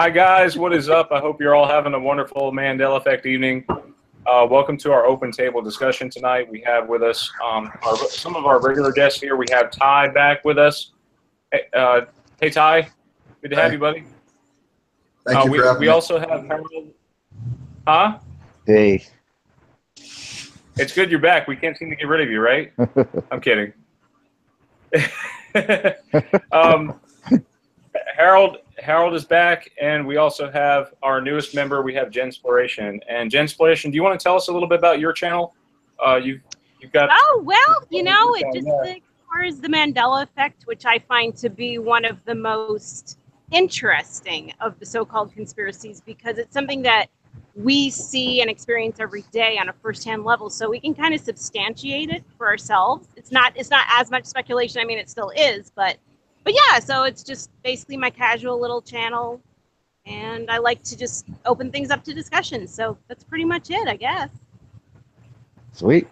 Hi guys, what is up? I hope you're all having a wonderful Mandela Effect evening. Welcome to our open table discussion tonight. We have with us some of our regular guests here. We have Ty back with us. Hey Ty, good to have you, buddy. Thank you for having me. We also have Harold. Huh? Hey. It's good you're back. We can't seem to get rid of you, right? I'm kidding. Harold is back, and we also have our newest member. We have Jensploration. And Jensploration, do you want to tell us a little bit about your channel? You've got. Oh well, you know, it just explores the Mandela Effect, which I find to be one of the most interesting of the so-called conspiracies, because it's something that we see and experience every day on a first-hand level, so we can kind of substantiate it for ourselves. It's not as much speculation. I mean, it still is, but yeah, so it's just basically my casual little channel, and I like to just open things up to discussion. So that's pretty much it, I guess. Sweet.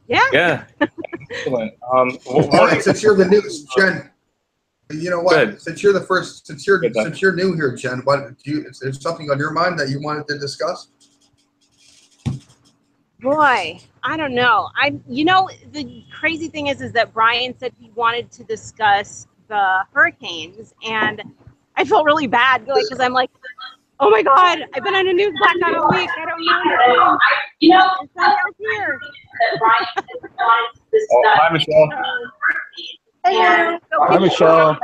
Yeah. Yeah. Excellent. Since you're the newest, Jen, you know what? Good. Since you're the first, since you're new here, Jen, is there something on your mind that you wanted to discuss? Boy, I don't know. You know, the crazy thing is that Brian said he wanted to discuss the hurricanes, and I felt really bad because I'm like, oh my God, I've been on a news blackout all week. I don't know anything. You know, it's somebody else here. Hi, Michelle. Hey, Hi, Michelle.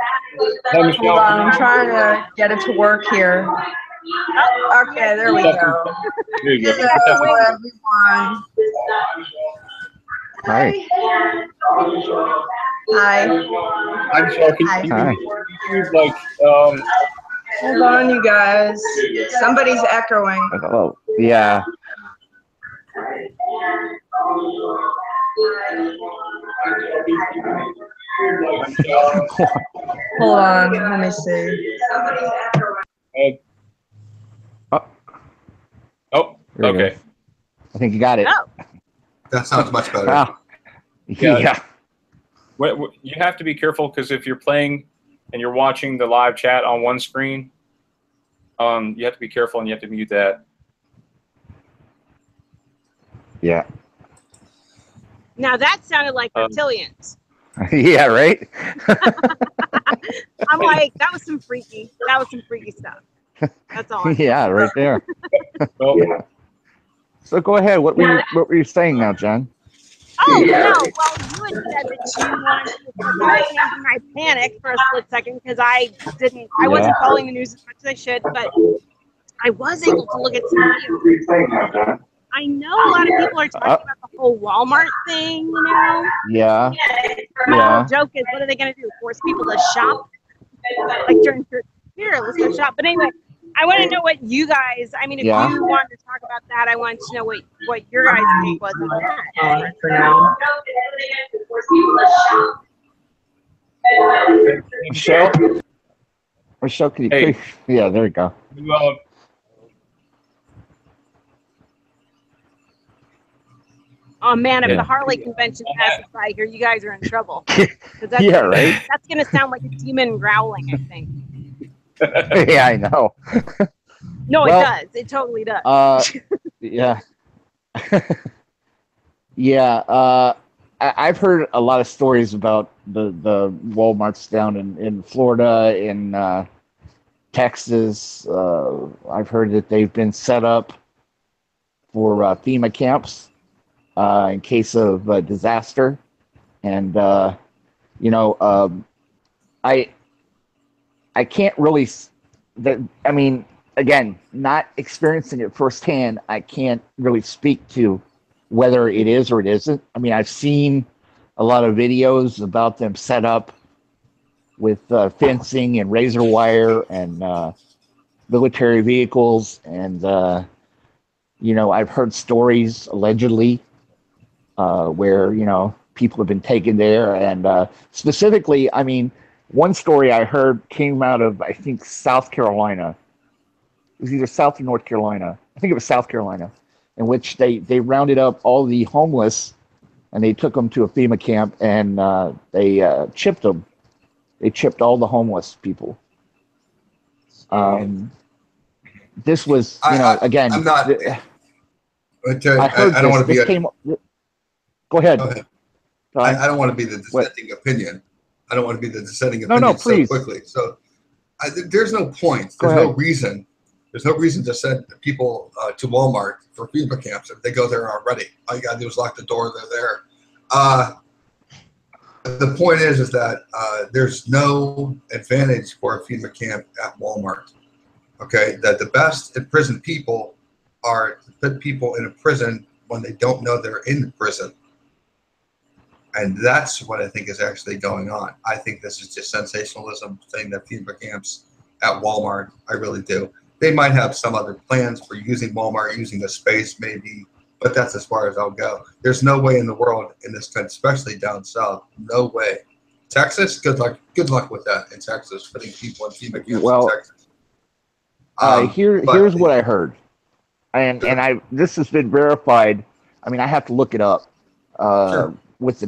Hi, Michelle. Hold on, I'm trying to get it to work here. Okay, there we go. There you go. Hello, everyone. Hi. Hi. Hi, Michelle. Hi. Hold on, you guys. Somebody's echoing. Oh, yeah. Hold on, let me see. Okay. I think you got it. Oh. That sounds much better. Wow. Yeah. You have to be careful, because if you're playing and you're watching the live chat on one screen, you have to be careful and you have to mute that. Yeah. Now that sounded like reptilians. Yeah, right? I'm like, that was some freaky stuff. That's all. Yeah, right there. Oh, So go ahead. What were you saying now, John? Oh, no. Well, you had said that you wanted to put my panic for a split second, because I wasn't following the news as much as I should, but I was able to look at some videos. I know a lot of people are talking about the whole Walmart thing, you know? Yeah. The joke is, what are they going to do? Force people to shop? Like during church, here, let's go shop. But anyway, I want to know what you guys, I mean, if you want to talk about that, I want to know what your guys' take was on that. For now. Michelle, can you please? Yeah, there we go. Oh man, if the Harley convention passes by here, you guys are in trouble. That's, right? That's going to sound like a demon growling, I think. Yeah, I know. No, it does. It totally does. Yeah. Yeah. I've heard a lot of stories about the Walmarts down in Florida, in Texas. I've heard that they've been set up for FEMA camps in case of disaster. And, you know, I can't really, I mean, again, not experiencing it firsthand, I can't really speak to whether it is or it isn't. I mean, I've seen a lot of videos about them set up with fencing and razor wire and military vehicles. And, you know, I've heard stories allegedly where, you know, people have been taken there. And specifically, I mean, one story I heard came out of, I think, South Carolina. It was either South or North Carolina. I think it was South Carolina, in which they rounded up all the homeless and they took them to a FEMA camp and they chipped them. They chipped all the homeless people. This was, again. I'm not. I heard I don't want to be. Go ahead. Go ahead. I don't want to be the dissenting opinion. I don't want to be the dissenting opinion so quickly. So there's no point. There's no reason. There's no reason to send people to Walmart for FEMA camps if they go there already. All you got to do is lock the door. They're there. The point is that there's no advantage for a FEMA camp at Walmart. Okay, that the best imprisoned people are to put people in a prison when they don't know they're in prison. And that's what I think is actually going on. I think this is just sensationalism thing that FEMA camps at Walmart. I really do. They might have some other plans for using Walmart, using the space maybe, but that's as far as I'll go. There's no way in the world in this country, especially down south, no way. Texas, good luck with that in Texas, putting people in FEMA camps in Texas. Here's what I heard. And this has been verified. I mean, I have to look it up with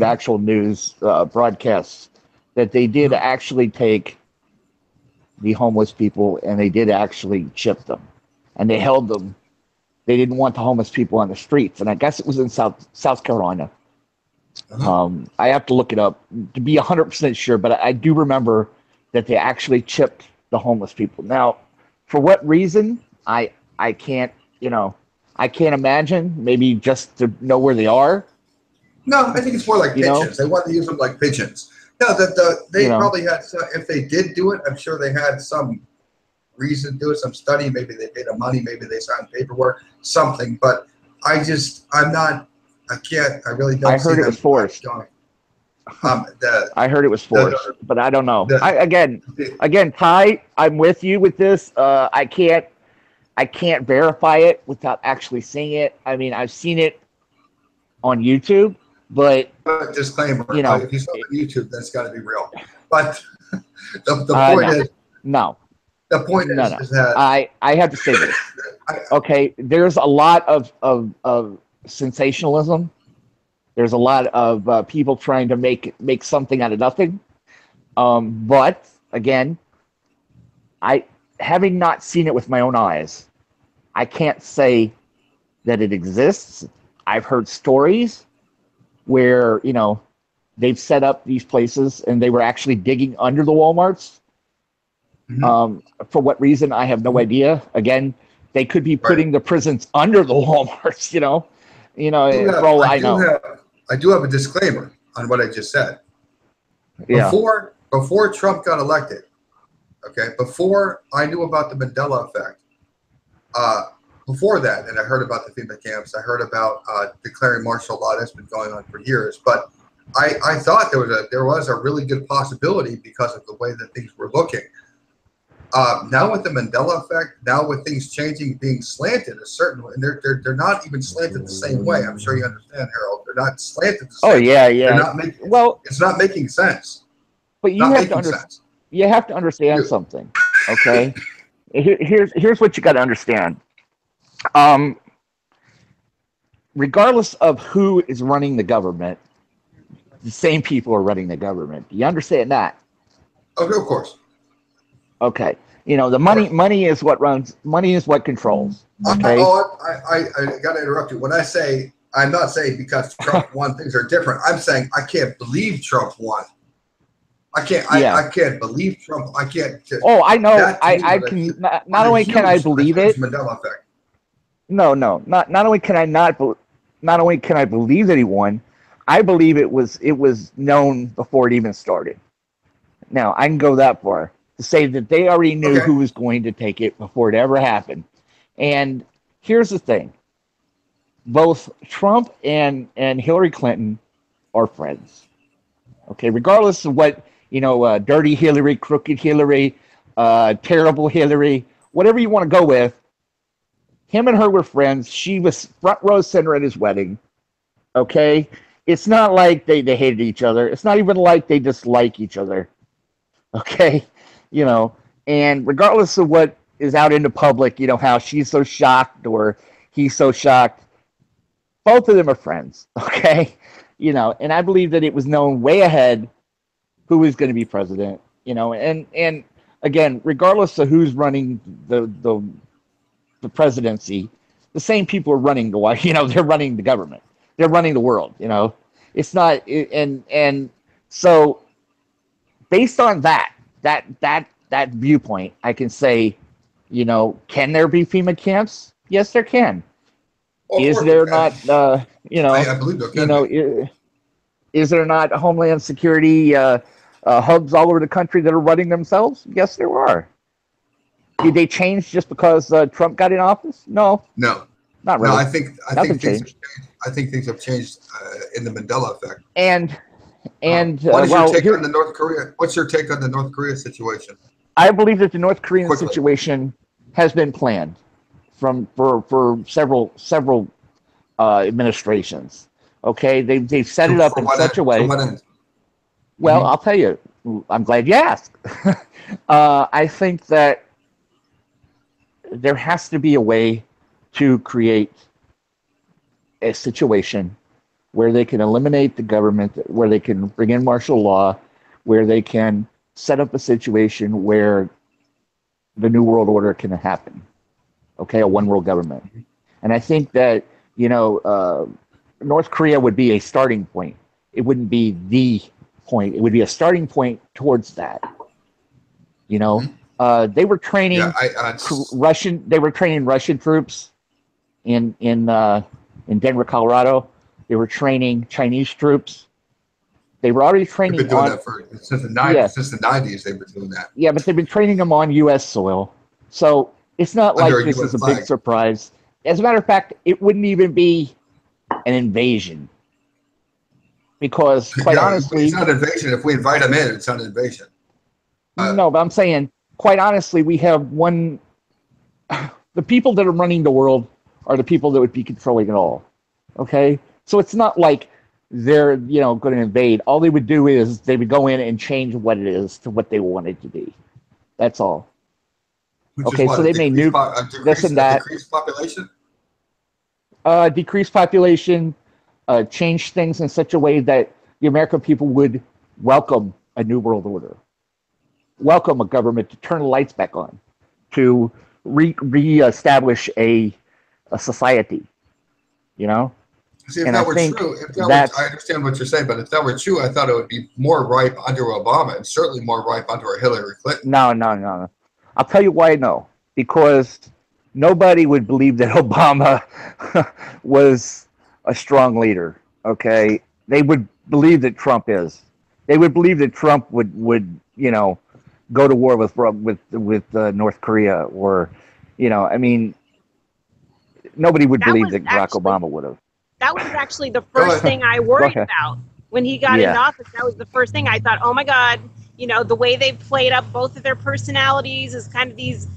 actual news broadcasts, that they did actually take the homeless people and they did actually chip them, and they held them. They didn't want the homeless people on the streets, and I guess it was in South Carolina. I have to look it up to be 100% sure, but I do remember that they actually chipped the homeless people. Now, for what reason? I can't, I can't imagine. Maybe just to know where they are. No, I think it's more like pigeons. They want to use them like pigeons. No, they probably had. If they did do it, I'm sure they had some reason to do it, some study. Maybe they paid them money. Maybe they signed paperwork, something. But I really don't. I heard it was forced. I heard it was forced, but I don't know. Again, Ty, I'm with you with this. I can't verify it without actually seeing it. I mean, I've seen it on YouTube, but disclaimer, if you saw it on YouTube, that's got to be real. But the point is, no. The point is that I have to say this. Okay, there's a lot of sensationalism. There's a lot of people trying to make something out of nothing. But again, having not seen it with my own eyes, I can't say that it exists. I've heard stories where, they've set up these places and they were actually digging under the Walmarts. For what reason, I have no idea. Again, they could be putting the prisons under the Walmarts, for all I know. I do have a disclaimer on what I just said. Yeah. Before Trump got elected, before I knew about the Mandela effect, before that, and I heard about the FEMA camps, I heard about declaring martial law. That's been going on for years. But I thought there was a really good possibility because of the way that things were looking. Now with the Mandela effect, now with things changing, being slanted a certain way, and they're not even slanted the same way. I'm sure you understand, Harold. They're not slanted the same way. Oh yeah. They're not it's not making sense. But you have to understand. You have to understand something. Okay. Here's what you got to understand. Regardless of who is running the government, the same people are running the government. Do you understand that? Okay, of course. Okay. The money is what runs. Money is what controls. Okay. I got to interrupt you. When I say, I'm not saying because Trump won, things are different. I'm saying I can't believe Trump won. I can't believe Trump. I can't. I know. I can. Not only can I believe it. Mandela effect. No. Not only can I not only can I believe that he won, I believe it was known before it even started. Now I can go that far to say that they already knew who was going to take it before it ever happened. And here's the thing: both Trump and Hillary Clinton are friends. Okay, regardless of what dirty Hillary, crooked Hillary, terrible Hillary, whatever you want to go with. Him and her were friends. She was front row center at his wedding. Okay? It's not like they hated each other. It's not even like they dislike each other. Okay? And regardless of what is out in the public, how she's so shocked or he's so shocked, both of them are friends. Okay? And I believe that it was known way ahead who was going to be president, and again, regardless of who's running the presidency, the same people are running the, you know, they're running the government, they're running the world. You know, it's not, and so based on that viewpoint, I can say, you know, can there be FEMA camps? Yes, there can. Is there not, you know, I believe there can you know, is there not Homeland Security hubs all over the country that are running themselves? Yes, there are. Did they change just because Trump got in office? No. No. Not really. No, I think things have changed in the Mandela effect. And what is your take on the North Korea? What's your take on the North Korea situation? I believe that the North Korean situation has been planned for several administrations. Okay, they've set it up in such a way. Well, I'll tell you. I'm glad you asked. I think that there has to be a way to create a situation where they can eliminate the government, where they can bring in martial law, where they can set up a situation where the New World Order can happen. Okay, a one world government. And I think that, you know, North Korea would be a starting point. It wouldn't be the point. It would be a starting point towards that. You know, they were training Russian. They were training Russian troops in Denver, Colorado. They were training Chinese troops. They were already training. They've been doing that since the 90s. Yeah. Since the 90s, they've been doing that. Yeah, but they've been training them on U.S. soil. So it's not like this is a big surprise. As a matter of fact, it wouldn't even be an invasion. Because, quite honestly... It's not an invasion. If we invite them in, it's not an invasion. No, but I'm saying, quite honestly, we have one... The people that are running the world are the people that would be controlling it all. Okay? So it's not like they're, you know, going to invade. All they would do is they would go in and change what it is to what they want it to be. That's all. Okay, so they may nuke this and that. Decrease population? Decrease population, change things in such a way that the American people would welcome a new world order, welcome a government to turn the lights back on, to re-establish a society, you know? See, if that were true, I understand what you're saying, but if that were true, I thought it would be more ripe under Obama and certainly more ripe under Hillary Clinton. No. I'll tell you why no. Because nobody would believe that Obama was a strong leader, okay? They would believe that Trump is. They would believe that Trump would you know, go to war with North Korea, or, you know, I mean, nobody would believe that Barack Obama would have. That was actually the first thing I worried about when he got in office. That was the first thing I thought, oh my God, you know, the way they played up both of their personalities is kind of these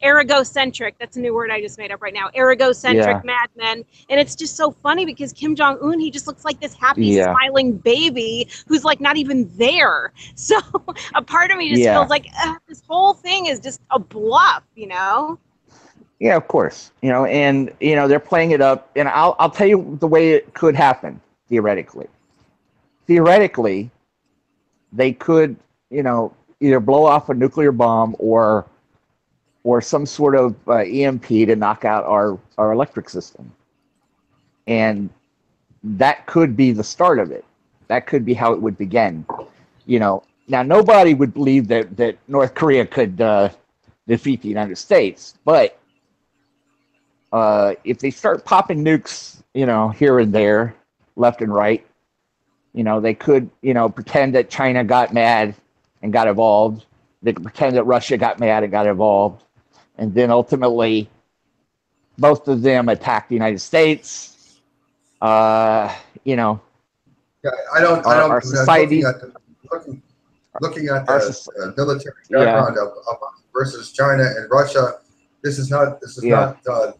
erigocentric. That's a new word I just made up right now. Erigocentric madmen. And it's just so funny because Kim Jong-un, he just looks like this happy, smiling baby who's like not even there. So a part of me just feels like this whole thing is just a bluff, you know? Yeah, of course. You know, and, you know, they're playing it up. And I'll tell you the way it could happen, theoretically. Theoretically, they could, you know, either blow off a nuclear bomb or some sort of EMP to knock out our electric system. And that could be the start of it. That could be how it would begin. You know, now nobody would believe that North Korea could defeat the United States, but if they start popping nukes, you know, here and there, left and right, you know, they could, you know, pretend that China got mad and got involved. They could pretend that Russia got mad and got involved. And then ultimately, both of them attacked the United States. You know, our society. Looking at the military background of versus China and Russia, this is not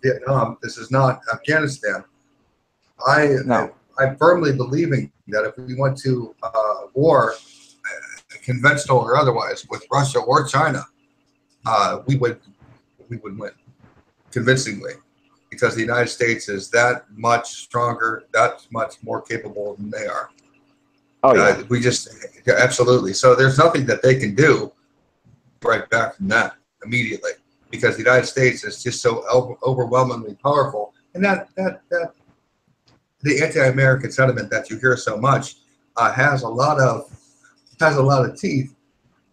Vietnam. This is not Afghanistan. I'm firmly believing that if we went to war, conventional or otherwise, with Russia or China, we would win convincingly, because the United States is that much stronger, that much more capable than they are. Oh yeah, we just absolutely. So there's nothing that they can do right back from that immediately, because the United States is just so overwhelmingly powerful, and that the anti-American sentiment that you hear so much has a lot of teeth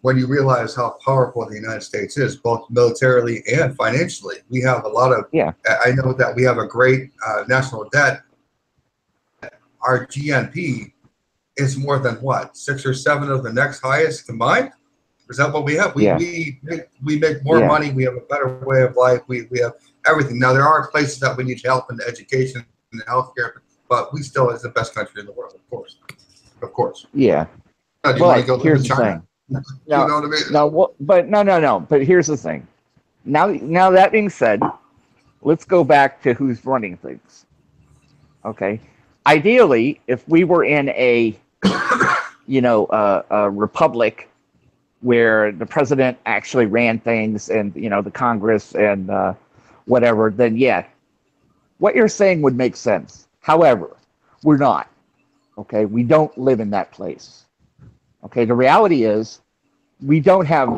when you realize how powerful the United States is, both militarily and financially. We have a lot of. Yeah. I know that we have a great national debt. Our GNP is more than what, 6 or 7 of the next highest combined. Is that what we have? We make more money. We have a better way of life. We have everything. Now there are places that we need help in the education and the healthcare, but we still is the best country in the world, of course. Yeah. Do you want to go live in China? Thing. No, you know what I mean? No, but no. But here's the thing. Now that being said, let's go back to who's running things. Okay. Ideally, if we were in a republic where the president actually ran things and the Congress and whatever, then yeah, what you're saying would make sense. However, we're not. Okay, we don't live in that place. Okay, the reality is we don't have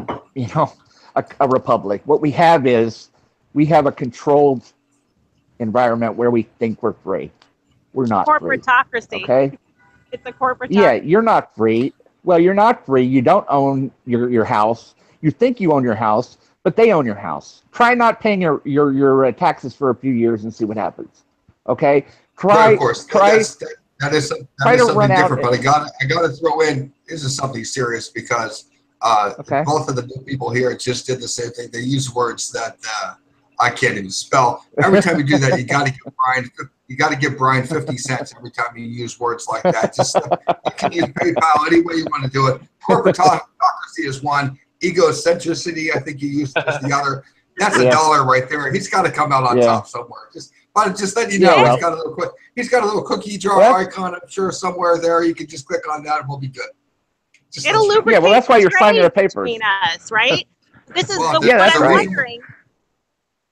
a republic. What we have is we have a controlled environment where we think we're free. We're not corporatocracy. Free, okay, it's a corporatocracy. Yeah, you're not free. Well, you're not free. You don't own your house. You think you own your house, but they own your house. Try not paying your taxes for a few years and see what happens. Okay, try. Of course, that is something different. But I got to throw in, this is something serious, because both of the new people here just did the same thing. They use words that I can't even spell. Every time you do that, you got to give Brian 50 cents every time you use words like that. Just you can use PayPal any way you want to do it. Corporatocracy is one. Egocentricity, I think you used as the other. That's $1 right there. He's got to come out on top somewhere. Just let you know, he's got a little cookie jar icon, I'm sure, somewhere there. You can just click on that and we'll be good. It'll lubricate. Yeah, well, that's why you're signing the papers between us, right? This is what I'm wondering.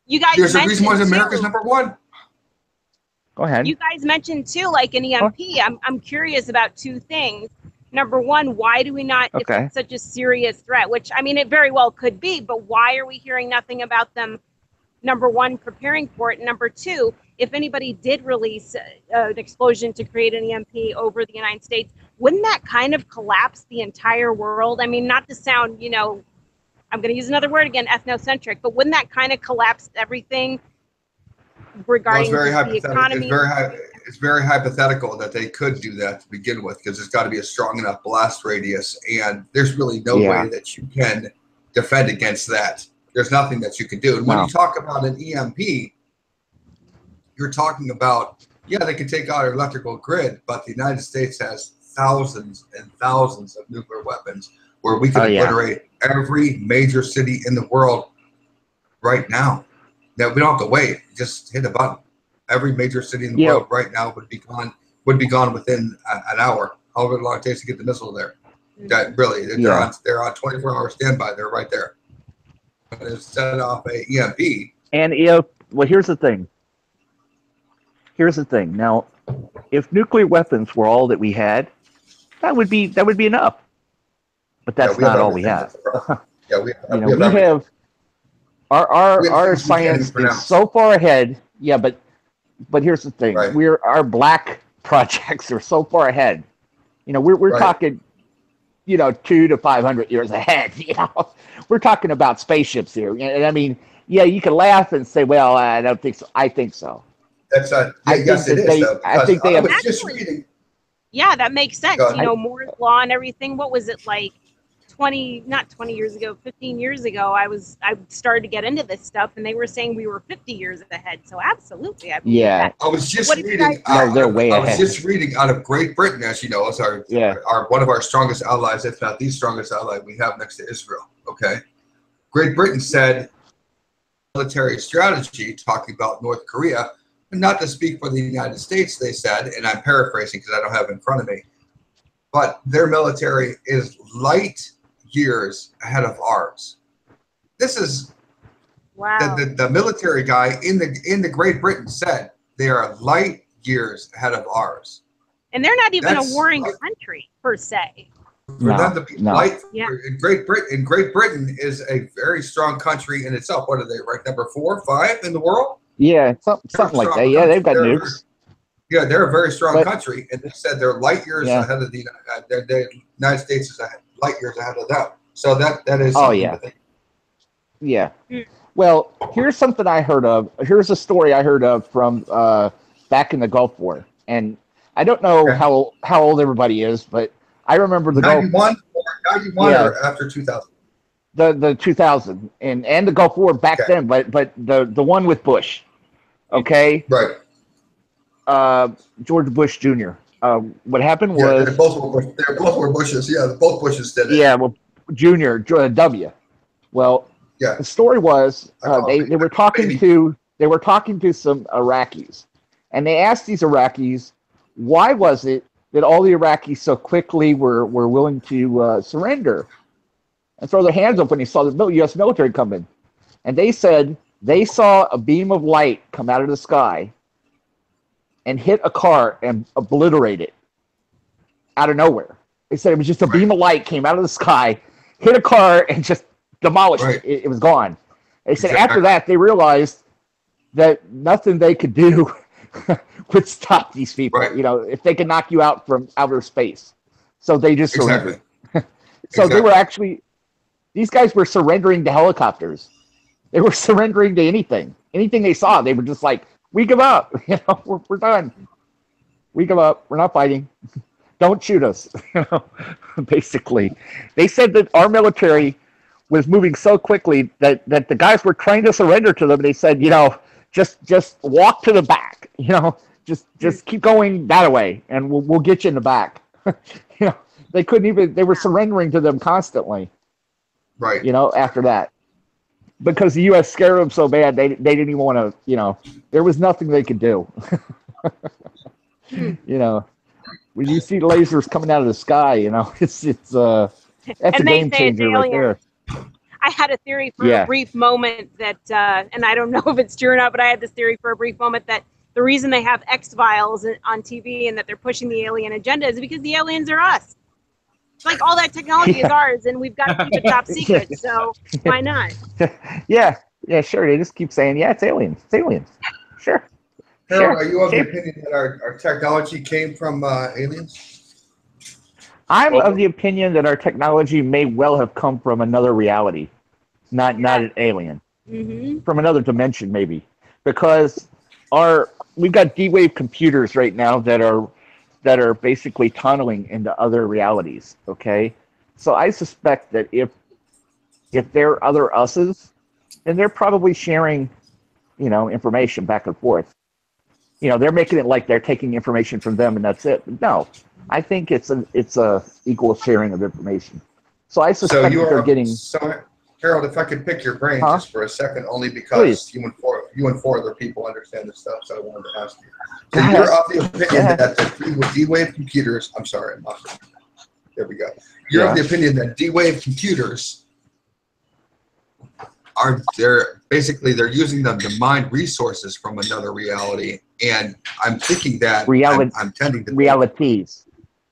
You guys, there's a reason why America's #1. Go ahead. You guys mentioned too, like an EMP. I'm curious about 2 things. Number one, why do we not? If it's such a serious threat, which I mean, it very well could be, but why are we hearing nothing about them? Number one, preparing for it. Number two, if anybody did release an explosion to create an EMP over the United States, wouldn't that kind of collapse the entire world? I mean, not to sound, I'm going to use another word again, ethnocentric, but wouldn't that kind of collapse everything regarding the economy? It's very hypothetical that they could do that to begin with, because there's got to be a strong enough blast radius, and there's really no way that you can defend against that. There's nothing that you can do. And when you talk about an EMP, you're talking about, they can take out our electrical grid, but the United States has thousands and thousands of nuclear weapons where we can obliterate every major city in the world right now. Now, we don't have to wait. Just hit a button. Every major city in the world right now would be gone within an hour, however long it takes to get the missile there. That really, they're on 24-hour standby. They're right there. Set off a EMP. And here's the thing. Now, if nuclear weapons were all that we had, that would be enough. But that's not all we have. we have our science is so far ahead. Yeah, but here's the thing. Right. Our black projects are so far ahead. We're talking 200 to 500 years ahead. We're talking about spaceships here. And I mean, you can laugh and say, well, I don't think so. I think so. That's not, yes, it is, though. I think they have. Just reading. Yeah, that makes sense. Moore's Law and everything. What was it like 15 years ago, I started to get into this stuff, and they were saying we were 50 years ahead. So absolutely, I believe that. I was just reading. They're way ahead. I was just reading out of Great Britain, as you know, as our one of our strongest allies, if not the strongest ally we have next to Israel. Okay, Great Britain said military strategy, talking about North Korea, and not to speak for the United States. They said, and I'm paraphrasing because I don't have it in front of me, but their military is light years ahead of ours. This is the military guy in the Great Britain said they are light years ahead of ours. And they're not even a warring country per se. For them to be light, in Great Britain is a very strong country in itself. What are they, right? Number 4 or 5 in the world? Yeah, something like that. Yeah, they've got nukes. Yeah, they're a very strong country, and they said they're light years ahead of the United States is light years ahead of them. So that is something to think. Yeah. Well, here's something I heard of. Here's a story I heard of from back in the Gulf War, and I don't know how old everybody is, but I remember the 91 or after 2000. The 2000 and the Gulf War back then, but the one with Bush, okay? Right. George Bush Jr. What happened was they both were Bushes. Yeah, both Bushes did it. Yeah, well, Jr. W. Well, the story was they were talking to some Iraqis, and they asked these Iraqis, why was it that all the Iraqis so quickly were willing to surrender and throw their hands up when they saw the U.S. military come in? And they said they saw a beam of light come out of the sky and hit a car and obliterate it out of nowhere. They said it was just a beam of light came out of the sky, hit a car, and just demolished it. It was gone. They said after that, they realized that nothing they could do would stop these people. Right. You know, if they could knock you out from outer space. So they just surrendered. So they were actually, these guys were surrendering to helicopters. They were surrendering to anything. Anything they saw, they were just like, we give up. You know, we're done. We give up. We're not fighting. Don't shoot us. You know, basically. They said that our military was moving so quickly that the guys were trying to surrender to them. They said, you know, just walk to the back. You know, just keep going that way, and we'll get you in the back. You know, they couldn't even. They were surrendering to them constantly. Right. You know, after that, because the U.S. scared them so bad, they didn't even want to. You know, there was nothing they could do. You know, when you see lasers coming out of the sky, you know, that's a game changer right there. I had a theory for a brief moment that, and I don't know if it's true or not, but I had this theory for a brief moment that the reason they have X-Files on TV and that they're pushing the alien agenda is because the aliens are us. It's like all that technology is ours, and we've got to keep it top secret, so why not? Yeah, sure. They just keep saying, it's aliens. It's aliens. Sure. Harold, are you of the opinion that our technology came from aliens? I'm of the opinion that our technology may well have come from another reality, not an alien, from another dimension maybe, because we've got D-Wave computers right now that are basically tunneling into other realities. Okay, so I suspect that if they're other us's, then they're probably sharing, you know, information back and forth. You know, they're making it like they're taking information from them and that's it. But no, I think it's a equal sharing of information. So I suspect they're getting. So Harold, if I could pick your brain just for a second, only because you and four other people understand this stuff, so I wanted to ask you. So you're of the opinion that the D-Wave computers. I'm sorry, I'm not. There we go. You're of the opinion that D-Wave computers they're using them to mine resources from another reality, and I'm thinking that I'm tending to realities,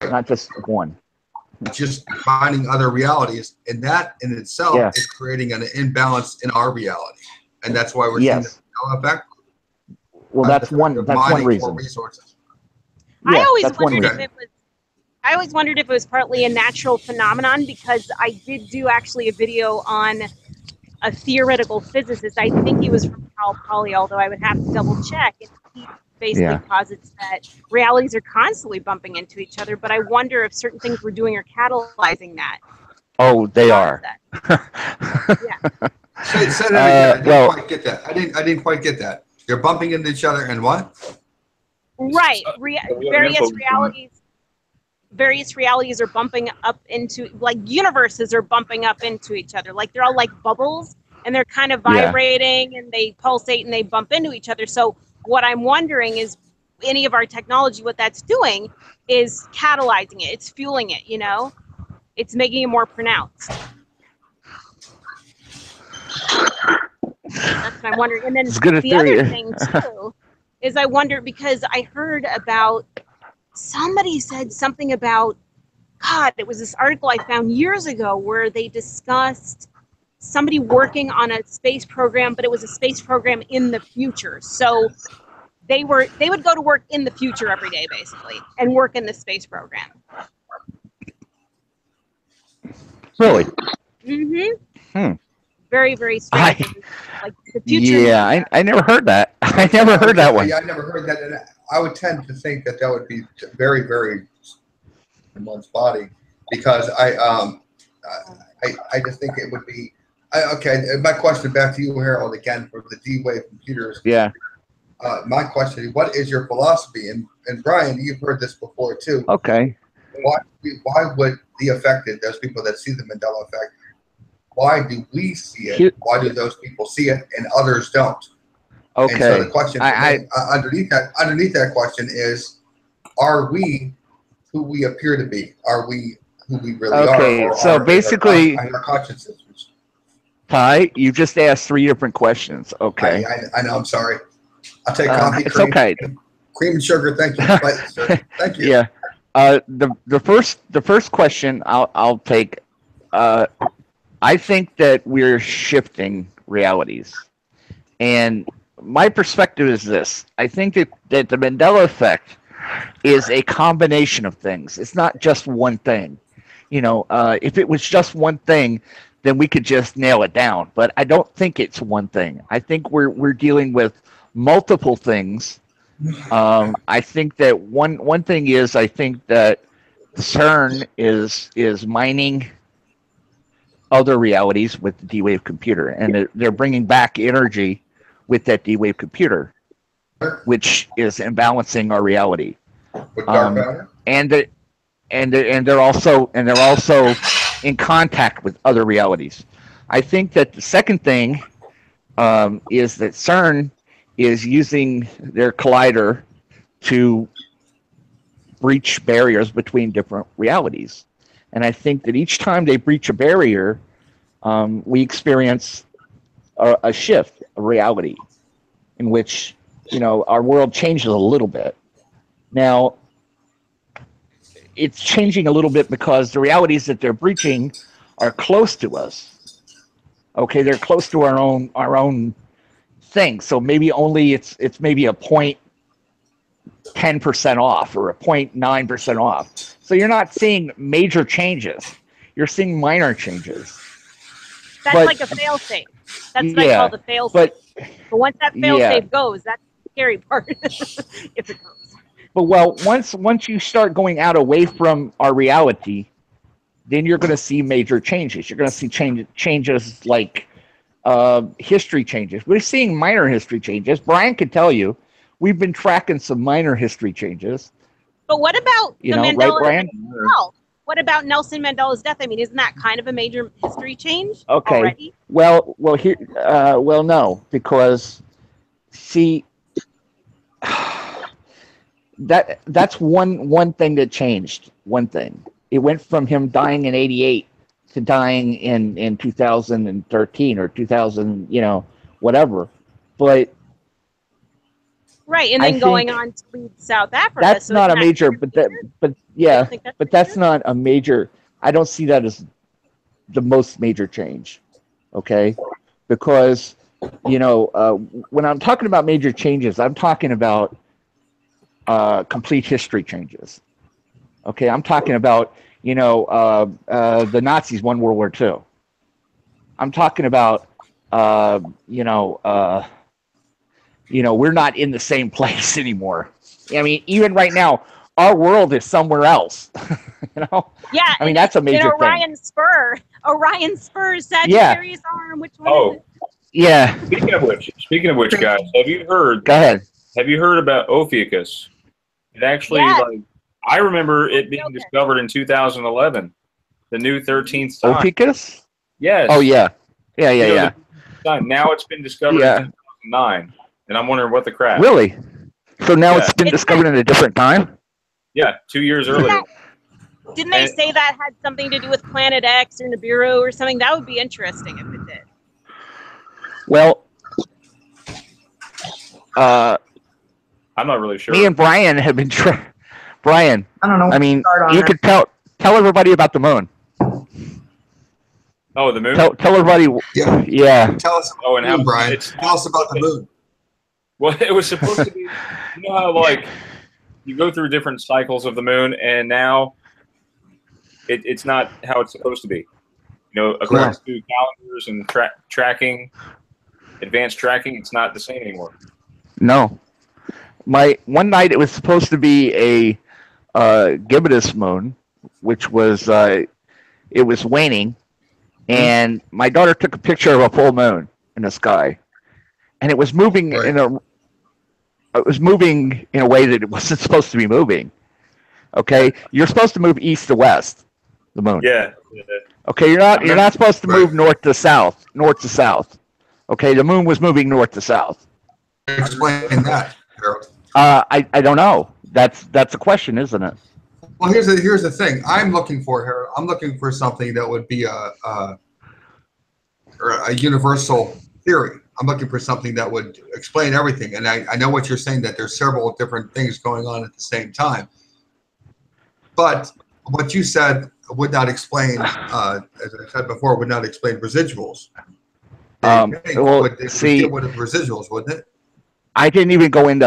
not just one. Just finding other realities, and that in itself is creating an imbalance in our reality, and that's why we're seeing the Mandela effect. Well, that's one reason. Resources. I always wondered if it was partly a natural phenomenon, because I did do actually a video on a theoretical physicist. I think he was from Cal Poly, although I would have to double check. And he basically posits that realities are constantly bumping into each other, but I wonder if certain things we're doing are catalyzing that. Oh, they are. Say that again. I didn't quite get that. I didn't quite get that. They're bumping into each other and what? Right. Various realities are bumping up into, like, universes are bumping up into each other. Like, they're all like bubbles, and they're kind of vibrating, and they pulsate, and they bump into each other. So what I'm wondering is, any of our technology, what that's doing is catalyzing it. It's fueling it, you know? It's making it more pronounced. That's what I'm wondering. And then the other thing, too, is I wonder, because I heard about, somebody said something about God, it was this article I found years ago where they discussed somebody working on a space program, but it was a space program in the future. So they would go to work in the future every day, basically, and work in the space program. Really? Mm-hmm. Very, very strange. Like the future. Yeah, I never heard that. I never heard that one. Yeah, I never heard that. And I would tend to think that would be very, very in one's body, because I just think it would be. Okay, my question back to you, Harold, again, for the D-Wave computers. Yeah. My question is, what is your philosophy? And Brian, you've heard this before too. Okay. Why would the affected, those people that see the Mandela effect, why do we see it? Why do those people see it and others don't? Okay. And so the question underneath that question is, are we who we appear to be? Are we who we really are? Okay, so basically, our consciences. Ty, you just asked 3 different questions. Okay. I know. I'm sorry. I'll take coffee. It's cream, okay. Cream and sugar. Thank you. Thank you. Yeah. The first question I'll take. I think that we're shifting realities, and my perspective is this: I think that the Mandela effect is a combination of things. It's not just one thing. You know, if it was just one thing, then we could just nail it down. But I don't think it's one thing. I think we're dealing with multiple things. I think that one thing is, I think that CERN is mining other realities with the D-Wave computer, and they're bringing back energy with that D-Wave computer, which is imbalancing our reality. And they're also in contact with other realities. I think that the second thing is that CERN is using their collider to breach barriers between different realities. And I think that each time they breach a barrier, we experience a shift, a reality, in which, you know, our world changes a little bit. Now, it's changing a little bit because the realities that they're breaching are close to us. Okay, they're close to our own thing. So maybe only it's maybe a 0.10% off or a 0.9% off. So you're not seeing major changes. You're seeing minor changes. That's like a fail-safe. That's what I call the fail-safe. But once that fail-safe goes, that's the scary part. If it goes. But well, once you start going out away from our reality, then you're going to see major changes. You're going to see changes like history changes. We're seeing minor history changes. Brian could tell you, we've been tracking some minor history changes. But what about the Mandela Brian? Well, what about Nelson Mandela's death? I mean, isn't that kind of a major history change already? Well, no, because see, that's one thing that changed. One thing, it went from him dying in '88 to dying in 2013 or 2000, whatever. But right, and then going on to lead South Africa. That's not a major, but that's not a major. I don't see that as the most major change. Okay, because when I'm talking about major changes, I'm talking about complete history changes. Okay, I'm talking about the Nazis won World War II. I'm talking about we're not in the same place anymore. I mean, even right now, our world is somewhere else. Yeah. I mean, that's a major Orion thing. Orion Spur, Sagittarius arm. Which one? Oh, is it? Yeah. Speaking of which, guys, have you heard? Go ahead. Have you heard about Ophiuchus? It actually, I remember it being discovered in 2011, the new 13th sign. Ophiuchus? Yes. Oh yeah. Yeah. Now it's been discovered in 2009, and I'm wondering what the crap. Really? So now it's been discovered in a different time? Yeah, 2 years earlier. Didn't they say that had something to do with Planet X or Nibiru or something? That would be interesting if it did. Well, I'm not really sure. Me and Brian have been Brian. I don't know. I mean, you could tell Tell everybody about the moon. Oh, the moon. Tell everybody. Yeah. Tell us. Oh, and how Brian? Tell us about the moon. Well, it was supposed to be. You know how like you go through different cycles of the moon, and now it's not how it's supposed to be. You know, according to calendars and tracking, advanced tracking, it's not the same anymore. No. One night it was supposed to be a gibbous moon, which was it was waning, and my daughter took a picture of a full moon in the sky, and it was moving in a way that it wasn't supposed to be moving. Okay, you're supposed to move east to west, the moon. Yeah. Okay, you're not supposed to move north to south. Okay, the moon was moving north to south. Explain that, Harold. I don't know. That's a question, isn't it? Well, here's the thing. I'm looking for something that would be a universal theory. I'm looking for something that would explain everything. And I know what you're saying, that there's several different things going on at the same time. But what you said would not explain, as I said before, would not explain residuals. See, what are residuals, wouldn't it? I didn't even go into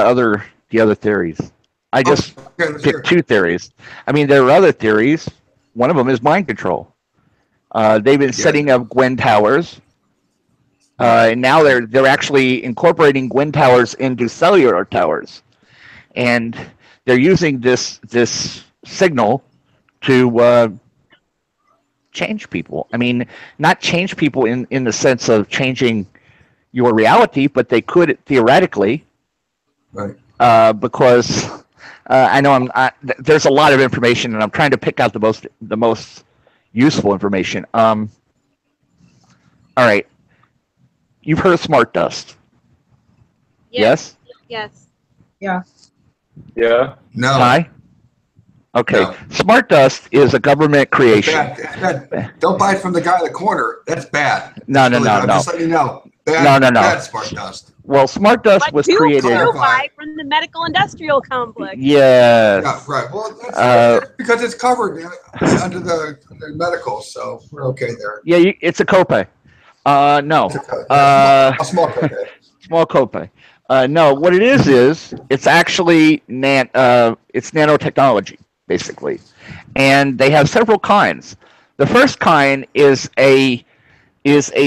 the other theories. I just picked two theories. I mean, there are other theories. One of them is mind control. They've been setting up Gwen towers, and now they're actually incorporating Gwen towers into cellular towers, and they're using this signal to change people. I mean, not change people in the sense of changing your reality, but they could theoretically, right? Because I know there's a lot of information, and I'm trying to pick out the most useful information. All right, you've heard of smart dust? Yes. Yes. Yeah. Yeah. No. Hi. Okay. No. Smart dust is a government creation. It's bad. Don't buy it from the guy in the corner. That's bad. No. Just letting you know. Bad smart dust. Well, smart dust was created. Buy from the medical industrial complex. Yes. Yeah, right. Well, that's because it's covered under the medical, so we're okay there. Yeah, it's a copay. No. A small copay. Small copay. No, what it is it's actually it's nanotechnology, basically, and they have several kinds. The first kind is a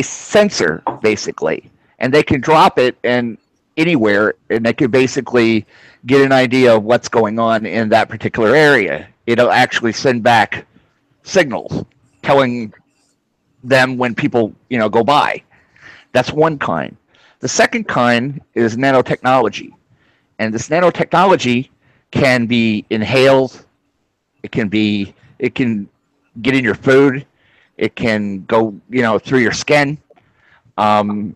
sensor, basically, and they can drop it anywhere, and they can basically get an idea of what's going on in that particular area. It'll actually send back signals telling them when people go by. That's one kind. The second kind is nanotechnology, and this nanotechnology can be inhaled. It can get in your food. It can go, through your skin. And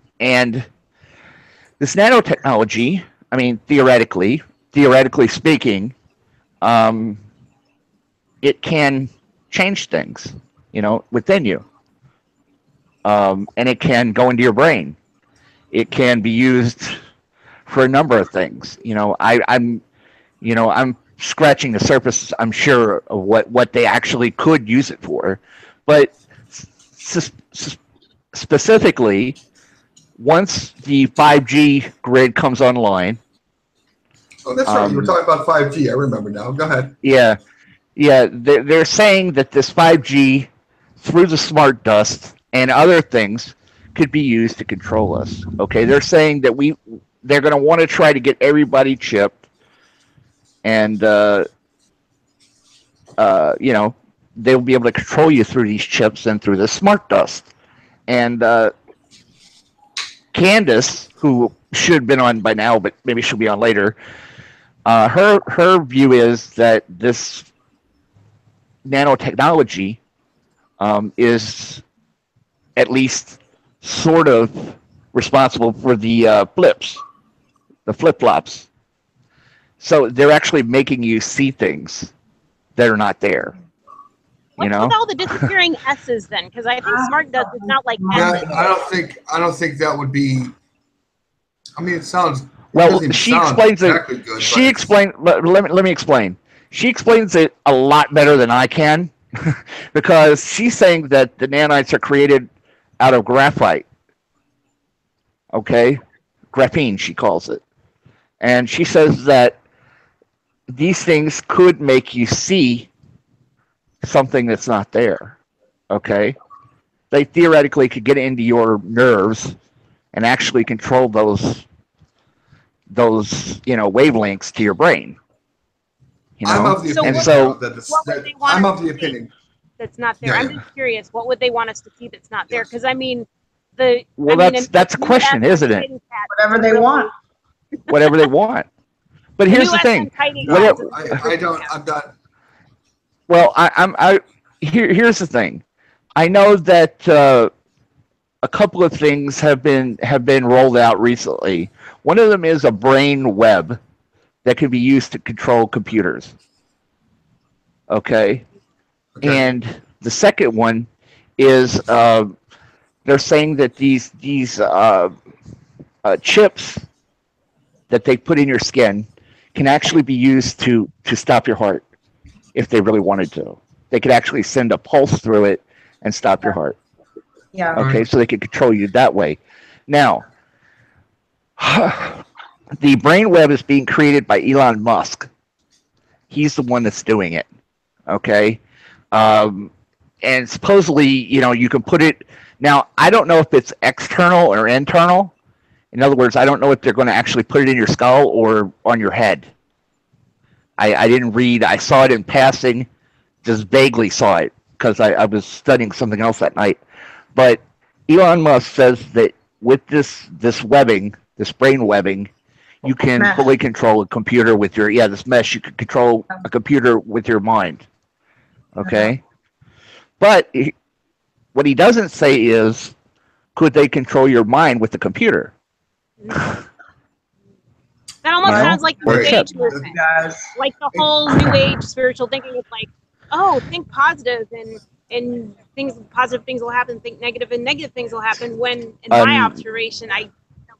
this nanotechnology, I mean, theoretically speaking, it can change things, within you. And it can go into your brain. It can be used for a number of things. I'm scratching the surface, I'm sure, of what they actually could use it for. But specifically, once the 5G grid comes online. Oh, that's right. You were talking about 5G. I remember now. Go ahead. Yeah. They're saying that this 5G, through the smart dust and other things, could be used to control us. Okay, they're saying that they're going to want to try to get everybody chipped, and they'll be able to control you through these chips and through the smart dust. And Candace, who should have been on by now, but maybe she'll be on later, her view is that this nanotechnology is at least sort of responsible for the flip-flops. So they're actually making you see things that are not there. What's with all the disappearing S's then? Because I think smart dust is not like S. Yeah, I don't think that would be. I mean, it sounds. Well, she explains it. She explained. Let me explain. She explains it a lot better than I can, because she's saying that the nanites are created out of graphite. Okay, graphene, she calls it, and she says that these things could make you see something that's not there. Okay, they theoretically could get into your nerves and actually control those wavelengths to your brain. I'm of the opinion. I'm of the opinion that's not there. I'm just curious, what would they want us to see that's not there? Because I mean, that's a question, isn't it? Whatever they want. Whatever they want. But here's the thing. I don't. I'm done. Well, here's the thing. I know that a couple of things have been rolled out recently. One of them is a brain web that can be used to control computers. Okay. And the second one is they're saying that these chips that they put in your skin can actually be used to stop your heart if they really wanted to. They could actually send a pulse through it and stop your heart. Yeah. Okay, so they can control you that way. Now, the brainweb is being created by Elon Musk. He's the one that's doing it. Okay, and supposedly, you can put it. Now, I don't know if it's external or internal. In other words, I don't know if they're going to actually put it in your skull or on your head. I didn't read. I saw it in passing, just vaguely saw it because I was studying something else that night. But Elon Musk says that with this webbing, this brain webbing, you can fully control a computer with your this mesh. You can control a computer with your mind. Okay, but what he doesn't say is, could they control your mind with the computer? That almost sounds like the New Age movement. Like the whole New Age spiritual thinking is like, oh, think positive and positive things will happen, think negative and negative things will happen, when in my observation I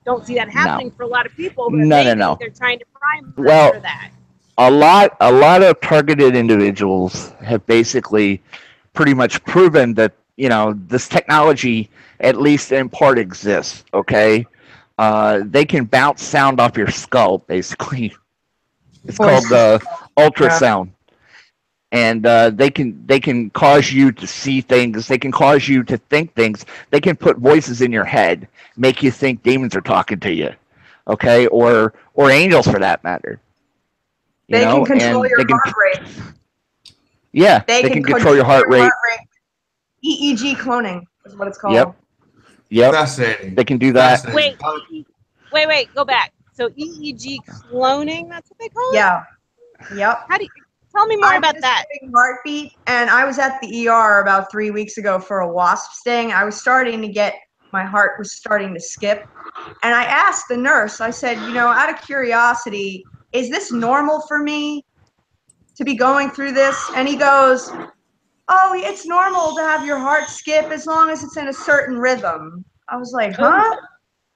don't see that happening for a lot of people. But no. They're trying to prime for that. A lot of targeted individuals have basically pretty much proven that, this technology, at least in part, exists, okay? They can bounce sound off your skull, basically. It's called ultrasound. And they can cause you to see things. They can cause you to think things. They can put voices in your head, make you think demons are talking to you, okay? Or angels, for that matter. They can control your heart rate. Yeah, they can control your heart rate. EEG cloning is what it's called. Yep. Fascinating. They can do that. Wait, go back. So EEG cloning, that's what they call it? Yeah. Yep. Tell me more about that. Heartbeat, and I was at the ER about 3 weeks ago for a wasp sting. I was starting to my heart was starting to skip. And I asked the nurse, I said, out of curiosity, is this normal for me to be going through this? And he goes, oh, it's normal to have your heart skip as long as it's in a certain rhythm. I was like, huh?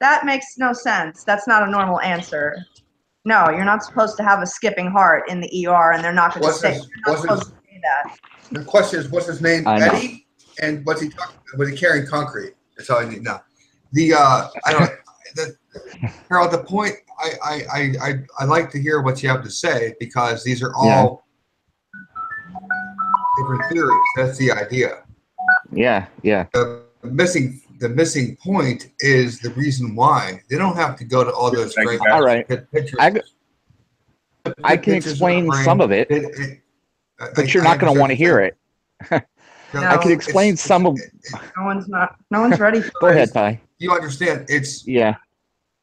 That makes no sense. That's not a normal answer. No, you're not supposed to have a skipping heart in the ER, and they're not going to say that. The question is, what's his name? Eddie? And was he carrying concrete? That's all I need now. Harold, the point, I like to hear what you have to say, because these are all different theories. That's the idea. Yeah. The missing point is the reason why they don't have to go to all those great pictures. I can explain some of it, but you're not going to want to hear it. I can explain some of. No one's ready for it. Go ahead, Ty. You understand? It's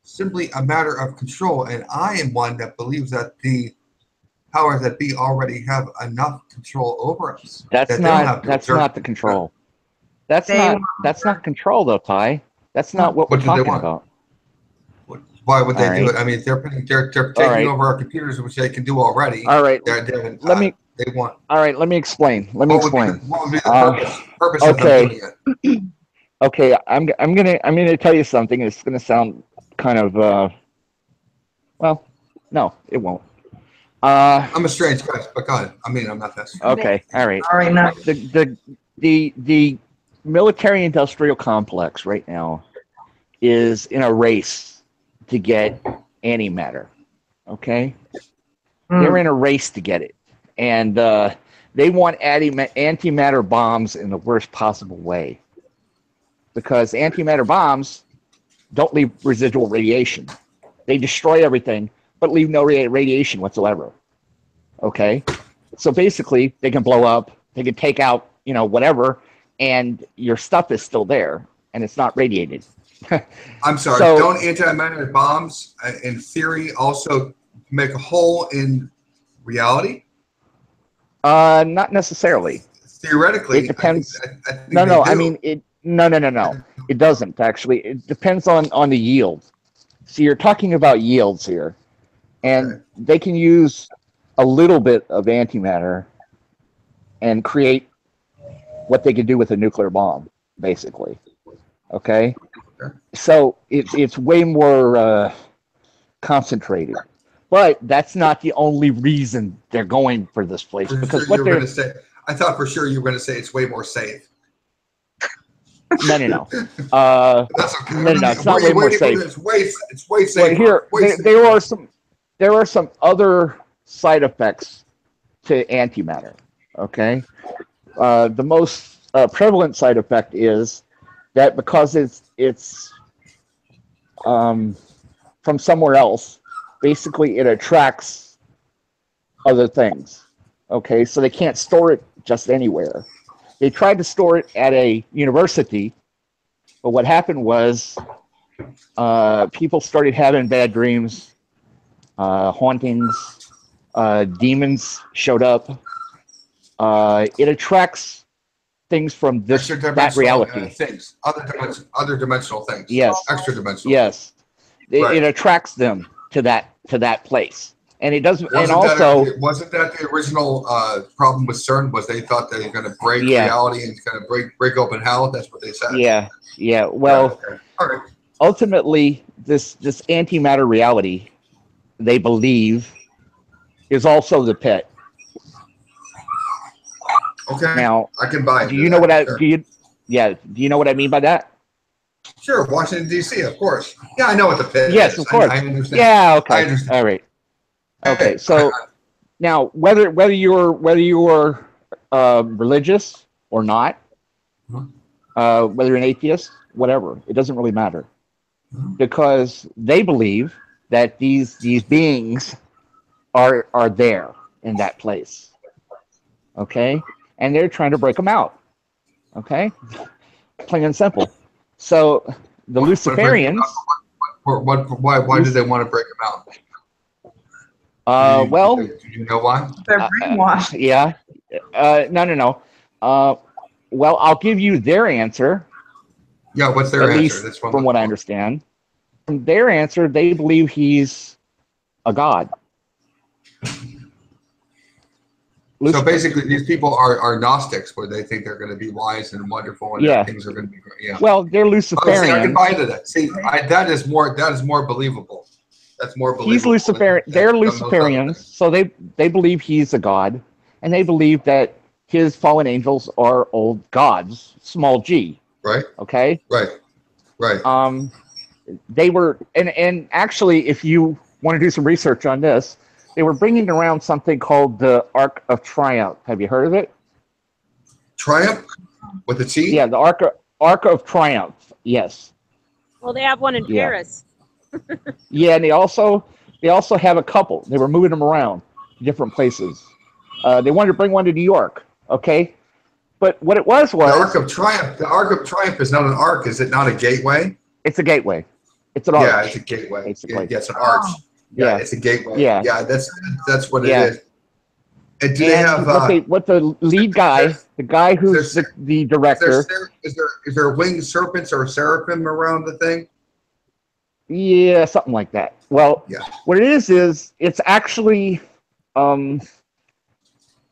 simply a matter of control, and I am one that believes that the powers that be already have enough control over us. That's not the control. That's not control, though, Ty. That's not what we're talking about. Why would they do it? I mean, they're taking over our computers, which they can do already. All right. Let me explain. What would be the purpose of them doing it? Okay, I'm gonna tell you something. It's gonna sound kind of well, no, it won't. I'm a strange guy, but God, I mean, I'm not that strange. Okay, all right. All right, now. The military-industrial complex right now is in a race to get antimatter. Okay, they're in a race to get it, and they want antimatter bombs in the worst possible way, because antimatter bombs don't leave residual radiation. They destroy everything, but leave no radiation whatsoever. Okay, so basically, they can blow up, they can take out, whatever, and your stuff is still there, and it's not radiated. I'm sorry. So, don't antimatter bombs, in theory, also make a hole in reality? Not necessarily. Theoretically, it depends. I think no. do. I mean, no. It doesn't actually. It depends on the yield. So you're talking about yields here, and they can use a little bit of antimatter and create what they could do with a nuclear bomb, basically. Okay, so it's way more concentrated, but that's not the only reason they're going for this place. Because what they're going to say, I thought for sure you were going to say it's way more safe. No. That's okay. No. It's not way more safe. It's way safer. Here, there are some other side effects to antimatter. Okay, the most prevalent side effect is that because it's from somewhere else, basically it attracts other things. Okay, so they can't store it just anywhere. They tried to store it at a university, but what happened was people started having bad dreams, hauntings, demons showed up. It attracts things from that reality. Things, other dimensional things. Yes. Extra dimensional. Yes. It attracts them to that place. And it doesn't. Wasn't that the original problem with CERN? Was they thought they were going to break reality and kind of break open hell? That's what they said. Yeah. Well, all right. Ultimately, this antimatter reality, they believe, is also the pit. Okay. Now, I can buy it. Do you know what do you know what I mean by that? Sure, Washington D.C. Of course. Yeah, I know what the pit is. Yes, of course. I understand. Yeah. Okay. I understand. All right. Okay. So now, whether you're religious or not, whether you're an atheist, whatever, it doesn't really matter, because they believe that these beings are there in that place. Okay, and they're trying to break them out. Okay, plain and simple. So the Luciferians. Why do they want to break them out? Well, do you know why? They're brainwashed. Yeah. No. Well, I'll give you their answer. Yeah, what's their answer? Least That's from what I understand. From their answer, they believe he's a god. So basically, these people are Gnostics, where they think they're going to be wise and wonderful, and things are going to be great. Yeah. Well, they're Luciferians. I can buy into that. See, that is more believable. That's more believable. He's Luciferian. They're Luciferians, so they believe he's a god, and they believe that his fallen angels are old gods, small g. Right. Okay. Right. They were, and actually, if you want to do some research on this, they were bringing around something called the Ark of Triumph. Have you heard of it? Triumph with the T? Yeah, the Ark of Triumph. Yes. Well, they have one in Paris. Yeah, and they also have a couple. They were moving them around to different places. They wanted to bring one to New York. Okay, but what it was the Ark of Triumph. The Ark of Triumph is not an ark. Is it not a gateway? It's a gateway. It's an arch. Yeah, it's a gateway. Basically. Yeah, it's an arch. Yeah, it's a gateway. Yeah, that's what it is. And do they have what the lead guy, the guy who's the director? Is there winged serpents or seraphim around the thing? Yeah, something like that. Well, what it is it's actually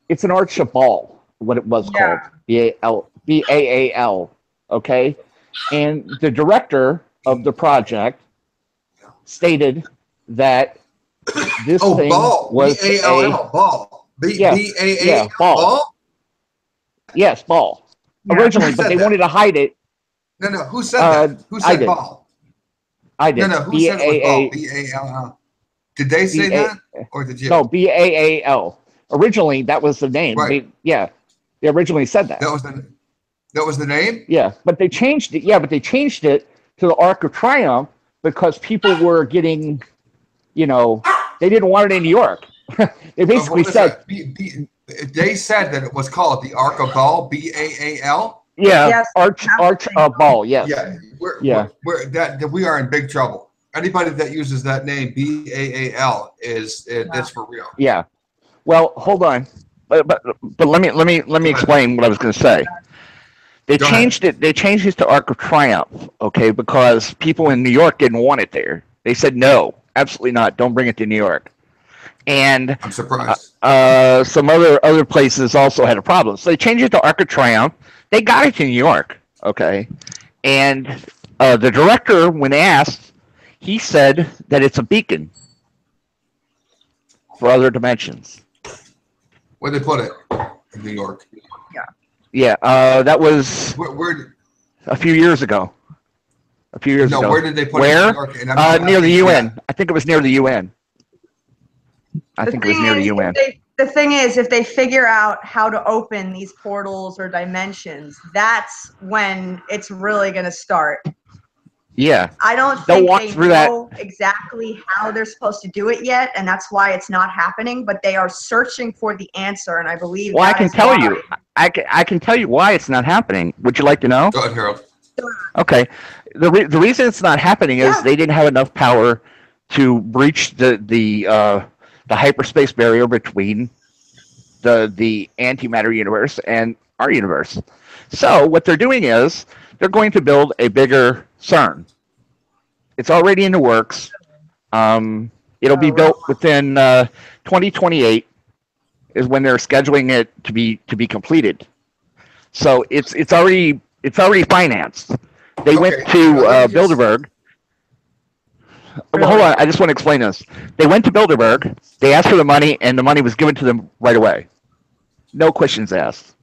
it's an arch of Baal, what it was called, Baal. Okay, and the director of the project stated that this thing ball. was B-A-L-L, ball. B-A-A-L, ball. Yes, ball. Yeah. Originally, but they wanted to hide it. No, who said that? Who said ball? I did. No, who said it was ball? B-A-L-L. Did they say that? Or did you? No, B-A-A-L. Originally, that was the name. Right. They originally said that. That was the name? Yeah, but they changed it. Yeah, but they changed it to the Arc of Triumph because people were getting, they didn't want it in New York. They basically said. They said that it was called the Arc of Ball, B-A-A-L? Yeah, yes, Arch of Ball, yes. Yeah, we are in big trouble. Anybody that uses that name, B-A-A-L, it's for real. Yeah. Well, hold on. But let me explain what I was going to say. They changed it. They changed it to Arc of Triumph, okay, because people in New York didn't want it there. They said no, absolutely not. Don't bring it to New York. And I'm surprised. Some other places also had a problem. So they changed it to Arc of Triumph. They got it to New York, okay. And the director, when asked, he said that it's a beacon for other dimensions. Where'd they put it? In New York. Yeah, that was a few years ago. No, where did they put it in New York? Near the UN. I think it was near the UN. The thing is, if they figure out how to open these portals or dimensions, that's when it's really going to start. Yeah. I don't think they know exactly how they're supposed to do it yet, and that's why it's not happening, but they are searching for the answer, and I believe I can tell you. I can tell you why it's not happening. Would you like to know? Go ahead, Harold. Okay. The reason it's not happening is they didn't have enough power to breach the hyperspace barrier between the antimatter universe and our universe. So what they're doing is they're going to build a bigger CERN. It's already in the works. It'll be built within 2028 is when they're scheduling it to be completed. So it's already financed. They went to Bilderberg. Well, hold on, I just want to explain this. They went to Bilderberg, they asked for the money, and the money was given to them right away. No questions asked.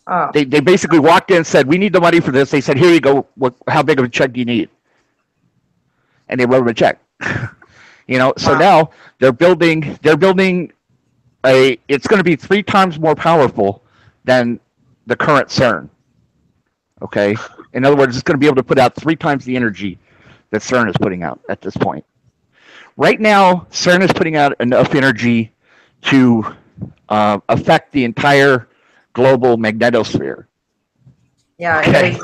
Oh. They basically walked in and said, we need the money for this. They said, here you go. How big of a check do you need? And they wrote them a check. So now they're building it's going to be 3 times more powerful than the current CERN. Okay? In other words, it's going to be able to put out 3 times the energy that CERN is putting out at this point. Right now, CERN is putting out enough energy to affect the entire global magnetosphere. Yeah, okay.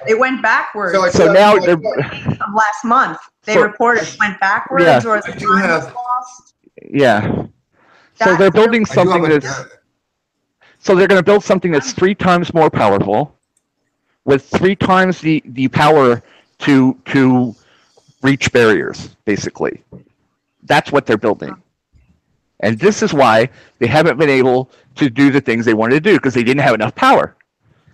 It went backwards. So now they're last month they reported it went backwards or the time was lost. Yeah. So they're building something so they're going to build something that's 3 times more powerful, with 3 times the power to reach barriers, basically. That's what they're building. And this is why they haven't been able to do the things they wanted to do, because they didn't have enough power.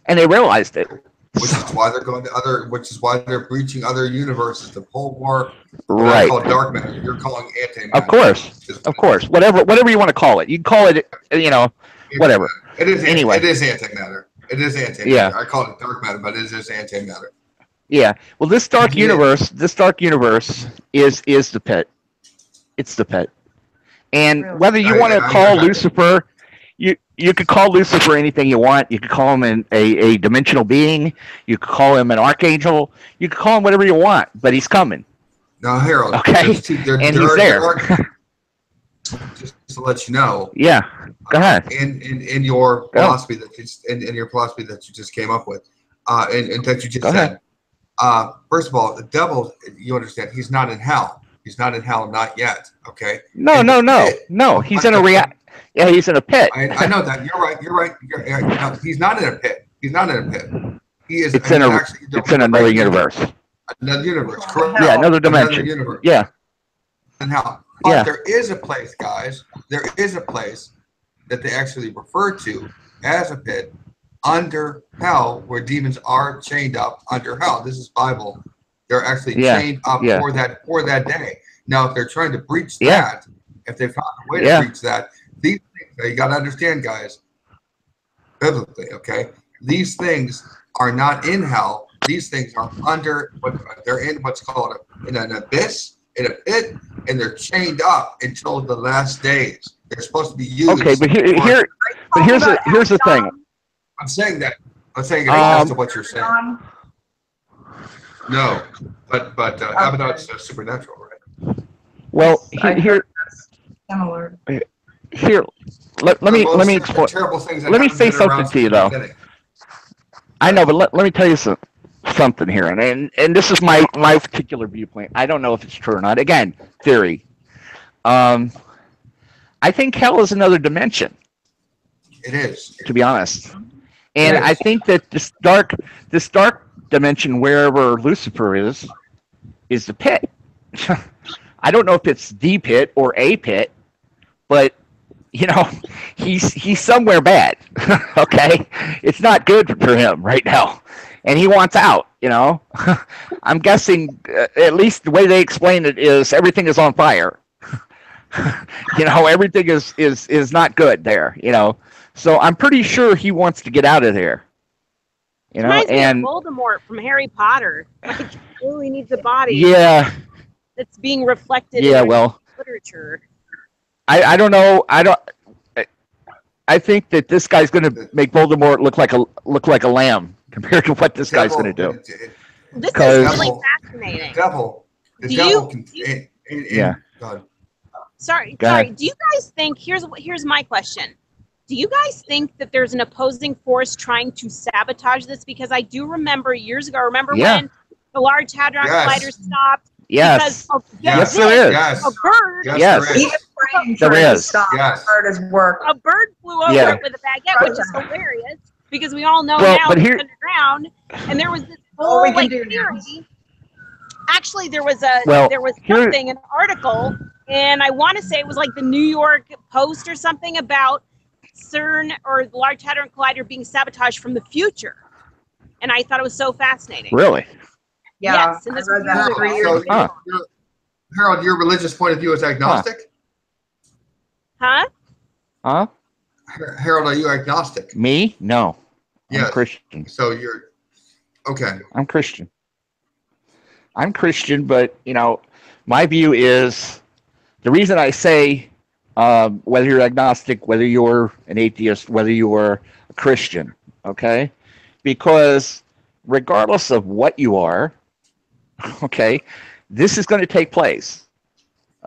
And they realized it. Which is why they're going to which is why they're breaching other universes, the Cold War. Right. I call dark matter. You're calling antimatter. Of course. Whatever you want to call it. You can call it, whatever. It is anyway. It is antimatter. It is antimatter. Yeah. I call it dark matter, but it is antimatter. Yeah. Well, this dark universe is the pit. It's the pit. And whether you want to call Lucifer, you could call Lucifer anything you want. You could call him a dimensional being. You could call him an archangel. You could call him whatever you want, but he's coming. Now, Harold. Okay. He's there. Just to let you know. Yeah. Go ahead. In your philosophy in your philosophy that you just came up with, and that you just said. First of all, the devil, you understand, he's not in hell. He's not in hell, not yet. Okay. No. He's in a he's in a pit. I know that. You're right. No, he's not in a pit. He's not in a pit. He is. It's in another universe. Another universe, correct? Yeah, another dimension. Another universe. Yeah. And hell, but there is a place, guys. There is a place that they actually refer to as a pit under hell, where demons are chained up under hell. This is Bible. They're actually chained up for that day. Now, if they're trying to breach that, if they found a way to breach that, these things, you got to understand, guys, biblically, okay? These things are not in hell. These things are under, they're in what's called in an abyss, in a pit, and they're chained up until the last days. They're supposed to be used. Okay, but here's the thing. I'm saying that. I'm saying it as to what you're saying. No, but Abaddon's supernatural, right? Well, here. Let me explain. Let me say something to you, though. I know, but let me tell you something here, and this is my particular viewpoint. I don't know if it's true or not. Again, theory. I think hell is another dimension. It is, to be honest, and I think that this dark dimension, wherever Lucifer is the pit. I don't know if it's the pit or a pit, but he's somewhere bad. Okay, it's not good for him right now, and he wants out. I'm guessing at least the way they explain it is everything is on fire. Everything is not good there. So I'm pretty sure he wants to get out of there. Reminds me of Voldemort from Harry Potter. Like, he really needs a body. Yeah. That's being reflected in literature. I don't know. I think that this guy's going to make Voldemort look like a lamb compared to what this guy's going to do. This is really fascinating. Sorry. Do you guys think? Here's my question. Do you guys think that there's an opposing force trying to sabotage this? Because I do remember years ago. When the Large Hadron Collider stopped? Yes. Yes, there is. A bird. There is. A bird flew over it with a baguette, which is hilarious because we all know now it's underground. And there was this whole theory. Actually, there was an article, and I want to say it was like the New York Post or something about CERN or the Large Hadron Collider being sabotaged from the future, and I thought it was so fascinating. Really? Yeah. Yes, and this was really Harold, your religious point of view is agnostic? Huh? Harold, are you agnostic? Me? No. Yes. I'm Christian. So you're okay. I'm Christian, but my view is the reason I say whether you're agnostic, whether you're an atheist, whether you're a Christian, okay? Because regardless of what you are, okay, this is going to take place.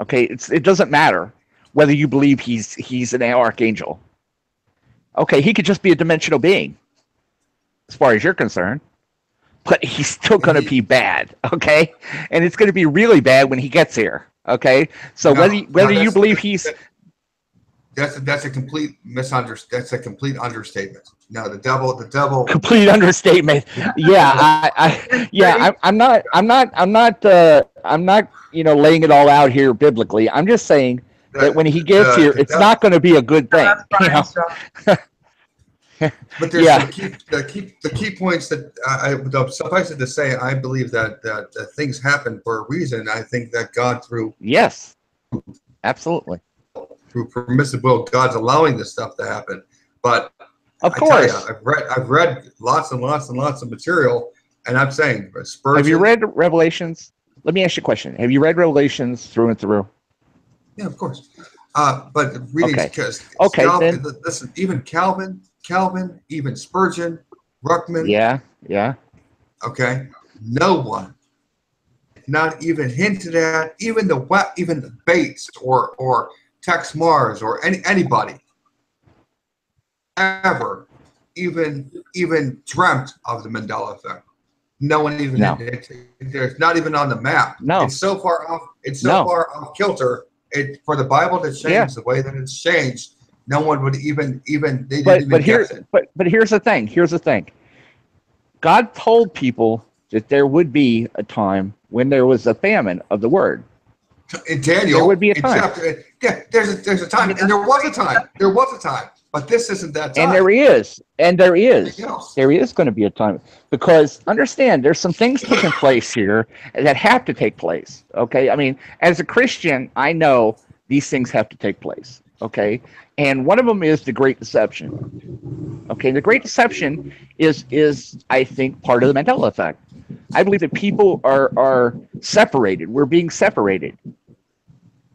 Okay, it doesn't matter whether you believe he's an archangel. Okay, he could just be a dimensional being, as far as you're concerned. But he's still going to be bad, okay? And it's going to be really bad when he gets here, okay? So whether you believe he's... That's a complete misunderstanding. That's a complete understatement. No, the devil. Complete understatement. Yeah, I'm not laying it all out here biblically. I'm just saying that when he gets here, it's not going to be a good thing. But there's the key points that suffice it to say, I believe that things happen for a reason. I think that God through absolutely. Through permissive will, God's allowing this stuff to happen. But of course, I've read lots and lots and lots of material, and I'm saying, Spurgeon. Have you read Revelations? Let me ask you a question. Have you read Revelations through and through? Yeah, of course. But reading because then listen, even Calvin, even Spurgeon, Ruckman. Yeah. Okay, no one, not even hinted at, even the Bates or Tex Mars or anybody ever even dreamt of the Mandela effect. No one even there's not even on the map. No, it's so far off. It's so far off kilter. For the Bible to change the way that it's changed, no one would even they didn't even guess it. But here's the thing. God told people that there would be a time when there was a famine of the word. In Daniel, there would be a time. There's a time, and there was a time. There was a time. But this isn't that time. And there is going to be a time, because understand, there's some things taking place here that have to take place. Okay, I mean, as a Christian, I know these things have to take place. Okay, and one of them is the Great Deception. Okay, the Great Deception is I think part of the Mandela Effect. I believe that people are separated. We're being separated.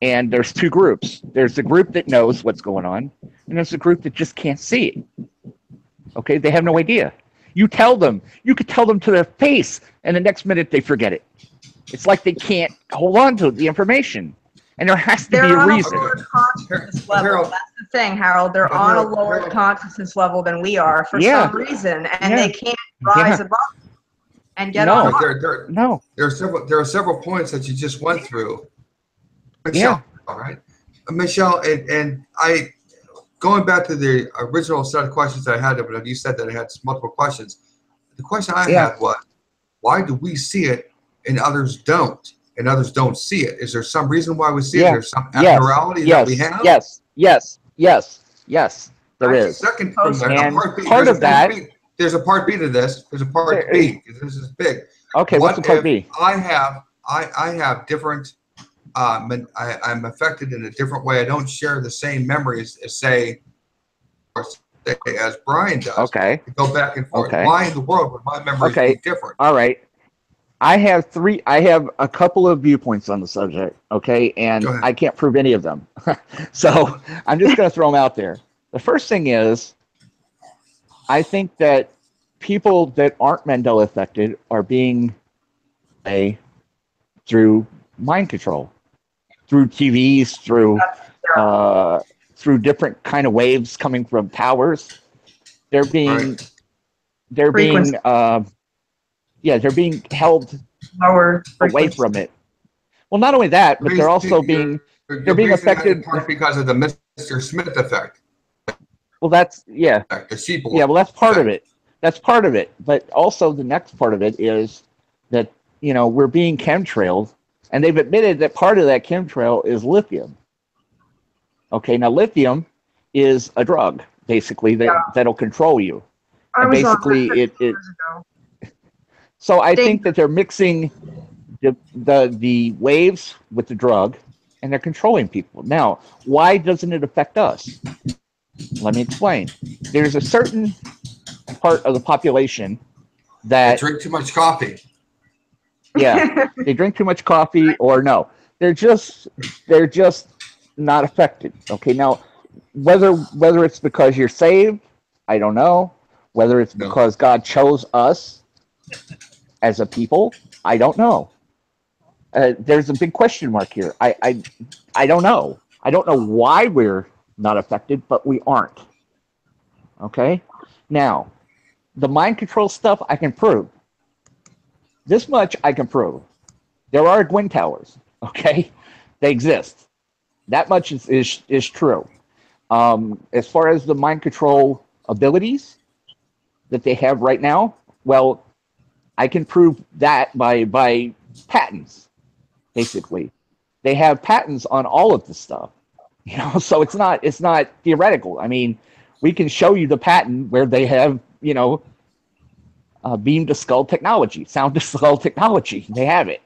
And there's two groups. There's the group that knows what's going on, and there's the group that just can't see it. Okay, they have no idea. You could tell them to their face, and the next minute they forget it. It's like they can't hold on to the information, and there has to be a reason. They're on a lower consciousness level. That's the thing, Harold. They're on a lower consciousness level than we are for some reason, and they can't rise above and get on. There are several points that you just went through. Michelle, all right, Michelle, and I, going back to the original set of questions I had, but you said that I had multiple questions. The question I had was, why do we see it and others don't, and others don't see it? Is there some reason why we see it? There's some abnormality that we have? Yes, there is. Second, part of that. There's a part B to this. There's a part B. This is big. Okay, what's the part B? I have different. I'm affected in a different way. I don't share the same memories as as Brian does. Okay. To go back and forth. Okay. Why in the world would my memories be different? All right. I have a couple of viewpoints on the subject. Okay, and I can't prove any of them, so I'm just going to throw them out there. The first thing is, I think that people that aren't Mandela affected are being through mind control. Through TVs, through different kind of waves coming from towers, they're being held away from it. Well, not only that, but they're also being affected because of the Mr. Smith effect. Well, that's the sheeple. Yeah, well, that's part of it. That's part of it. But also the next part of it is that we're being chemtrailed. And they've admitted that part of that chemtrail is lithium. Okay, now lithium is a drug, basically, that'll control you. And basically, So I think that they're mixing the waves with the drug, and they're controlling people. Now, why doesn't it affect us? Let me explain. There's a certain part of the population that drink too much coffee. Yeah, they drink too much coffee, or no, they're just not affected. Okay, now whether it's because you're saved, I don't know. Whether it's because God chose us as a people, I don't know. There's a big question mark here. I don't know. I don't know why we're not affected, but we aren't. Okay, now the mind control stuff I can prove. This much I can prove. There are Gwyn towers, okay? They exist. That much is true. As far as the mind control abilities that they have right now, well, I can prove that by patents, basically. They have patents on all of this stuff. So it's not theoretical. I mean, we can show you the patent where they have, beam to skull technology, sound to skull technology. They have it.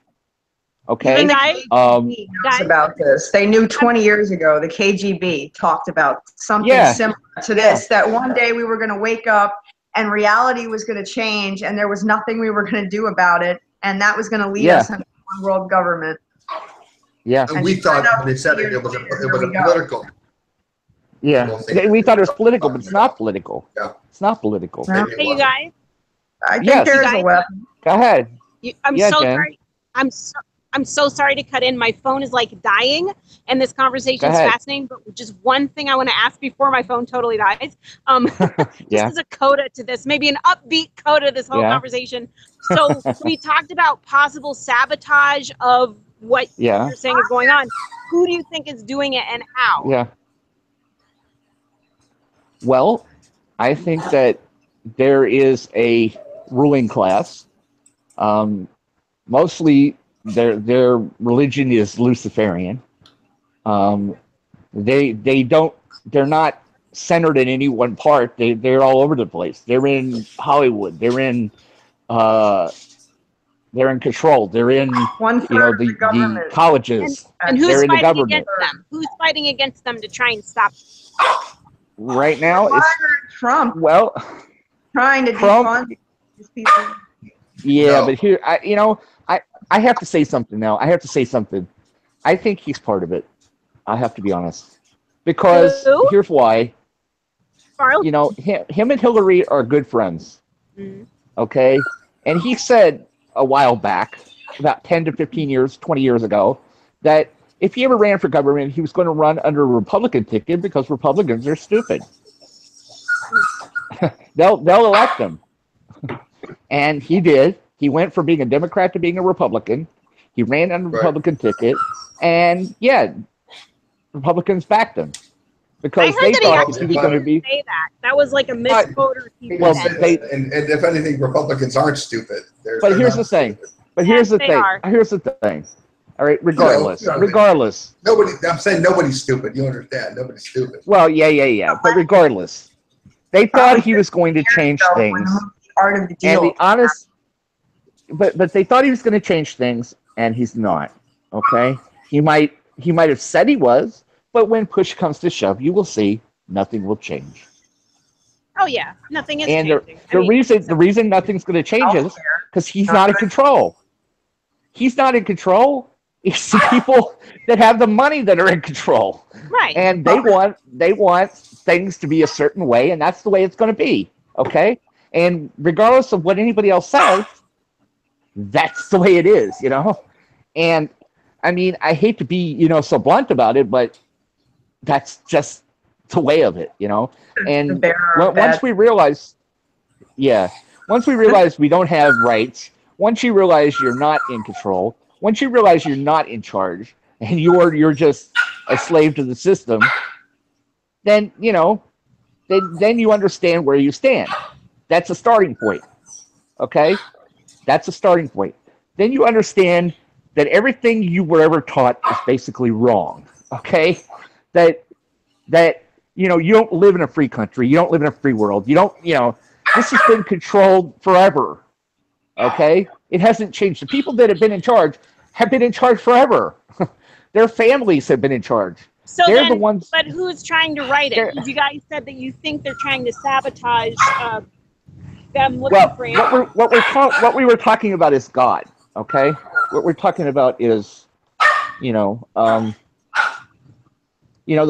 Okay. Knows about this. They knew 20 years ago. The KGB talked about something similar to this. That one day we were going to wake up and reality was going to change, and there was nothing we were going to do about it, and that was going to lead us into one world government. Yeah. And we thought when they said it was a political. Yeah. We thought it was political, but it's not political. Yeah. It's not political. Hey, you guys. I think there's a weapon. Go ahead. I'm so sorry. I'm so sorry to cut in. My phone is like dying, and this conversation is fascinating. But just one thing I want to ask before my phone totally dies. Just as a coda to this, maybe an upbeat coda to this whole conversation. So we talked about possible sabotage of what you're saying is going on. Who do you think is doing it, and how? Yeah. Well, I think that there is a ruling class. Mostly their religion is Luciferian. They're not centered in any one part. They're all over the place. They're in Hollywood. They're in control. They're in the colleges. And who's they're in the fighting government. against them? Who's fighting against them to try and stop them? Right now, it's Trump. Well, trying to defund these people. Yeah, but here, I have to say something now. I have to say something. I think he's part of it. I have to be honest, because here's why. You know, him and Hillary are good friends. Mm-hmm. Okay, and he said a while back, about 10 to 15 years, 20 years ago, that if he ever ran for government, he was going to run under a Republican ticket because Republicans are stupid. they'll elect him. And he did. He went from being a Democrat to being a Republican. He ran on a Republican ticket. And, yeah, Republicans backed him. Because they thought he was going to be... Say that. That was like a misquote. And if anything, Republicans aren't stupid. But here's the thing. Here's the thing. All right, regardless. I'm saying nobody's stupid. You understand? Nobody's stupid. Well, yeah. But regardless, they thought he was going to change things. Part of the deal. And the honest, but they thought he was going to change things, and he's not. Okay, he might have said he was, but when push comes to shove, you will see nothing will change. Oh yeah, nothing is changing. The reason nothing's going to change is because he's not in control. He's not in control. It's the people that have the money that are in control. Right. And they want things to be a certain way, and that's the way it's going to be. Okay? And regardless of what anybody else says, that's the way it is, you know? And I mean, I hate to be, so blunt about it, but that's just the way of it, you know? And once we realize we don't have rights, once you realize you're not in control, once you realize you're not in charge, and you're just a slave to the system, then, then you understand where you stand. That's a starting point, okay? That's a starting point. Then you understand that everything you were ever taught is basically wrong, okay? That you don't live in a free country. You don't live in a free world. You don't, this has been controlled forever, okay? It hasn't changed. The people that have been in charge forever. Their families have been in charge. So they're the ones. But who's trying to write it? Because you guys said that you think they're trying to sabotage them looking for what we were talking about is God, okay? What we're talking about is, the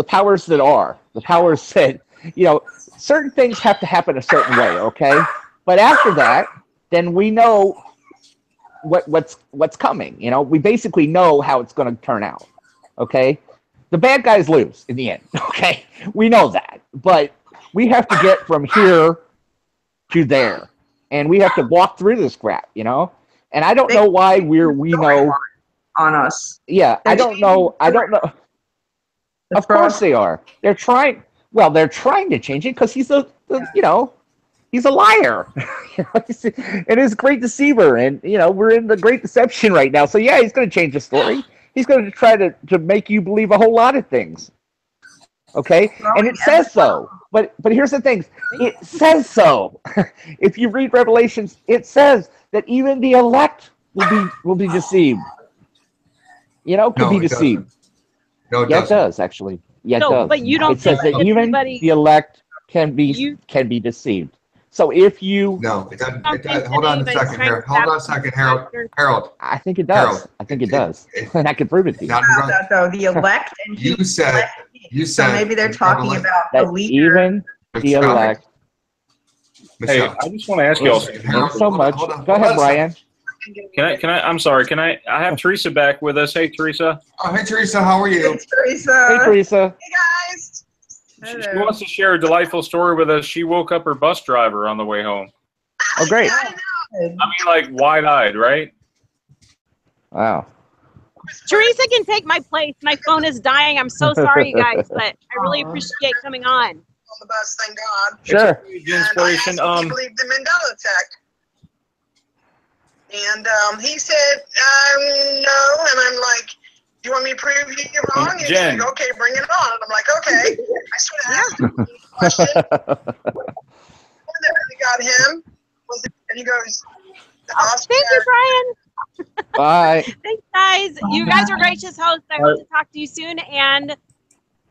powers that are. The powers that, certain things have to happen a certain way, okay? But after that, then we know what's coming. We basically know how it's going to turn out, okay? The bad guys lose in the end, okay? We know that. But we have to get from here to there. And we have to walk through this crap, And I don't know why we know on us. Yeah, I don't know. Of course they are. They're trying to change it because he's he's a liar. And he's a great deceiver. And, we're in the great deception right now. So, yeah, he's going to change the story. He's going to try to make you believe a whole lot of things. Okay? And it says so. But here's the thing. It says so. If you read Revelations, it says that even the elect will be deceived. Could be deceived. No, it doesn't. It does, actually. Yeah, it does. But you don't it says that even the elect can be deceived. So if you hold on a second, Harold. I think it does. And I can prove it to you. The elect and you said so maybe they're talking about the leader. Even the elect. Hey, I just want to ask y'all something. So much. Go ahead, Brian. Can I? I'm sorry. I have Teresa back with us. Hey, Teresa. Oh, hey, Teresa. How are you? Hey, Teresa. Hey, Teresa. Hey, guys. She wants to share a delightful story with us. She woke up her bus driver on the way home. Oh, great. I mean, like wide-eyed, right? Wow. Teresa can take my place. My phone is dying. I'm so sorry, you guys, but I really appreciate coming on. On the bus, thank God. Sure. Jensploration. I believe the Mandela Effect. And he said, no. And I'm like, you want me to prove you wrong? And Jen. he's like, okay, bring it on. And I'm like, okay. I sort of asked him a question. The one that really got him was, and he goes, Thank you, Brian. Bye. Thanks, guys. You guys are gracious hosts. I hope to talk to you soon, and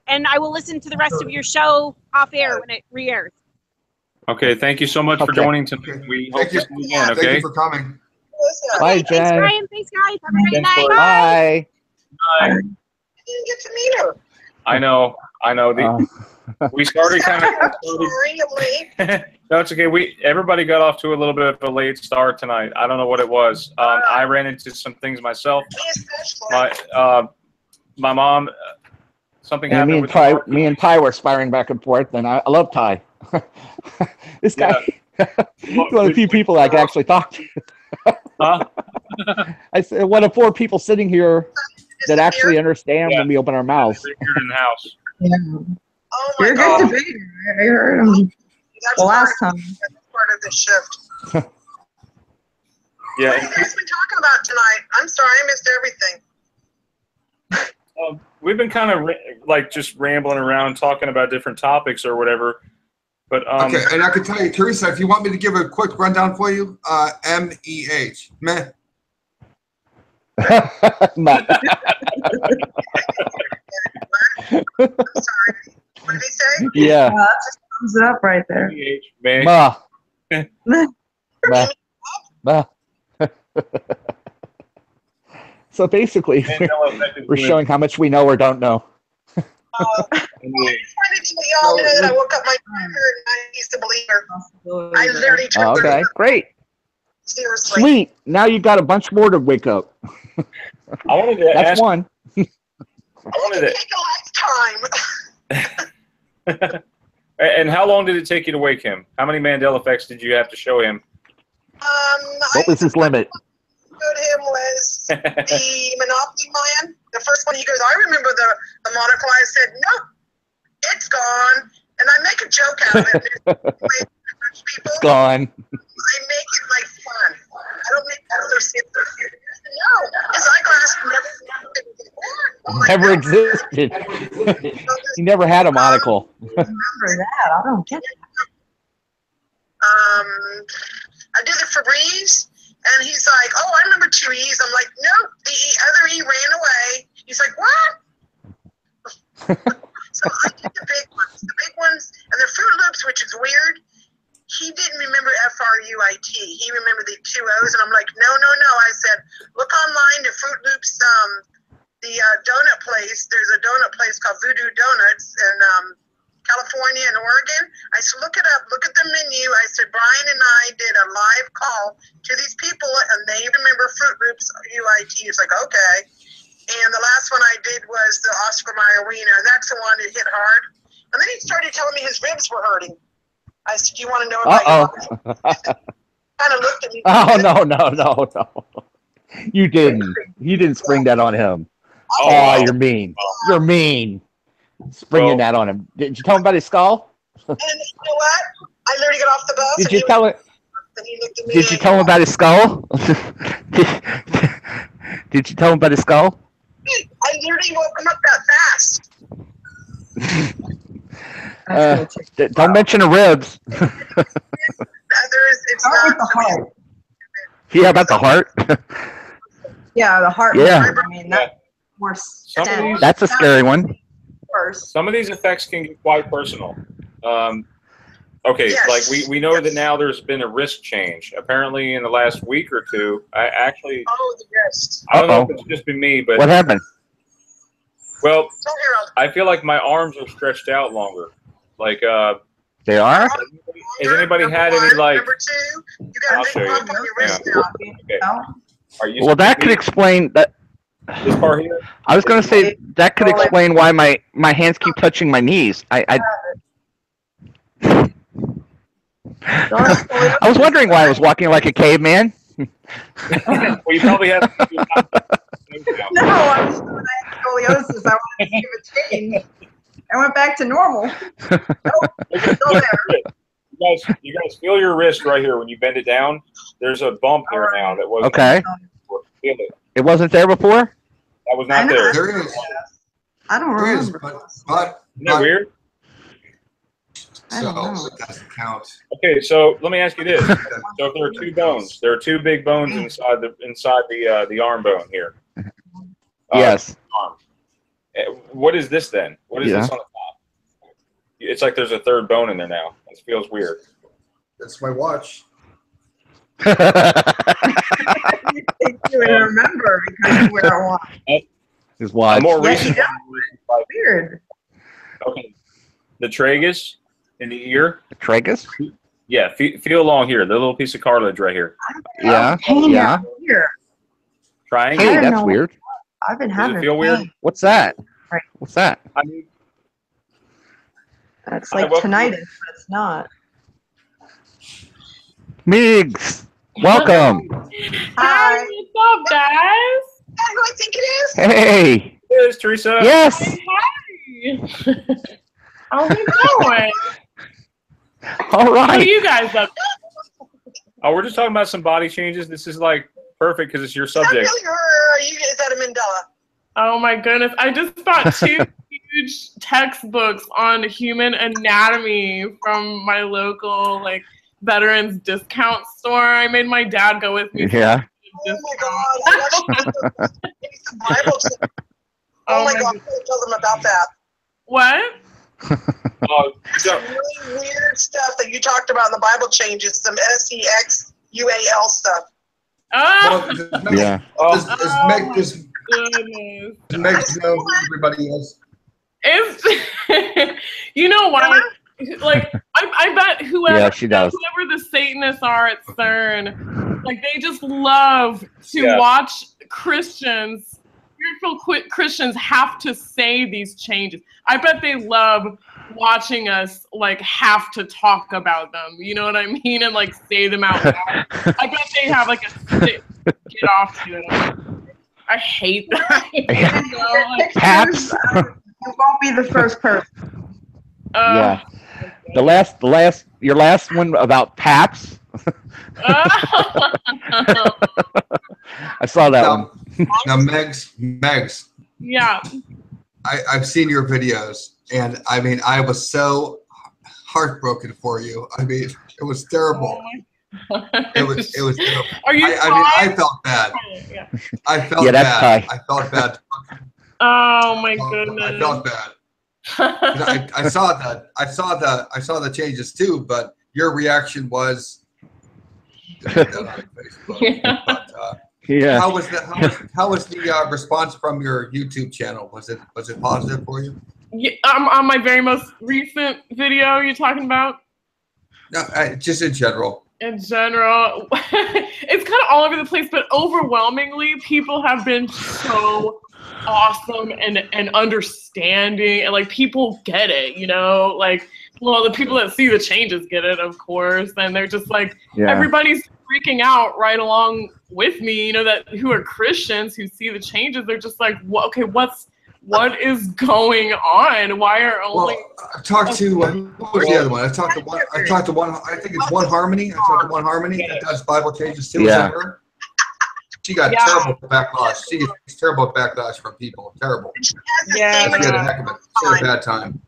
I will listen to the rest of your show off air when it re-airs. Okay, thank you so much for joining tonight. We hope to see you again, okay? Thank you for coming. Bye, Thanks, Jen. Brian. Thanks, guys. Have a great night. Bye. I didn't get to meet her. I know. We started kind of. Sorry, I'm late. No, it's okay. Everybody got off to a little bit of a late start tonight. I don't know what it was. I ran into some things myself. My mom, something happened with me and Ty were sparring back and forth, and I love Ty. This guy, he's one of the few people I can actually talk to. Huh? I said one of 4 people sitting here that actually understand when we open our mouths. You're in the house. Yeah. Oh my You're a God. good debater. I heard him That's the last time. That's part of the shift. Yeah. What have you guys been talking about tonight? I'm sorry, I missed everything. We've been kind of just rambling around talking about different topics or whatever. But Okay, and I can tell you, Teresa, if you want me to give a quick rundown for you, MEH, meh. I'm sorry. What did he say? Yeah. That just sums it up right there. Ma. Ma. Ma. So basically, we're showing how much we know or don't know. I just wanted to let y'all know that I woke up my daughter and I used to believe her. I literally turned Okay, great. Seriously. Sweet. Now you've got a bunch more to wake up. I wanted to That's ask. one. I wanted to take a lifetime. And how long did it take you to wake him? How many Mandela effects did you have to show him? What was his limit? Showed him was the Monopoly man. The first one, he goes, I remember the monocle. I said, no, it's gone. And I make a joke out of it. It's gone. I make it like fun. I don't make it so serious. No, his eyeglass Never existed. He never had a monocle. Remember that? I don't get it. I did it for Breeze, and he's like, oh, I remember 2 E's. I'm like, nope, the other E ran away. He's like, what? So I did the big ones, and the Fruit Loops, which is weird. He didn't remember FRUIT. He remembered the 2 O's, and I'm like, no. I said, look online to Fruit Loops, the donut place. There's a donut place called Voodoo Donuts in California and Oregon. I said, look it up. Look at the menu. I said, Brian and I did a live call to these people, and they remember Fruit Loops UIT. He's like, okay. And the last one I did was the Oscar Mayer Wiener, and that's the one that hit hard. And then he started telling me his ribs were hurting. I said, do you want to know about your kind of looked at me. Oh, no. You didn't. You didn't spring that on him. Oh, you're mean. You're mean. Springing that on him. Did you tell him about his skull? And you know what? I literally got off the bus. Did you tell him? Did you tell him about his skull? Did you tell him about his skull? I literally woke him up that fast. Don't mention the ribs. It's not the heart. Yeah, about the heart. Yeah, the heart. Yeah. I mean, that's more sense. That's a scary one. Worse. Some of these effects can get quite personal. Okay, Yes. like we know that now there's been a risk change. Apparently, in the last week or two, I Oh, the wrist. don't know if it's just been me, but What happened? well, So Harold, I feel like my arms are stretched out longer. Like, They are? has anybody had any like? number 2, you got I'll a big show you. bump on your wrist Yeah. now. Okay. Are you Well, that could explain that. this part here? I was going to say that could explain why my hands keep touching my knees. I was wondering why I was walking like a caveman. Well, you probably have. No, I'm just when I had scoliosis. I wanted to give a change. I went back to normal. Nope, still there. You guys feel your wrist right here when you bend it down. There's a bump here now that wasn't. Okay. Feel it. It wasn't there before? That was not there. There is. I don't remember. But Isn't that weird? I don't know. So it doesn't count. Okay, so let me ask you this: so if there are two bones, there are two big bones inside the arm bone here. Yes. Arm. What is this then? What is this on the top? It's like there's a third bone in there now. It feels weird. That's my watch. You remember because you wear a watch. His watch. More Yeah, recent. Weird. Okay. The tragus in the ear. The tragus? Yeah, feel along here. The little piece of cartilage right here. Yeah. Pain Yeah. Here. Triangle. Hey, don't that's know. weird. I've been Does having it feel weird? pain. What's that? Right. What's that? I mean, It's like welcome. tinnitus, but it's not. Migs, welcome. Hi. What's up, guys? Is that who I think it is? Hey. there's Teresa. Yes. Hey. How's it going? All What are right. you guys up to? Oh, we're just talking about some body changes. This is like perfect because it's your Is that subject. really her, or is that a Mandela? Oh my goodness. I just bought 2 huge textbooks on human anatomy from my local veterans discount store. I made my dad go with me. Yeah. Oh my God! I watched the Bible. Oh my God! Tell them about that. What? So, Really weird stuff that you talked about in the Bible changes. Some SEXUAL stuff. Oh, Yeah. goodness. Makes know who everybody is. It's, you know what? I bet whoever, Yeah, she does. whoever the Satanists are at CERN, they just love to watch Christians, spiritual Christians, have to say these changes. I bet they love watching us have to talk about them. You know what I mean? And say them out loud. I bet they have a sick get off to it. I hate that. Paps. You won't be the first person. Yeah. Your last one about Paps. I saw that one. Now, Megs. Yeah. I've seen your videos, and I mean, I was so heartbroken for you. I mean, it was terrible. It was terrible. Are you? I felt bad. Yeah. I felt Yeah, that's bad. high. I felt bad. Oh my goodness. I felt bad. I saw the changes too, but your reaction was delete that on Facebook. Yeah. But, Yeah. how was the response from your YouTube channel? Was it positive for you? Yeah, on my very most recent video you're talking about? No, just in general. In general, it's kind of all over the place, but overwhelmingly, people have been so awesome and understanding, and people get it, well, the people that see the changes get it, of course, and they're just everybody's freaking out right along with me, that who are Christians who see the changes. They're just okay, what is going on? Why are only? Well, I talked to what was the other one? I talked to one. I think it's One Harmony. I talked to One Harmony that does Bible changes too. Yeah. She got terrible backlash. She gets terrible backlash from people. Terrible. Yeah. She had a heck of a, she had a bad time.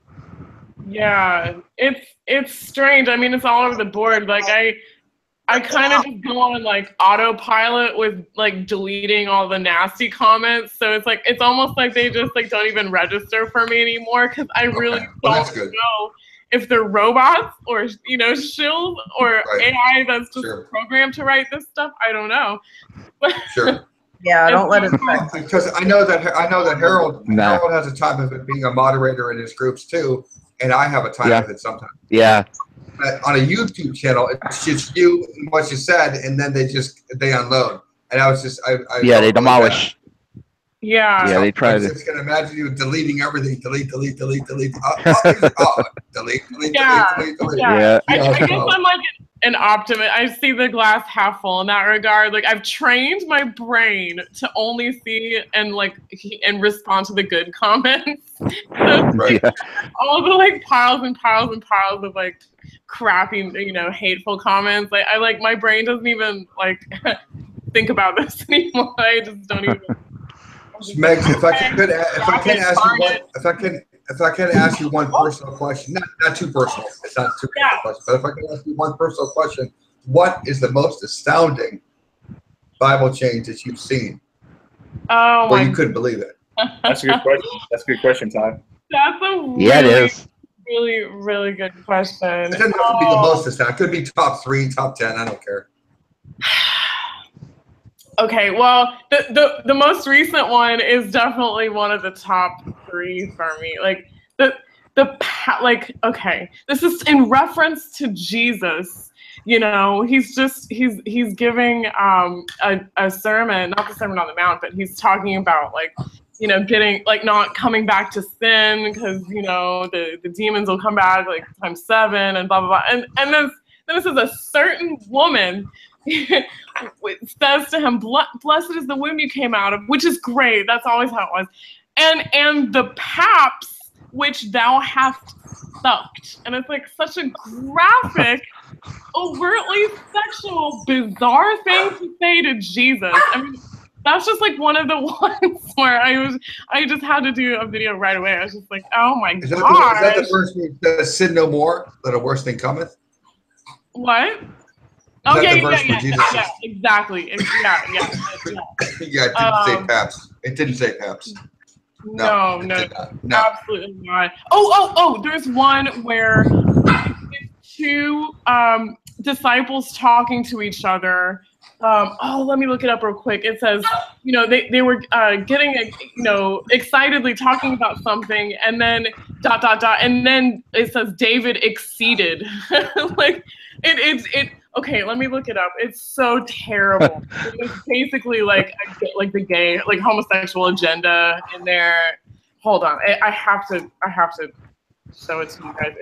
Yeah, it's strange. I mean, it's all over the board. I kind of just go on autopilot with deleting all the nasty comments. So it's almost like they just don't even register for me anymore, because I really don't know if they're robots or shills or AI that's just programmed to write this stuff. I don't know. Sure. Yeah, don't let it affect. Because I know that Harold has a time of it being a moderator in his groups too, and I have a time of it sometimes. Yeah. On a YouTube channel, it's just you and what you said, and then they unload. And I was just, they demolish. Yeah. Yeah, they try I to. just can imagine you deleting everything. Delete. Delete. Yeah. Yeah. I guess I'm an optimist. I see the glass half full in that regard. I've trained my brain to only see and respond to the good comments. Right. All the piles and piles and piles of crappy, hateful comments. My brain doesn't even think about this anymore. I just don't even Megs, if I can ask you one personal question, not too personal, it's not too personal question, but if I can ask you one personal question, what is the most astounding Bible change that you've seen? Oh, where you couldn't believe it? That's a good question. That's a good question, Todd. That's a it is. really, really good question. It doesn't have to be the most astounding. It could be top 3, top 10. I don't care. Okay, well, the most recent one is definitely one of the top 3 for me. Like okay, this is in reference to Jesus. You know, he's giving a sermon, not the Sermon on the Mount, but he's talking about like, you know, getting like not coming back to sin because, you know, the demons will come back like times 7 and blah blah blah. And then this is a certain woman says to him, "Blessed is the womb you came out of," which is great. That's always how it was. And the paps which thou hast sucked. And it's like such a graphic, overtly sexual, bizarre thing to say to Jesus. I mean, that's just like one of the ones where I just had to do a video right away. I was just like, oh my god. Is that the verse where sin no more, that a worse thing cometh? What? Oh yeah, exactly. Yeah, it didn't say paps. It didn't say paps. No, absolutely not. Oh, there's one where it's 2 disciples talking to each other. Let me look it up real quick. It says, you know, they were getting, you know, excitedly talking about something, and then ... and then it says David exceeded. Like it. Okay, let me look it up. It's so terrible. It's basically like the gay, like homosexual agenda in there. Hold on, I have to show it to you guys.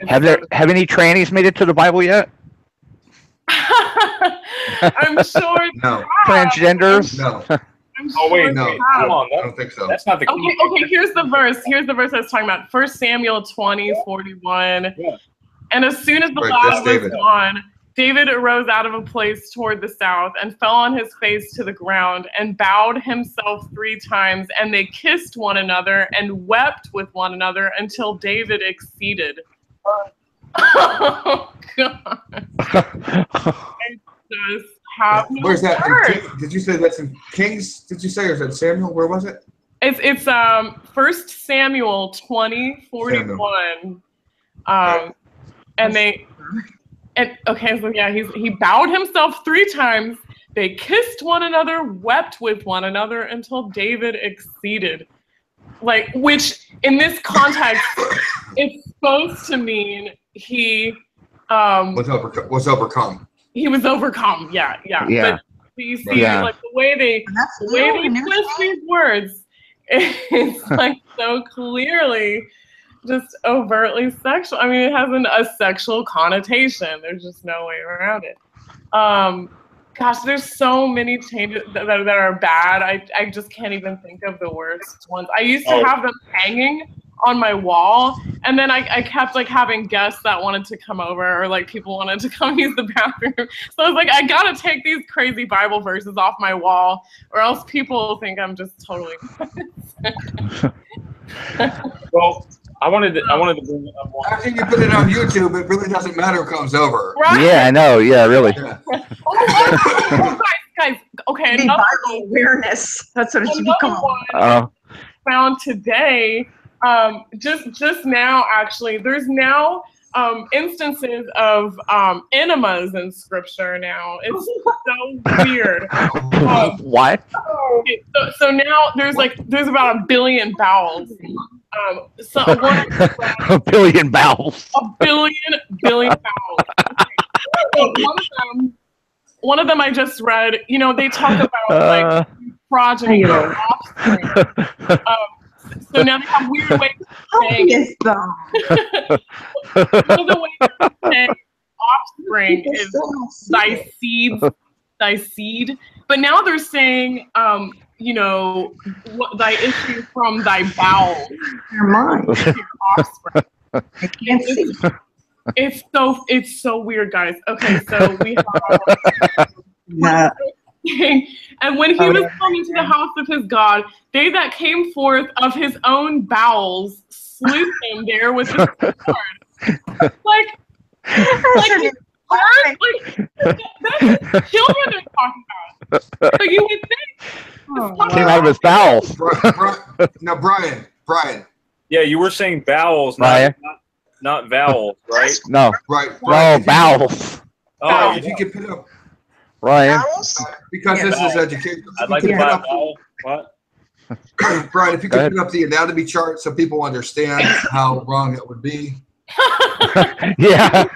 Have any trannies made it to the Bible yet? I'm sure. No. Transgenders? No. Oh wait, no. Hold on. I don't think so. That's not the key. Okay. Here's the verse. Here's the verse I was talking about. 1 Samuel 20:41. Yeah. And as soon as the lad was gone, David arose out of a place toward the south and fell on his face to the ground and bowed himself 3 times, and they kissed one another and wept with one another until David exceeded. Oh God! I just have no Where's that? words. Did you say that's in Kings? Did you say, or is that Samuel? Where was it? It's 1 Samuel 20:41. He bowed himself 3 times. They kissed one another, wept with one another until David exceeded. Like, which in this context, it's supposed to mean he was overcome. He was overcome. Yeah. But you see, like the way they twist these words, it's like so clearly just overtly sexual. I mean, it has a sexual connotation. There's just no way around it. Gosh, there's so many changes that are bad. I just can't even think of the worst ones. I used to have them hanging on my wall, and then I kept like having guests that wanted to come over, or like people wanted to come use the bathroom. So I was like, I gotta take these crazy Bible verses off my wall, or else people will think I'm just totally Well, I wanted to bring up one. After you put it on YouTube, it really doesn't matter who comes over. Right? Yeah, I know. Yeah, really. Yeah. Guys. Okay, Bible awareness. That's what it should be called. Found today. Just now, actually, there's now instances of enemas in Scripture now. It's so weird. What? So now there's about 1 billion bowels. A billion bowels. A billion bowels. Okay. One of them I just read. You know, they talk about like progeny or offspring. So now they have weird ways of saying it. One of the ways of saying offspring is thy seed. But now they're saying, you know, thy issue from thy bowels. Your mind. Your offspring. I can't see. It's so weird, guys. Okay, so we have And when he was coming to the house of his God, they that came forth of his own bowels slew him there with the sword. Like that's children they're talking about. So you would think came out of his bowels. Now, Brian. Yeah, you were saying bowels, not vowels, right? No. Right. No, bowels. Oh, if you could put up. Ryan. Because this is education. I'd like to put up what? Brian, if you could put up the anatomy chart so people understand how wrong it would be. Yeah.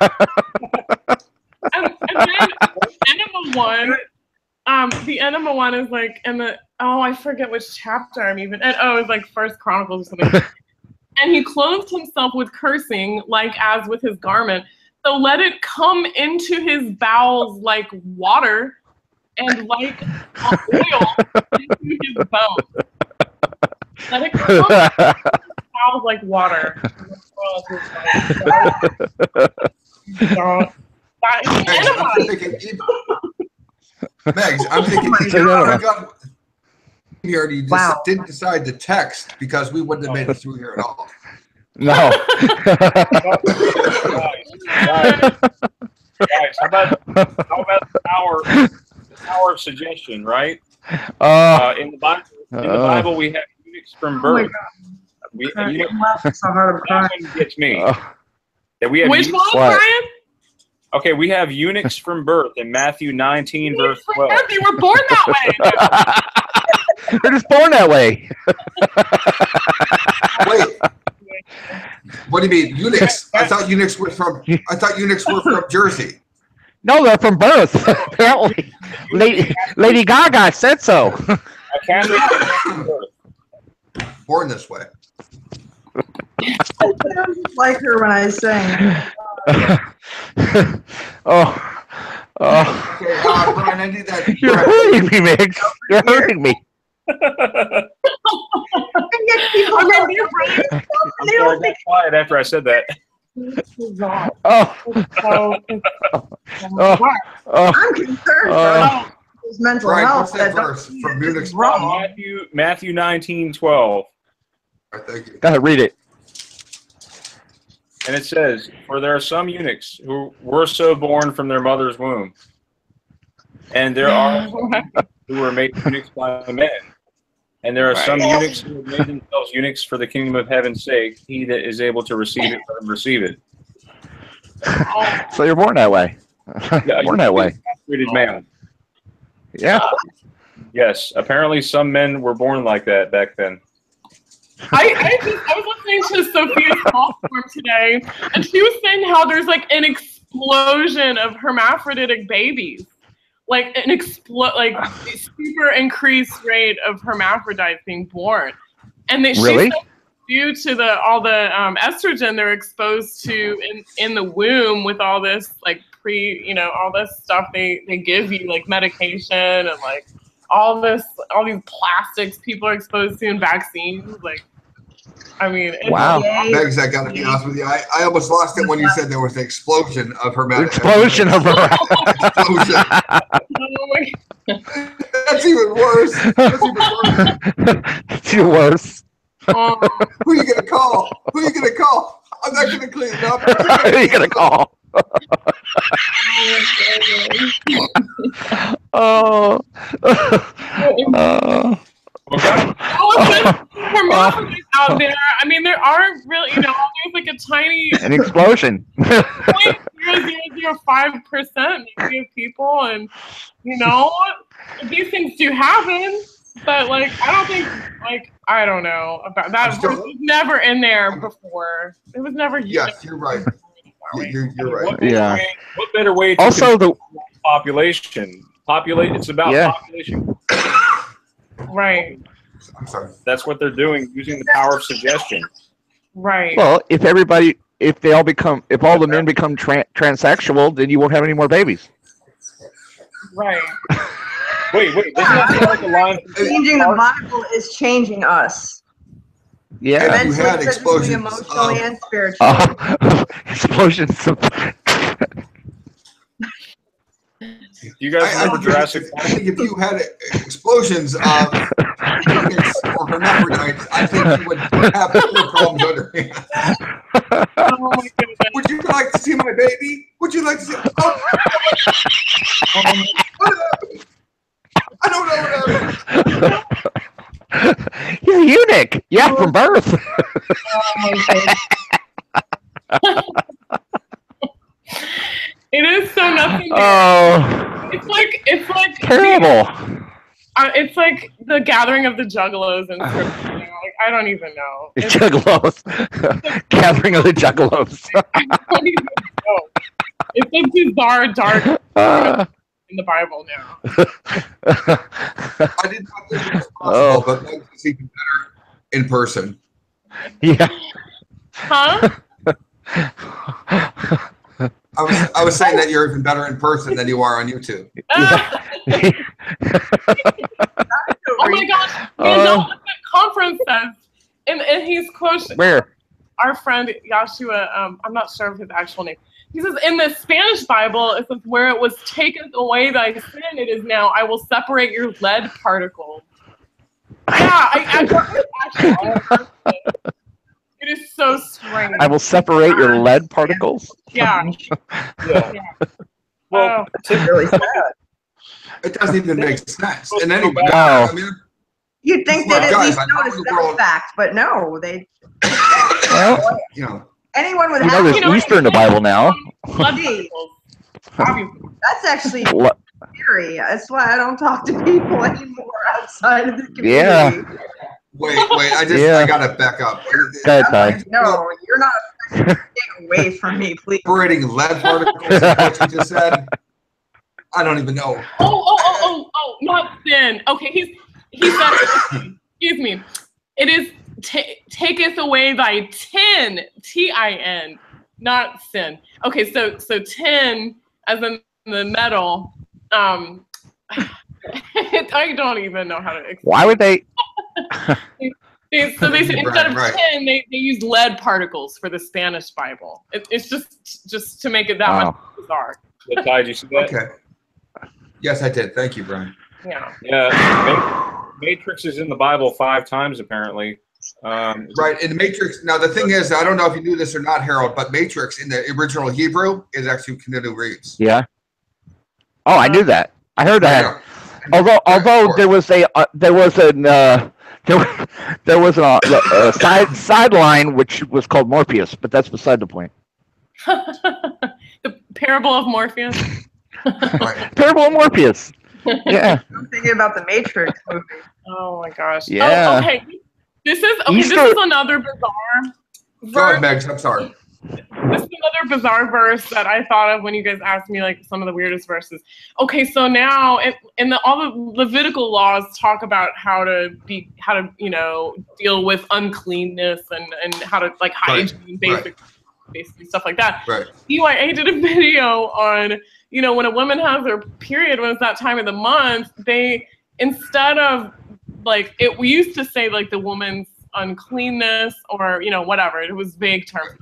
and then enema one, the enema one is like in the I forget which chapter I'm even. And it's like First Chronicles or something. And he clothed himself with cursing, like as with his garment. So let it come into his bowels like water, and like oil into his bones. Let it come into his bowels like water. Megs, I'm thinking he already didn't decide to text because we wouldn't have made it through here at all. No. Guys, how about the power of suggestion, right? In the Bible, we have eunuchs from birth. That one gets me. We have which one, Brian? Okay, we have eunuchs from birth in Matthew 19, verse 12. They were born that way. They're just born that way. Wait. What do you mean, eunuchs? I thought eunuchs were from Jersey. No, they're from birth. Apparently, Lady Gaga said so. Born this way. I sound like her when I sing. Okay, Brian, I need that. You're hurting me, Migs. You're hurting me. I got quiet after I said that. I'm concerned about his mental health. What's that verse from Munich? Matthew 19:12. Right, thank you. Go ahead, read it. And it says, "For there are some eunuchs who were so born from their mother's womb, and there are some who were made eunuchs by men, and there are some eunuchs who have made themselves eunuchs for the kingdom of heaven's sake. He that is able to receive it, let him receive it." So you're born that way. Born that way. Man. Yeah. Yes. Apparently, some men were born like that back then. I was listening to Sophia's Smallstorm today, and she was saying how there's like an explosion of hermaphroditic babies, like an super increased rate of hermaphrodites being born, and she said due to all the estrogen they're exposed to in the womb with all this like all this stuff they give you, like medication and like all these plastics people are exposed to in vaccines. Like, I mean, wow. Megs, I gotta be honest with you. I almost lost it when you said there was an explosion of hermaphrodites. Explosion of hermaphrodites. That's even worse. It's even worse. Who are you gonna call? Who are you gonna call? I'm not gonna clean it up. Who are you gonna call? Hermaphrodites out there. I mean, there are really, there's like a tiny an explosion. 0.0005% maybe of people, and these things do happen. But like, I don't think I don't know about that. It was never in there before. It was never. Yes, you're right. You're right. What better way to also the population? It's about population. Right. I'm sorry. That's what they're doing, using the power of suggestion. Right. Well, if all the men become transsexual, then you won't have any more babies. Right. Wait. Isn't that like a line? Changing the Bible is changing us. Yeah. And you had explosions emotionally and spiritually. Explosions. You guys remember Jurassic Park? I think if you had explosions of hermits or hermaphrodites, I think you would have other problems under your hands. Oh my goodness. Would you like to see my baby? Would you like to see? Oh, I don't know what happened. You're a eunuch. Yeah, from birth. It is so nothing. Oh, it's like terrible. It's like the gathering of the juggalos and Scriptural. Like, I don't even know. The juggalos. Gathering of the juggalos. I don't even know. It's a bizarre, dark in the Bible now. I did not think it was possible, but it's even better in person. Yeah. Huh? I was saying that you're even better in person than you are on YouTube. Oh my gosh! You know what that conference says, and he's quoting Where? Our friend Yeshua. I'm not sure of his actual name. He says in the Spanish Bible, it says, "Where it was taken away thy sin, it is now. I will separate your lead particles." Yeah, it is so strange. I will separate your lead particles. Yeah. Well, it's really sad. It doesn't even make sense. And anyway, No. I mean, You'd think they'd at least notice the that world- fact, but no, they. Well, you know, Anyone would you know have there's Easter in the Bible now. Lead particles. Obviously. That's actually scary. That's why I don't talk to people anymore outside of the community. Yeah. wait, I gotta back up. Go ahead, Ty. No, you're not. Stay away from me, please. Separating lead particles is what you just said. I don't even know. Oh, not sin. Okay, he said, excuse me, it is taketh away thy tin, T-I-N, not sin. Okay, so tin, as in the metal, I don't even know how to explain. Why would they? So they said instead of Right. tin, they use lead particles for the Spanish Bible. It's just to make it that much bizarre. Ty, did you see that? Okay. Yes, I did. Thank you, Brian. Yeah. Yeah. Matrix is in the Bible 5 times apparently. Right, in the Matrix. Now, the thing is, I don't know if you knew this or not, Harold, but Matrix in the original Hebrew is actually Keanu Reeves. Yeah. Oh, I knew that. I heard that. Yeah. Although there was a sideline which was called Morpheus, but that's beside the point. The Parable of Morpheus. Right. Parable of Morpheus. Yeah. I'm thinking about the Matrix movie. Oh my gosh. Yeah. Oh, okay. This is another bizarre Go ahead, verse. Megs. I'm sorry. This is another bizarre verse that I thought of when you guys asked me like some of the weirdest verses. Okay, so now all the Levitical laws talk about how to deal with uncleanness and how to like hygiene, basically stuff like that. Right. EYA did a video on when a woman has her period, when it's that time of the month, they instead of like we used to say like the woman's uncleanness or whatever, it was vague terms.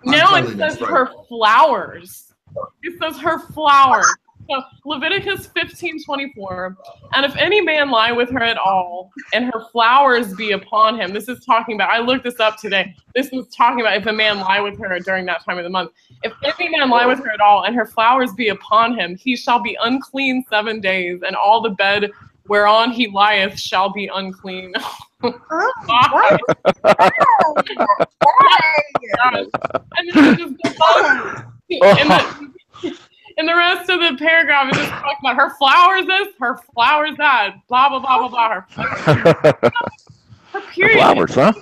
Now it says her flowers. It says her flowers. So Leviticus 15:24, and if any man lie with her at all, and her flowers be upon him. This is talking about. I looked this up today. This was talking about if a man lie with her during that time of the month. If any man lie with her at all, and her flowers be upon him, he shall be unclean 7 days, and all the bed whereon he lieth shall be unclean. What? And then it just goes on. And the rest of the paragraph is just talking about her flowers this, her flowers that, blah, blah, blah, blah, blah. Her period. Flowers, huh?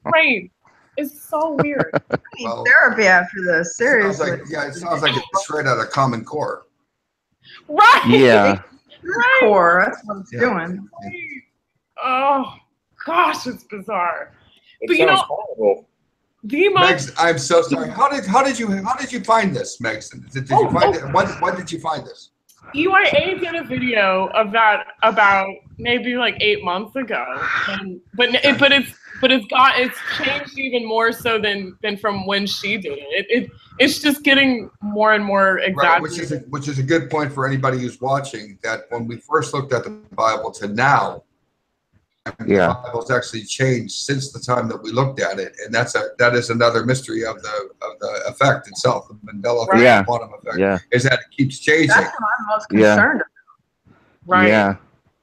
Great. It's so weird. I need therapy after this. Seriously. It sounds like it's straight out of Common Core. Right. Yeah. Right. Core. That's what it's doing. Oh, gosh, it's bizarre. It sounds horrible. The most. Megs, I'm so sorry. How did you find this, Megs? Did you find it? When did you find this? EYA did a video of that about maybe like 8 months ago, but it's changed even more so than from when she did it. it's just getting more and more exaggerated. Right, which is a good point for anybody who's watching, that when we first looked at the Bible to now, the Bible's actually changed since the time that we looked at it, and that is another mystery of the effect itself, the Mandela Effect, quantum effect, is that it keeps changing. That's what I'm most concerned about. Right. Yeah.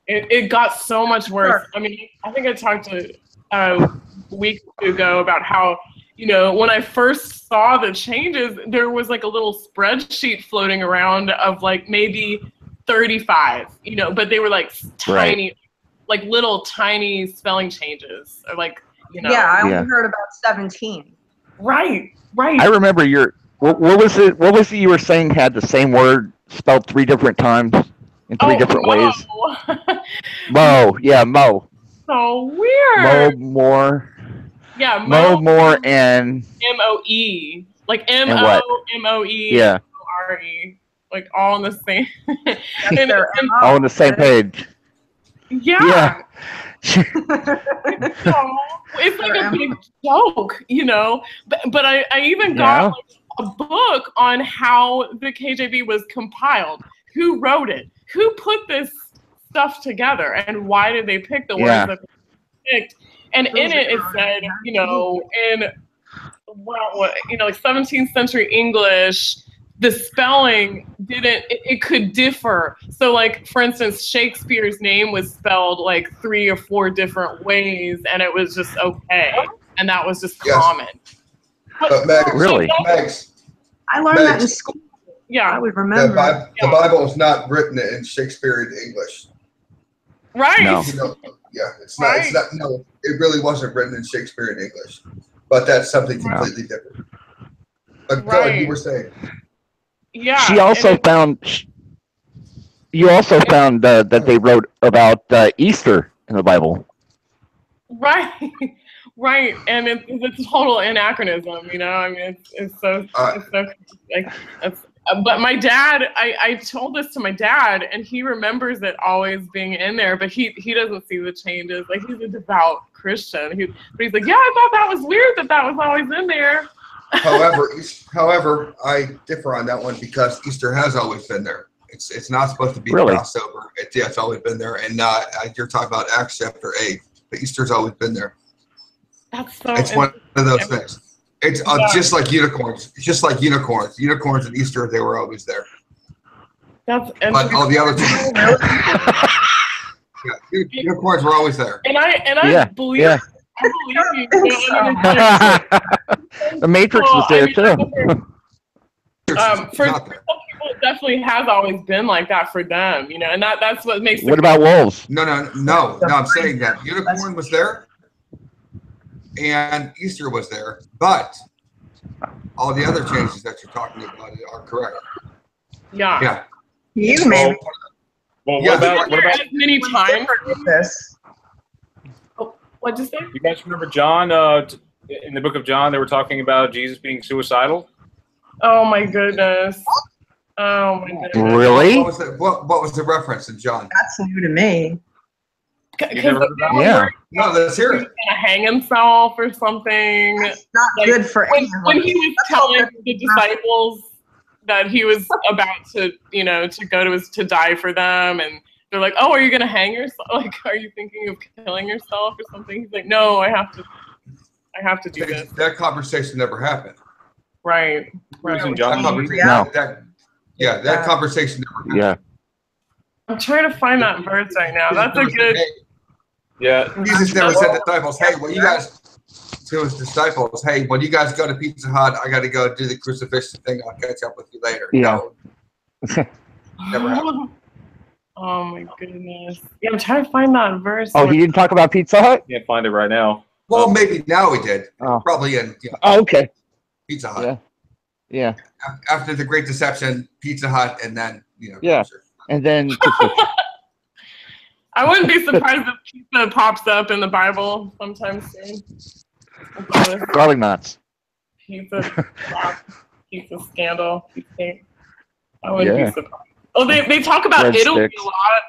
It got so much worse. I mean, I think I talked to a week ago about how, when I first saw the changes, there was like a little spreadsheet floating around of like maybe 35, but they were like tiny, like little tiny spelling changes, or like, Yeah, I only heard about 17. Right. I remember what was it you were saying had the same word spelled 3 different times in 3 different ways? Mo, Mo. So weird. Mo, more. Yeah, more, and MOE, like MOE, RE, like all on the same. All on the same page. Yeah. It's like a big joke, But I even got like a book on how the KJV was compiled. Who wrote it? Who put this stuff together? And why did they pick the words that they picked? And in it said, in like 17th century English, the spelling it could differ. So like, for instance, Shakespeare's name was spelled like 3 or 4 different ways, and it was just okay. And that was just common. But Megs, really? Megs, I learned that in school. Yeah. I would remember. The Bible is not written in Shakespearean English. Right. No. It's not. It's not. No, it really wasn't written in Shakespearean English. But that's something completely different. But go ahead, you were saying. Yeah. She also found. You also found that they wrote about Easter in the Bible. Right. Right, and it's a total anachronism, I mean, it's so but my dad, I told this to my dad, and he remembers it always being in there, but he doesn't see the changes. Like, he's a devout Christian, but he's like, yeah, I thought that was weird that was always in there. However, I differ on that one, because Easter has always been there. It's not supposed to be crossed over. It's always been there, and you're talking about Acts chapter 8, but Easter's always been there. That's so. It's one of those things. It's just like unicorns. It's just like unicorns. Unicorns and Easter, they were always there. But all the other two, unicorns were always there. And I believe. Yeah. I believe you. The Matrix was there too. For some people, it definitely has always been like that for them, and that's what makes. What about wolves? No. I'm saying that unicorn was there. And Easter was there, but all the other changes that you're talking about are correct. Yeah. You maybe. Well, what about as many times? What'd you say? You guys remember John? In the book of John, they were talking about Jesus being suicidal. Oh my goodness! Oh my goodness! Really? What was the reference in John? That's new to me. Yeah. No, let's hear it. He's gonna hang himself or something. That's not good for anyone. When he was telling the disciples that he was about to, to die for them, and they're like, "Oh, are you gonna hang yourself? Like, are you thinking of killing yourself or something?" He's like, "No, I have to do this." That conversation never happened. Right. John. That conversation never happened. Yeah. I'm trying to find that verse right now. That's a good. Yeah. Jesus never said to the disciples, "Hey, when you guys," to his disciples, "Hey, when you guys go to Pizza Hut, I got to go do the crucifixion thing. I'll catch up with you later." Yeah. No, never happened. Oh my goodness. Yeah, I'm trying to find that verse. Oh, he didn't talk about Pizza Hut? Can't find it right now. Well, maybe now he did. Oh. Probably in okay. Pizza Hut. Yeah. After the Great Deception, Pizza Hut, and then Yeah. And then I wouldn't be surprised if pizza pops up in the Bible sometime soon. garlic knots. Pizza scandal. I wouldn't be surprised. Oh, they talk about Red Italy sticks. a lot.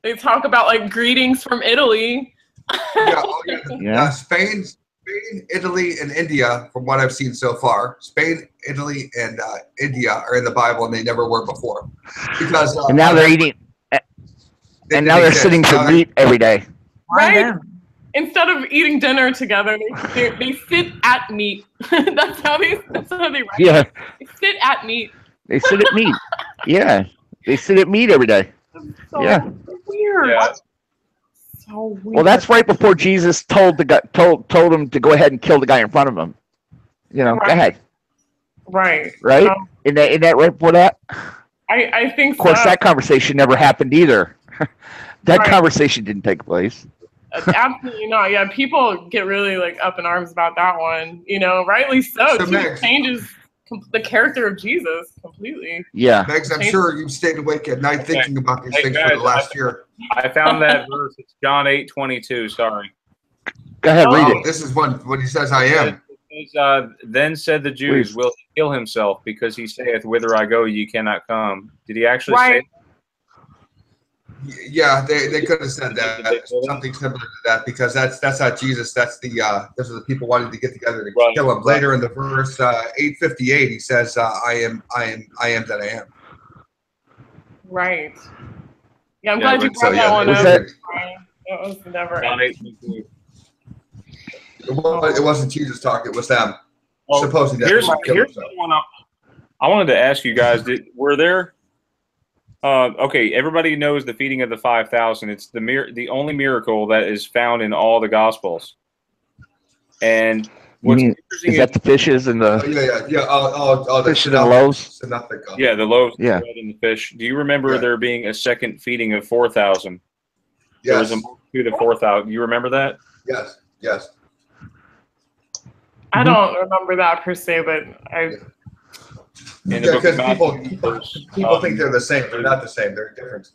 They talk about like greetings from Italy. Yeah. Spain Spain, Italy, and India, from what I've seen so far, Spain, Italy, and India are in the Bible, and they never were before. Because and now they're eating, and now they're sitting for meat every day. Right. Instead of eating dinner together, they sit at meat. That's how they write. Yeah. They sit at meat. They sit at meat. Yeah. They sit at meat every day. So yeah. Weird. Yeah. So weird. Well, that's right before Jesus told him to go ahead and kill the guy in front of him. You know, right. Go ahead. Right. Right? Isn't that right before that? I think so. Of course, that conversation never happened either. That right. conversation didn't take place. Absolutely not. Yeah, people get really like up in arms about that one. You know, rightly so. It changes the character of Jesus completely. Yeah. Megs, I'm sure you've stayed awake at night thinking about these things for the last year. I found that verse. It's John 8:22. Sorry. Go ahead, read it. This is what he says. I am. Then said the Jews, Please. "Will he kill himself, because he saith, Whither I go, ye cannot come." Did he actually say that? Yeah, they could have said that, something similar to that, because that's not Jesus. That's those are the people wanting to get together to kill him. Later in the verse 8:58, he says, "I am that I am." Right. Yeah, I'm glad you brought that one up. It was never. It wasn't Jesus talking. It was them. Supposedly. Here's one I wanted to ask you guys. Were there? Okay, everybody knows the feeding of the 5,000. It's the only miracle that is found in all the Gospels. And what's interesting is that the fishes and the fish and the loaves? Yeah, the loaves, yeah, the bread and the fish. Do you remember there being a second feeding of 4,000? Yes. There was a multitude of 4,000. You remember that? Yes. Yes. I don't remember that per se, but because people think they're the same. They're not the same. They're different.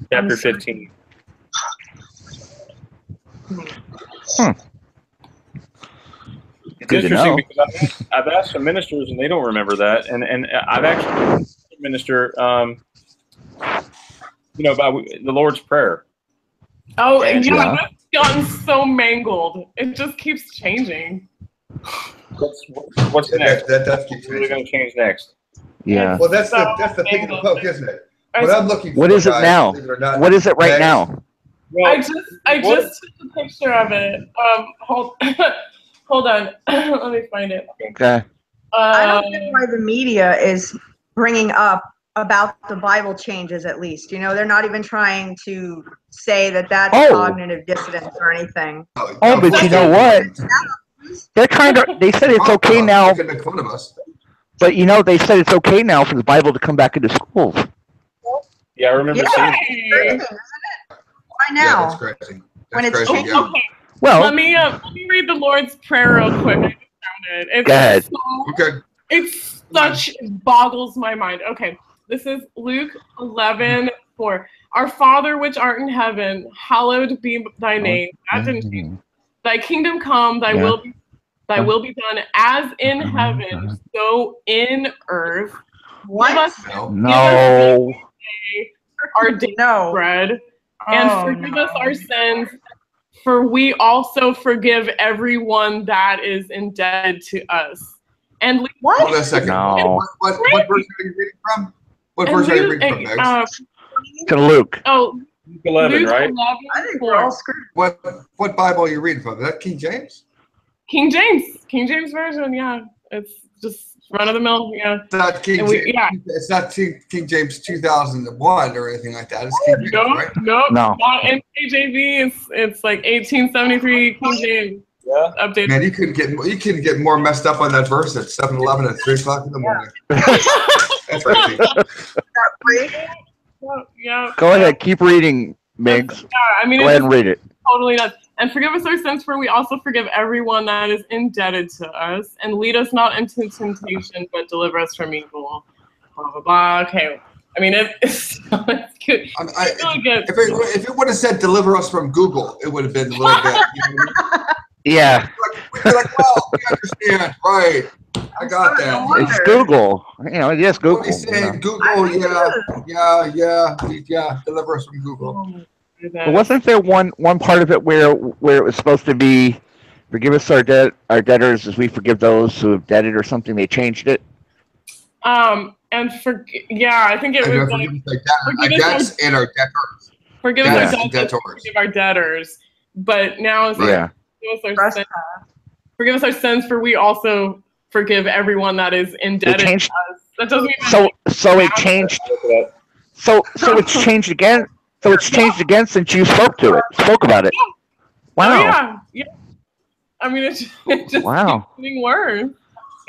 Chapter 15. It's interesting because I've asked some ministers and they don't remember that, and I've actually asked a minister, about the Lord's Prayer. Oh, yeah, that's gotten so mangled. It just keeps changing. What's next? That does keep changing. What are we going to change next? Yeah. Well, that's the thing of the book, isn't it? What I'm looking for. What is it now? What is it right now? Well, I just took a picture of it. Hold on. Let me find it. Okay. I don't think why the media is bringing up about the Bible changes, at least. They're not even trying to say that that's cognitive dissonance or anything. Oh, but you know what? They're trying to. They said it's okay now. But they said it's okay now for the Bible to come back into schools. Yeah, I remember seeing it. Why now? Yeah, that's crazy. When it's crazy, okay. Well, let me read the Lord's Prayer real quick. I found it. Go ahead. It's it boggles my mind. Okay, this is Luke 11:4. Our Father which art in heaven, hallowed be thy name. That didn't change. Thy kingdom come, thy will be done as in heaven, so in earth. What? Give us our daily bread, and forgive us our sins, for we also forgive everyone that is indebted to us. And what? Hold on a second. No. What verse are you reading from? What verse are you reading from, Megs? To Luke. Oh, Luke 11, Luke right? 11, I think we're all screwed. What Bible are you reading from? Is that King James? King James version. Yeah, it's just run of the mill. Yeah. It's not King James. It's not King James 2001 or anything like that. It's King James, right? No. Not in KJV. It's like 1873 King James. Yeah. Updated. Man, you couldn't get more messed up on that verse at 7-Eleven at 3:00 in the morning. That's crazy. Yeah. Go ahead, keep reading, Megs. Yeah, go ahead and read it. Totally nuts. And forgive us our sins, for we also forgive everyone that is indebted to us. And lead us not into temptation, but deliver us from evil. Blah, blah, blah. Okay. I mean, it's good. It's really good. If it would have said deliver us from Google, it would have been a little bit. Yeah. We're like, well, we understand. Right. I got that. It's Google. Yes, Google. What he's saying, Google, yeah. Deliver us from Google. But wasn't there one part of it where it was supposed to be Forgive us our debtors as we forgive those who have debted or something. They changed it. And I think it was like, forgive us and our debtors. Forgive us our debtors. Forgive our debtors. But now it's like, forgive us our sins, for we also forgive everyone that is indebted to us. That doesn't even so it changed. So it's changed again. So it's changed again since you spoke about it. Wow. Oh, yeah. I mean, it just keeps getting worse.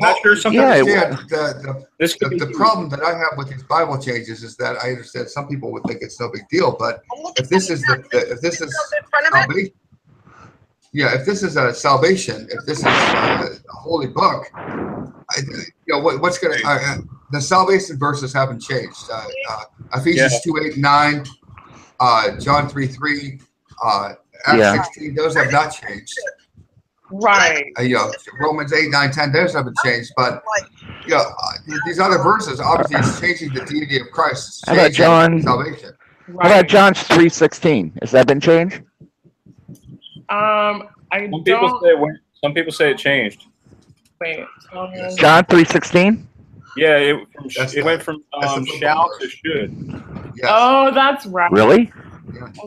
Not sure the problem that I have with these Bible changes is that I understand some people would think it's no big deal, but if this is salvation, if this is a salvation, if this is a holy book, what's going to the salvation verses haven't changed. Ephesians 2:8-9, John 3:3, Acts 16, those have not changed. Right. Romans 8:9-10, those haven't changed, but these other verses obviously it's changing the deity of Christ. How about John? Salvation. Right. How about John 3:16? Has that been changed? Some people say it changed. Wait. John 3:16. Yeah, it went from shall to should. Yes. Oh, that's right. Really?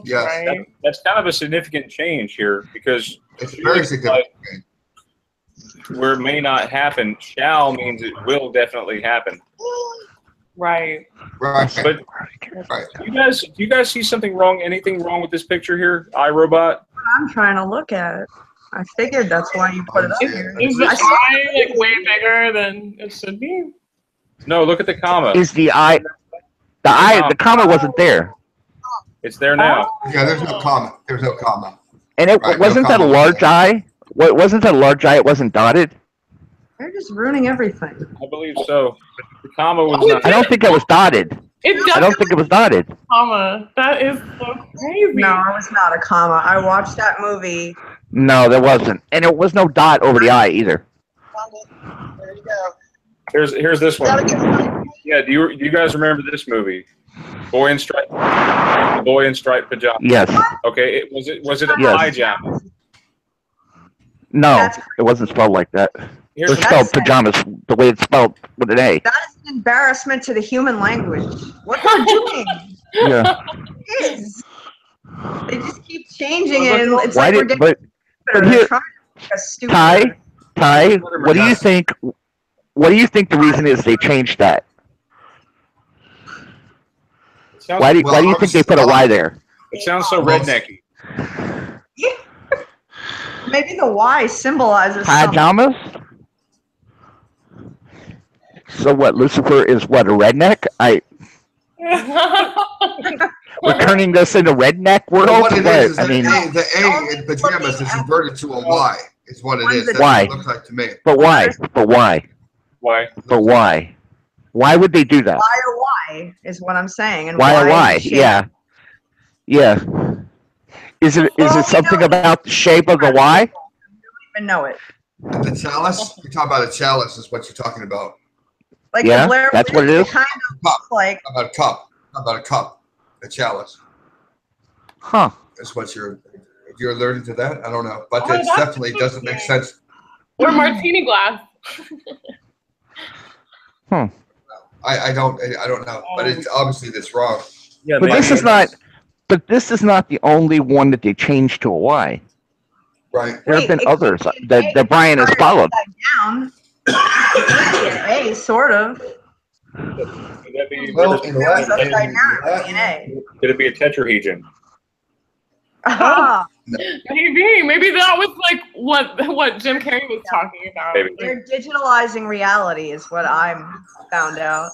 Yes. Right. That's kind of a significant change here, because it's very significant. Where it may not happen, shall means it will definitely happen. Right. But do you guys see something wrong? Anything wrong with this picture here, iRobot? I'm trying to look at it. I figured that's why you put it up here. Is the eye like way bigger than it should be? No, look at the comma. Is the the comma wasn't there? It's there now. Yeah, there's no comma. There's no comma. And it wasn't that a large eye? What wasn't that a large eye? It wasn't dotted. They're just ruining everything. I believe so. The comma was not. I don't think it was dotted. I don't think it was dotted. Comma. That is so crazy. No, it was not a comma. I watched that movie. No, there wasn't, and it was no dot over the eye either. There you go. Here's this one. Yeah, do you guys remember this movie? Boy in striped pajamas. Yes. Okay. Was it a pajama? No, it wasn't spelled like that. It was spelled pajamas the way it's spelled with an A. That is an embarrassment to the human language. What they're doing. Yeah. It is. They just keep changing it. And it's like we're getting Ty, what do you think? What do you think the reason is they changed that? Why do you think they put a Y there? It sounds so rednecky. Yeah. Maybe the Y symbolizes pajamas. So what? Lucifer is what, a redneck? We're turning this into redneck world. Well, what it is the A in pajamas is inverted to a Y. Is what it is. That's why? What it looks like to me. But why? But why? Why? But why? Why would they do that? Why or why is what I'm saying. And why or why? Yeah. Yeah. Is it something about the shape of the Y? I don't even know it. The chalice? You're talking about a chalice is what you're talking about. Like yeah, that's what it is. Kind of like about a cup. About a cup. A chalice. Huh. That's what you're alerted to that? I don't know. But it definitely doesn't make sense. Or martini glass. I don't know. But it's obviously that's wrong. Yeah, but this is not the only one that they changed to a Y. Right. There have been others that Brian has followed. Down. A sort of. Could that be, could it be a tetrahedron? Maybe that was like what Jim Carrey was talking about. Maybe. They're digitalizing reality is what I'm found out.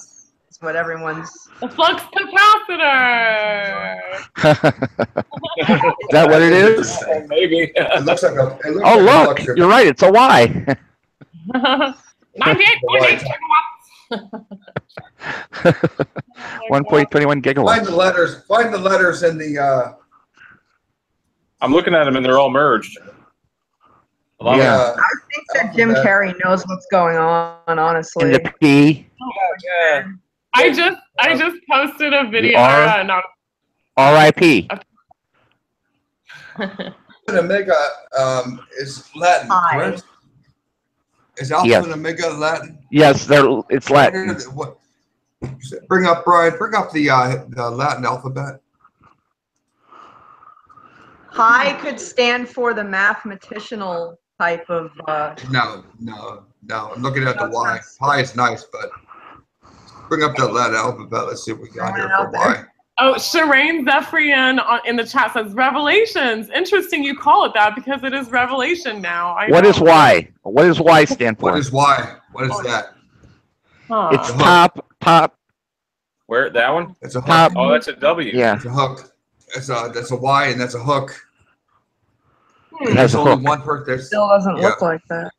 It's what everyone's. The flux capacitor. Is that what it is? Maybe. It looks like a. Oh look, you're right. It's a Y. 98.8 kilowatts. 1.21 gigawatts. Find the letters in the. I'm looking at them and they're all merged. Yeah. I think that Jim Carrey knows what's going on. Honestly. And the P. Yeah. I just posted a video. R.I.P. and Omega is Latin, correct? Is Alpha and Omega Latin? Yes, it's Latin. Bring up, Brian. Bring up the Latin alphabet. Pi could stand for the mathematicianal type of. No. I'm looking at the Y. Pi is nice, but bring up that Latin alphabet. Let's see what we got here for Y. Oh, Shireen Zephyrian in the chat says Revelations. Interesting you call it that because it is Revelation now. What is Y? What does Y stand for? What is Y? What is that? Huh. It's top. Where, that one? It's a hook. Top. Oh, that's a W. Yeah. It's a hook. That's a Y and that's a hook. It has a hook. One person. Still doesn't look like that.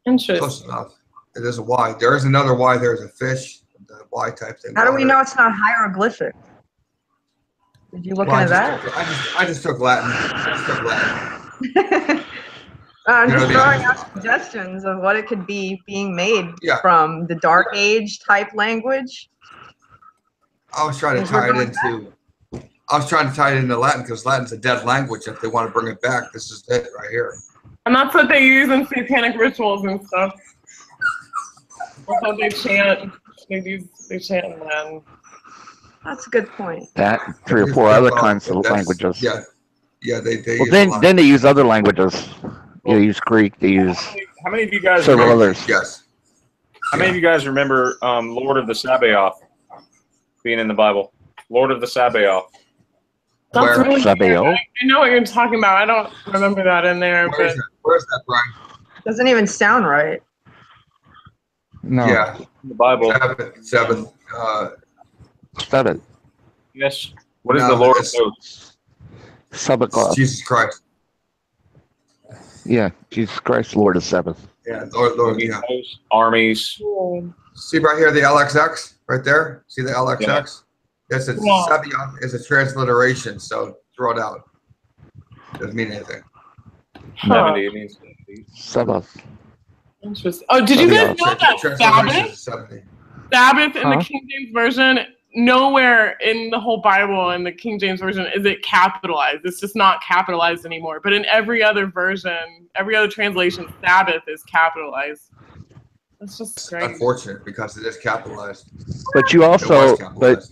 Interesting. Close enough. It is a Y. There is another Y. There's a fish. The Y type thing. How do we know it's not hieroglyphic? Did you look into that? I just took Latin. I'm just throwing out suggestions of what it could be being made from the Dark Age type language. I was trying to tie it into Latin because Latin's a dead language. If they want to bring it back, this is it right here. And that's what they use in satanic rituals and stuff. That's how they chant. They chant in Latin. That's a good point. That 3 or 4 other kinds of languages. Yeah, they well, then they use other languages. They use Greek. They use. How many of you guys? Several others. Yes. How many of you guys remember Lord of the Sabaoth being in the Bible? Lord of the Sabaoth. That's really Sabaoth? I know what you're talking about. I don't remember that in there. Where's that, Brian? Doesn't even sound right. No. Yeah. In the Bible. Seven. Seven. Yes. What is the Lord of those? Sabaoth. Jesus Christ. Yeah, Jesus Christ, Lord of Sabbath. Yeah, Lord, yeah. Armies. See right here the LXX right there. See the LXX? Yeah. Yes, it's Sabaoth is a transliteration, so throw it out. Doesn't mean anything. 70 means Sabbath. Interesting. Oh, did you guys know that Sabbath in the King James Version, nowhere in the whole Bible in the King James Version is it capitalized. It's just not capitalized anymore. But in every other version, every other translation, Sabbath is capitalized. That's just strange. Unfortunate because it is capitalized. But you also, but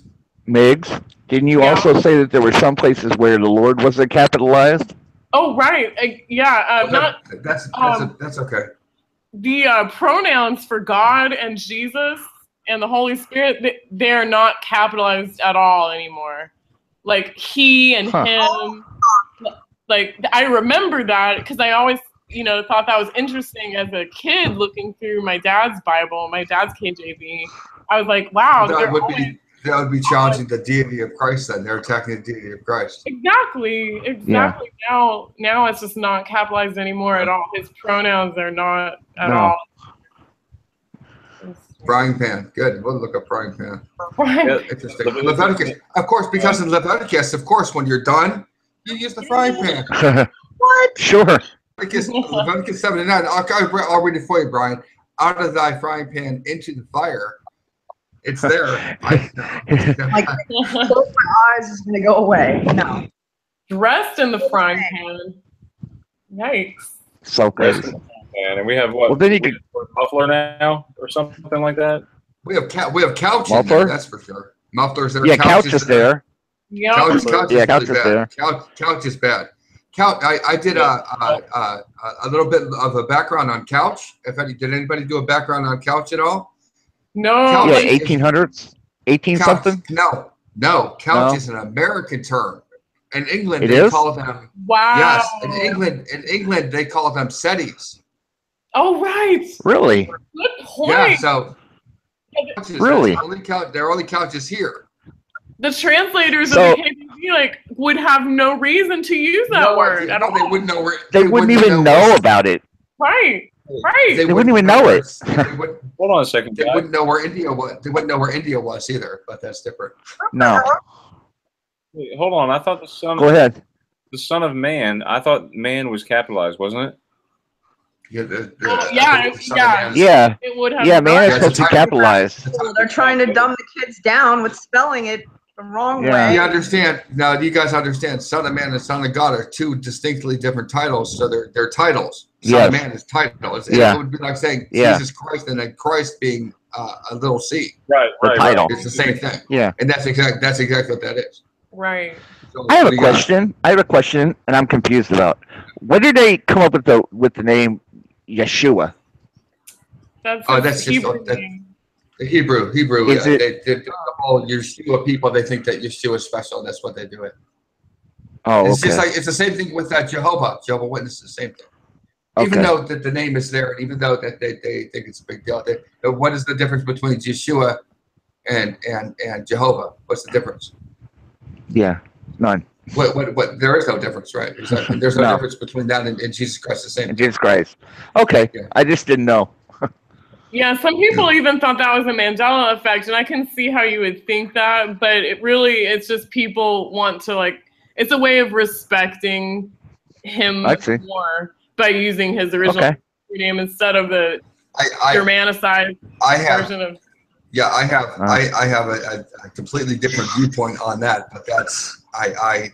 Migs, didn't you also say that there were some places where the Lord wasn't capitalized? Oh, right. That's okay. The pronouns for God and Jesus and the Holy Spirit, they're not capitalized at all anymore. Like he and him. Like I remember that because I always, thought that was interesting as a kid looking through my dad's Bible, my dad's KJV. I was like, wow. That would be challenging the deity of Christ then. They're attacking the deity of Christ. Exactly. Yeah. Now it's just not capitalized anymore at all. His pronouns are not at all. Frying pan. Good. We'll look up frying pan. Yeah. Interesting. Leviticus. Of course, because in Leviticus, of course, when you're done, you use the frying pan. What? Sure. Leviticus 7 and 9. I'll read it for you, Brian. Out of thy frying pan into the fire. It's there. Like, close my eyes is going to go away. No. Dressed in the frying pan. Yikes. So crazy. And we have what? Well, then you could muffler now or something like that. We have couch in there, that's for sure. Mufflers there. Yeah, couch is there. Yeah, couch is there. Couch is bad. Couch. I did a little bit of a background on couch. Did anybody do a background on couch at all? No. Couch 1800s, 18 something. No. Couch is an American term. In England, they call them. Wow. Yes, in England they call them settees. Oh right. Really? Good point. Yeah. So. Really? There are only couches here. The translators of the KJV would have no reason to use that word at all. They wouldn't know where. They wouldn't even know about it. Right. They wouldn't even know it. Hold on a second. They wouldn't know where India was. They wouldn't know where India was either. But that's different. No. Wait, hold on. I thought the son. Go ahead. The Son of Man. I thought man was capitalized, wasn't it? Yeah. It would have. Yeah, man is supposed to be capitalized. Well, they're trying to dumb the kids down with spelling it the wrong way. You understand? Now, do you guys understand? Son of Man and Son of God are two distinctly different titles, so they're titles. Son of Man is title. It would be like saying Jesus Christ and then Christ being a little c. Right. Title. It's the same thing. Yeah. And that's exactly what that is. Right. So, I have a question. And I'm confused about. When did they come up with the name Yeshua? That's Hebrew. The Hebrew. Is They all Yeshua people. They think that Yeshua is special. And that's what they do it. Oh, it's just like it's the Same thing with Jehovah Witness. The same thing. Even though that the name is there, and even though that they think it's a big deal, what is the difference between Yeshua and Jehovah? What's the difference? Yeah, none. What? There is no difference, right? Exactly. There's no difference between that and Jesus Christ. The same. And Jesus Christ. Okay, I just didn't know. Yeah, some people even thought that was a Mandela effect, and I can see how you would think that, but it's just people want to it's a way of respecting him more by using his original name instead of the Germanicized version of. Yeah, I have a completely different viewpoint on that, but that's I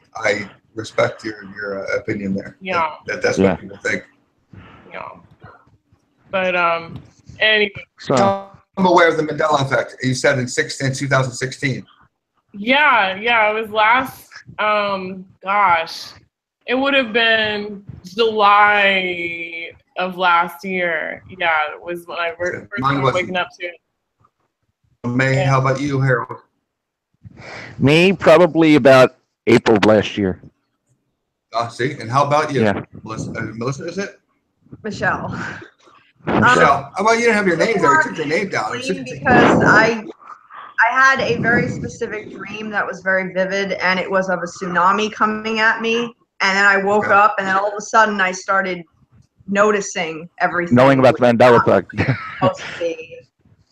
respect your opinion there. Yeah, that's what people think. Yeah, but anyway. So I'm aware of the Mandela effect. You said in 2016. Yeah, it was last. It would have been July of last year. Yeah, it was when I first started waking up to it. May, how about you, Harold? Me, probably about April of last year. See, and how about you? Yeah. Melissa, is it? Michelle. Michelle, how about you didn't have your name there? You took your name down. Because I had a very specific dream that was very vivid, and it was of a tsunami coming at me. And then I woke up, and then all of a sudden I started noticing everything. Knowing about the Mandela effect.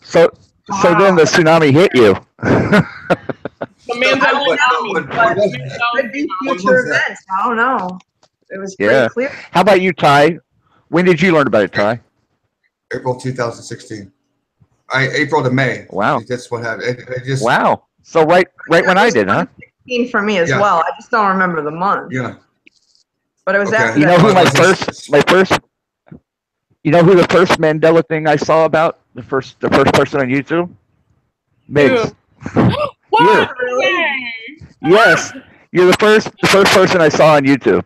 So then the tsunami hit you. The Mandela could be future events. I don't know. It was pretty clear. How about you, Ty? When did you learn about it, Ty? April 2016. April to May. Wow. That's what happened. Wow. So right when I did, huh? 16 for me as well. I just don't remember the month. Yeah. But it was after. You know who You know who the first Mandela thing I saw about? The first person on YouTube? Migs. What? Yes. You're the first person I saw on YouTube.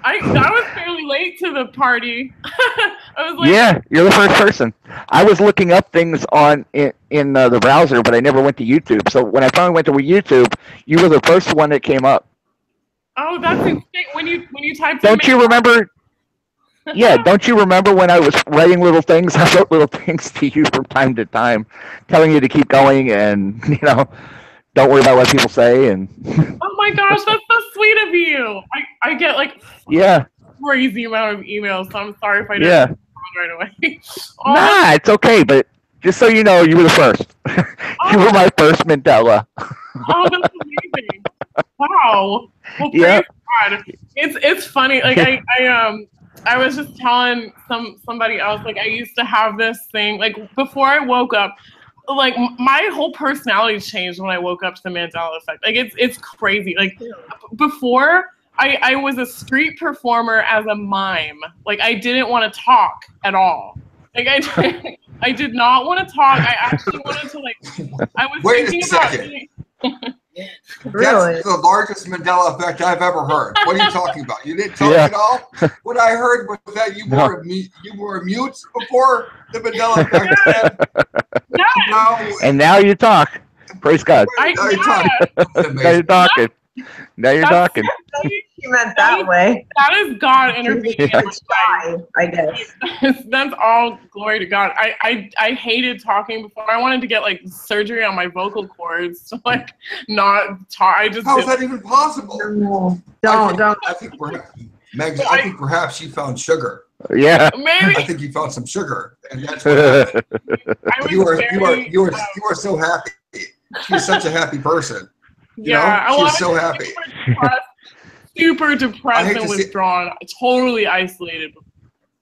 I was fairly late to the party. I was like, yeah, you're the first person. I was looking up things in the browser, but I never went to YouTube. So when I finally went to YouTube, you were the first one that came up. Oh, that's insane. When you typed. Don't you remember? Yeah, don't you remember when I was writing little things? I wrote little things to you from time to time, telling you to keep going and don't worry about what people say. And oh my gosh, that's so sweet of you. I get crazy amount of emails, so I'm sorry if I didn't respond right away. Nah, it's okay, but just so you know, you were the first. You were my first Mandela. Oh, that's amazing. Wow. Well, praise God. It's funny. Like I was just telling somebody else, like I used to have this thing, like before I woke up, like my whole personality changed when I woke up to the Mandela effect. Like it's crazy. Like before I was a street performer as a mime. Like I didn't want to talk at all. Like I did not want to talk. I actually wanted to I was thinking about Really? That's the largest Mandela effect I've ever heard. What are you talking about? You didn't talk at all? What I heard was that you were mute before the Mandela effect. And now you talk. Praise God. Now you're talking. Now you're talking. Now you're talking. You meant that way. That is God intervening in my life. I guess. That's all glory to God. I hated talking before. I wanted to get surgery on my vocal cords to not talk. How is that even possible? Don't. I think I think perhaps you found sugar. Yeah. Maybe. I think you found some sugar, and that's what happened. You are so happy. She's such a happy person. She's so happy. Super depressed and withdrawn, totally isolated.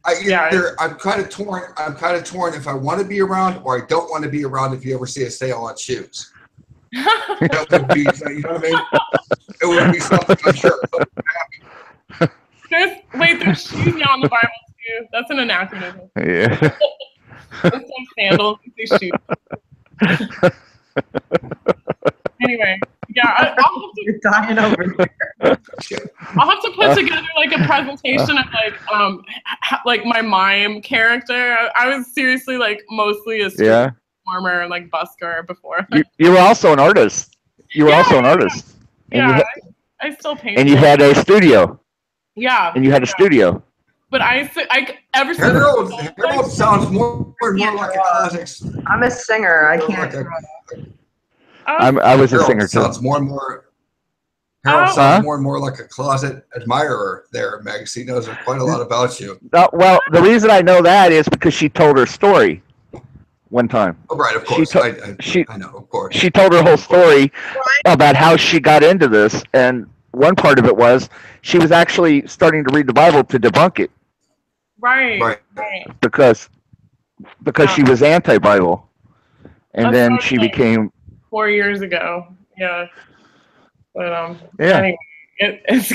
I'm kind of torn. I'm kind of torn if I want to be around or I don't want to be around. If you ever see a sale on shoes, That would be, you know what I mean? It would be something, I'm sure. There's shoes now in the Bible too. That's an anachronism. Yeah. It's like sandals, these shoes. Anyway, yeah, You're dying over here. I'll have to put together like a presentation of like my mime character. I was seriously like mostly a street performer and like busker before. You were also an artist. You were also an artist. And I still paint. And you had a studio. Yeah. And you had a studio. But I ever since Harold sounds more and more like a classic. I'm a singer. I can't. I was a singer too. Sounds more and more. Harold sounds more and more like a closet admirer there, Megs. He knows quite a lot about you. Well, the reason I know that is because she told her story one time. Oh, right, of course. I know, of course. She told her whole story about how she got into this, and one part of it was she was actually starting to read the Bible to debunk it. Right. Because she was anti-Bible, and then she became 4 years ago. Yeah. But yeah. It's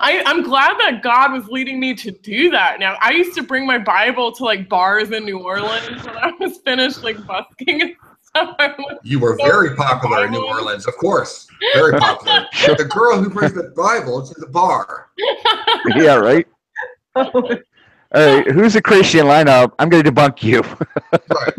I'm glad that God was leading me to do that. Now, I used to bring my Bible to like bars in New Orleans when I was finished like busking and stuff. You were very popular in New Orleans, of course. Very popular. The girl who brings the Bible to the bar. Yeah, right. All right, who's a Christian lineup? I'm going to debunk you. Right.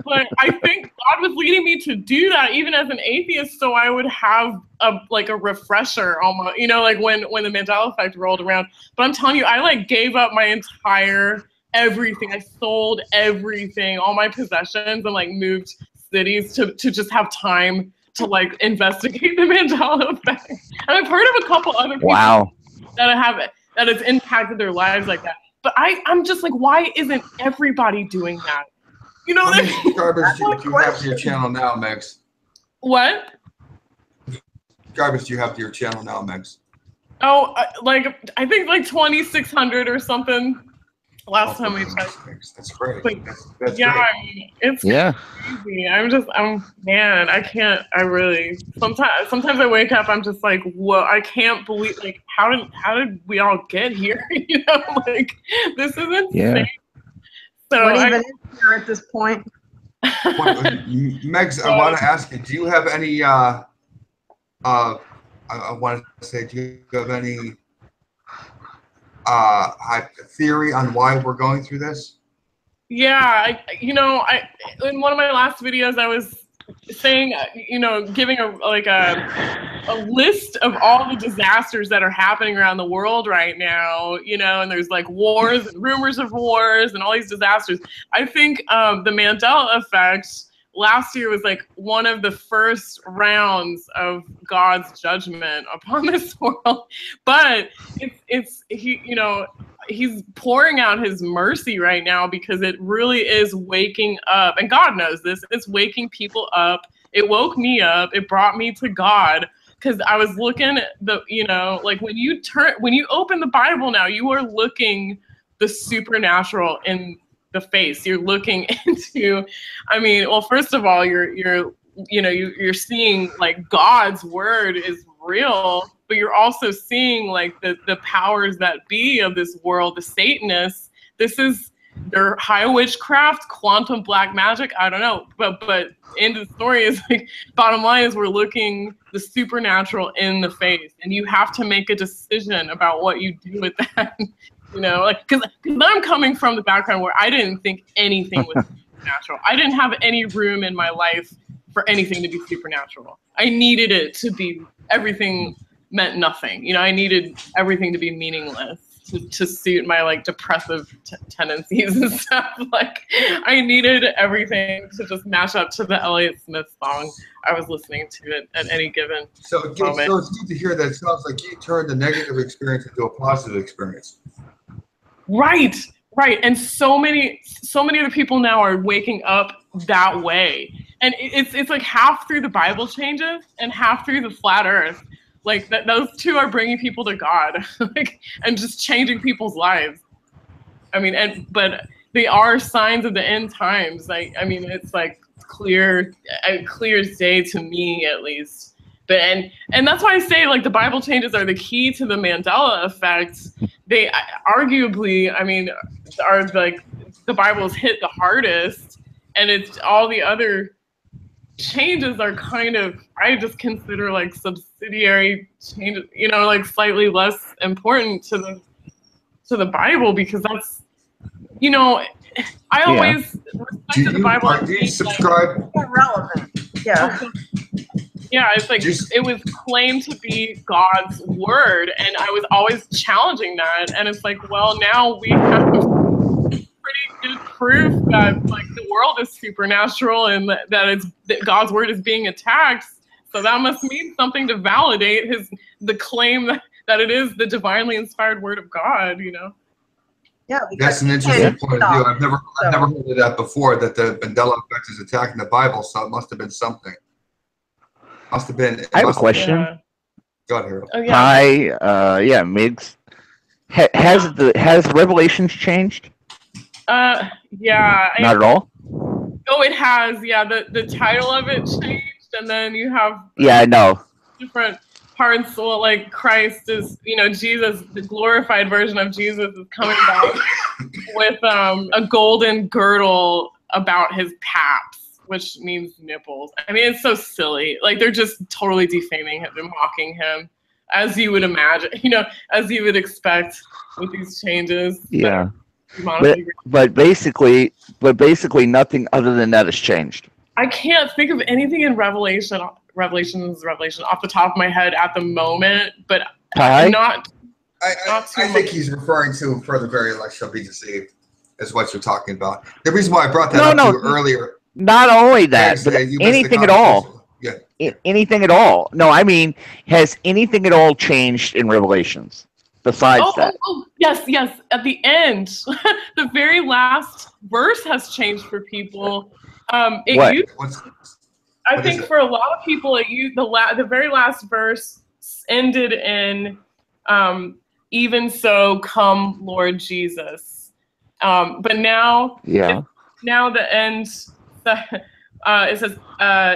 But I think God was leading me to do that even as an atheist, so I would have a refresher almost, like when the Mandela Effect rolled around. But I'm telling you, I like gave up my entire everything. I sold everything, all my possessions, and like moved cities to just have time to like investigate the Mandela Effect. And I've heard of a couple other people that has impacted their lives like that. But I'm just like, why isn't everybody doing that? You know, how many subscribers do you have to your channel now, Megs? What? Subscribers do you have to your channel now, Megs? Oh, I think like 2,600 or something. Last time we checked. That's great. That's yeah, great. I mean, it's crazy. Man, I can't. I really sometimes I wake up. I'm just like, whoa! I can't believe how did we all get here? This is insane. Yeah. So what even is here at this point? Megs, I want to ask you, do you have any I want to say, do you have any theory on why we're going through this? Yeah, in one of my last videos I was saying, giving a list of all the disasters that are happening around the world right now, and there's like wars and rumors of wars and all these disasters. I think the Mandela Effect last year was like one of the first rounds of God's judgment upon this world, but he's pouring out his mercy right now because it really is waking up, and God knows this. It's waking people up. It woke me up. It brought me to God because I was looking at when you open the Bible now, you are looking the supernatural in the face. You're looking into, first of all, you're seeing like God's word is real, but you're also seeing like the powers that be of this world, the Satanists. This is their high witchcraft, quantum black magic. I don't know, but end of the story is like, bottom line is we're looking the supernatural in the face, and you have to make a decision about what you do with that. Because I'm coming from the background where I didn't think anything was supernatural. I didn't have any room in my life for anything to be supernatural. I needed it to be, everything meant nothing. I needed everything to be meaningless to suit my like depressive tendencies and stuff. Like I needed everything to just match up to the Elliott Smith song I was listening to at any given moment. So it's good to hear that. It sounds like you turned the negative experience into a positive experience. Right. And so many other people now are waking up that way. And it's like half through the Bible changes and half through the flat earth. Like those two are bringing people to God, and just changing people's lives. But they are signs of the end times. It's like clear as day to me, at least. But and that's why I say, like, the Bible changes are the key to the Mandela effect. They arguably, I mean, are like the Bible's hit the hardest, and it's all the other changes are kind of, I just consider like subsidiary changes, you know, like slightly less important to the Bible, because that's, you know, I always respect the Bible. Do you subscribe? Like, relevant. Yeah. Yeah, it's like it was claimed to be God's word, and I was always challenging that. And it's like, well, now we have pretty good proof that like the world is supernatural and that God's word is being attacked. So that must mean something to validate the claim that it is the divinely inspired word of God. You know. Yeah, that's an interesting point of view. I've never heard of that before. That the Mandela effect is attacking the Bible, so it must have been something. Must have been. I have a question. Yeah. Go ahead, Harold. Oh, yeah. Hi, Migs. Has Revelations changed? Yeah. Not at all. Oh, it has. Yeah, the title of it changed, and then you have. Yeah, I know. Different parts. So, like, Christ is, you know, Jesus, the glorified version of Jesus is coming back with a golden girdle about his paps, which means nipples. I mean, it's so silly. Like, they're just totally defaming him and mocking him, as you would imagine, you know, as you would expect with these changes. Yeah. But basically nothing other than that has changed. I can't think of anything in Revelation off the top of my head at the moment, but not. I think he's referring to "For the very elect shall be deceived," is what you're talking about. The reason why I brought that up to you earlier. Not only that, but anything at all. Yeah. Anything at all. No, I mean, has anything at all changed in Revelations besides that? Oh, yes. At the end, the very last verse has changed for people. I think for a lot of people, the very last verse ended in, "Even so, come, Lord Jesus." But now, now the end. It says,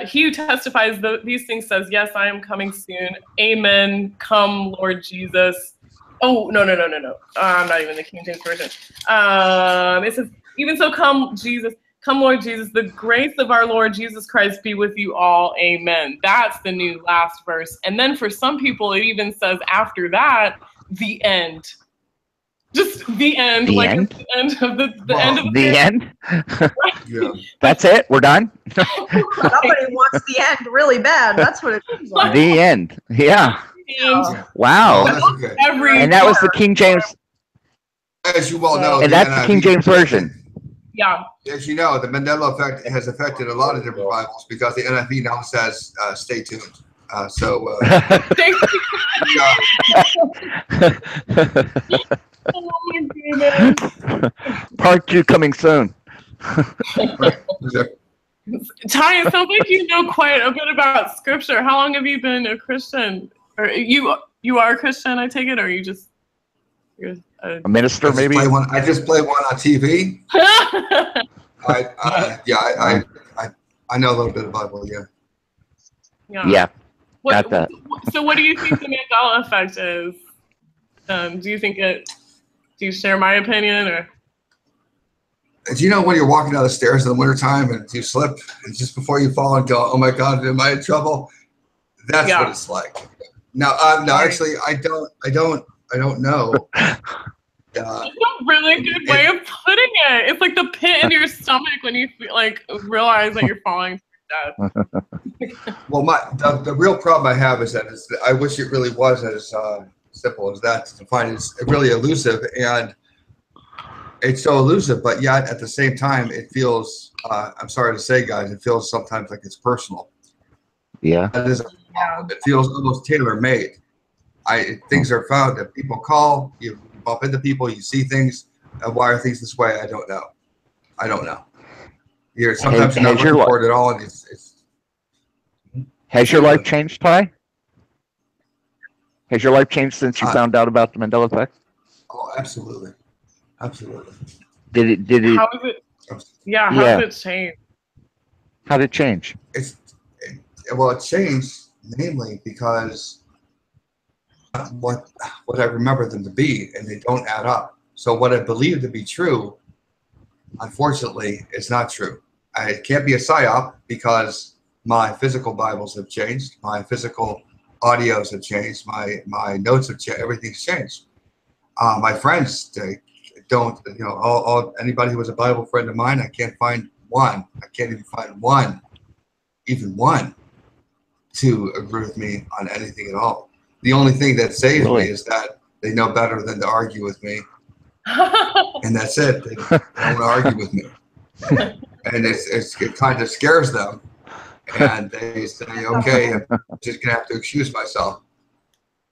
"He who testifies these things says, yes, I am coming soon. Amen. Come, Lord Jesus." Oh, no. I'm not even the King James Version. It says, "Even so, come, Jesus. Come, Lord Jesus. The grace of our Lord Jesus Christ be with you all. Amen." That's the new last verse. And then for some people, it even says after that, "the end." Just the end, the end of the end. Yeah. That's it. We're done. Somebody wants the end really bad. That's what it seems like. The end. Yeah. Wow. Okay. And that was the King James. As you well know, and that's the King James version. Yeah. As you know, the Mandela effect has affected a lot of different Bibles because the NIV now says, "Stay tuned." Oh my goodness. Part 2 coming soon. Ty, it sounds like you know quite a bit about Scripture. How long have you been a Christian? Or you are a Christian, I take it, or are you just you're a minister, maybe? I just play one on TV. I know a little bit of Bible. Yeah. Got that. So, what do you think the Mandela effect is? Do you think it? Do you share my opinion, or? Do you know when you're walking down the stairs in the wintertime and you slip, and just before you fall and go, "Oh my God, am I in trouble?" That's what it's like. No, actually, I don't know. That's a really good way of putting it. It's like the pit in your stomach when you realize that you're falling to death. Well, the real problem I have is that I wish it really was as simple as that to find. It's really elusive, and it's so elusive, but yet at the same time, it feels. I'm sorry to say, guys, it feels sometimes like it's personal. Yeah, that is a problem. It feels almost tailor-made. Things are found that people call. You bump into people, you see things. Why are things this way? I don't know. Sometimes you're not looking for it at all, and it's. Has your life changed, Ty? Has your life changed since you found out about the Mandela effect? Oh, absolutely. Did it? How is it? Yeah, how has it changed? How did it change? Well, it changed namely because what I remember them to be, and they don't add up. So what I believe to be true, unfortunately, is not true. It can't be a psyop because my physical Bibles have changed, my physical audios have changed, my notes have changed, everything's changed. My friends, they don't, anybody who was a Bible friend of mine, I can't find one. I can't even find one, even one, to agree with me on anything at all. The only thing that saves me is that they know better than to argue with me. And that's it. They don't want to argue with me. And it kind of scares them. And they say, okay, I'm just going to have to excuse myself.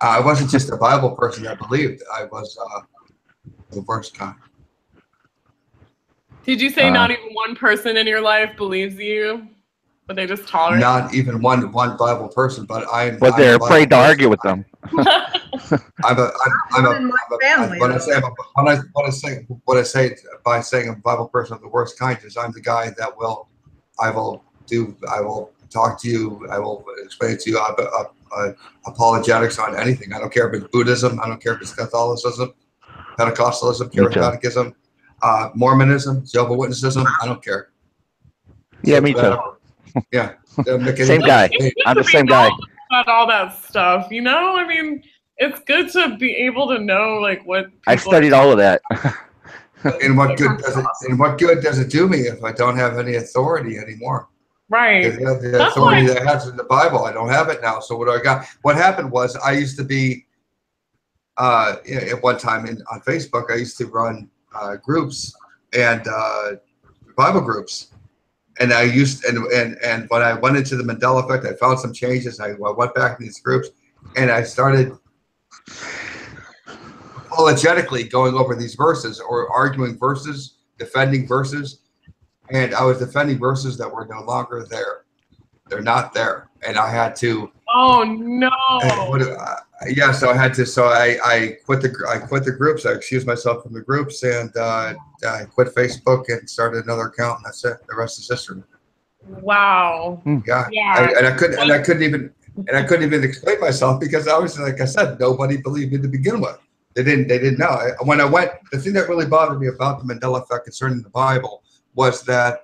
I wasn't just a Bible person that believed. I was the worst kind. Did you say not even one person in your life believes you? But they just tolerate? Not even one Bible person, but But they're afraid to argue with them. When I say by saying I'm a Bible person of the worst kind is I'm the guy that I will talk to you, I will explain to you apologetics on anything. I don't care if it's Buddhism, I don't care if it's Catholicism, Pentecostalism, Charismaticism, Mormonism, Jehovah's Witnessism, I don't care. Yeah, me too. Yeah. Same guy. I'm the same guy. About all that stuff, I mean, it's good to be able to know like what I studied all of that. And what good does it do me if I don't have any authority anymore? Right. The authority that I have in the Bible, I don't have it now. So what do I got? What happened was I used to be at one time on Facebook, I used to run groups and Bible groups. And I used and when I went into the Mandela Effect, I found some changes. I went back to these groups, and I started apologetically going over these verses or arguing verses, defending verses, and I was defending verses that were no longer there. They're not there, and I had to. Oh no! Yeah, so I had to. So I quit the groups. I excused myself from the groups, and I quit Facebook and started another account. And that's it. The rest is history. Wow. Yeah. I couldn't even explain myself because obviously, like I said, nobody believed me to begin with. They didn't know. When I went, the thing that really bothered me about the Mandela Effect concerning the Bible was that.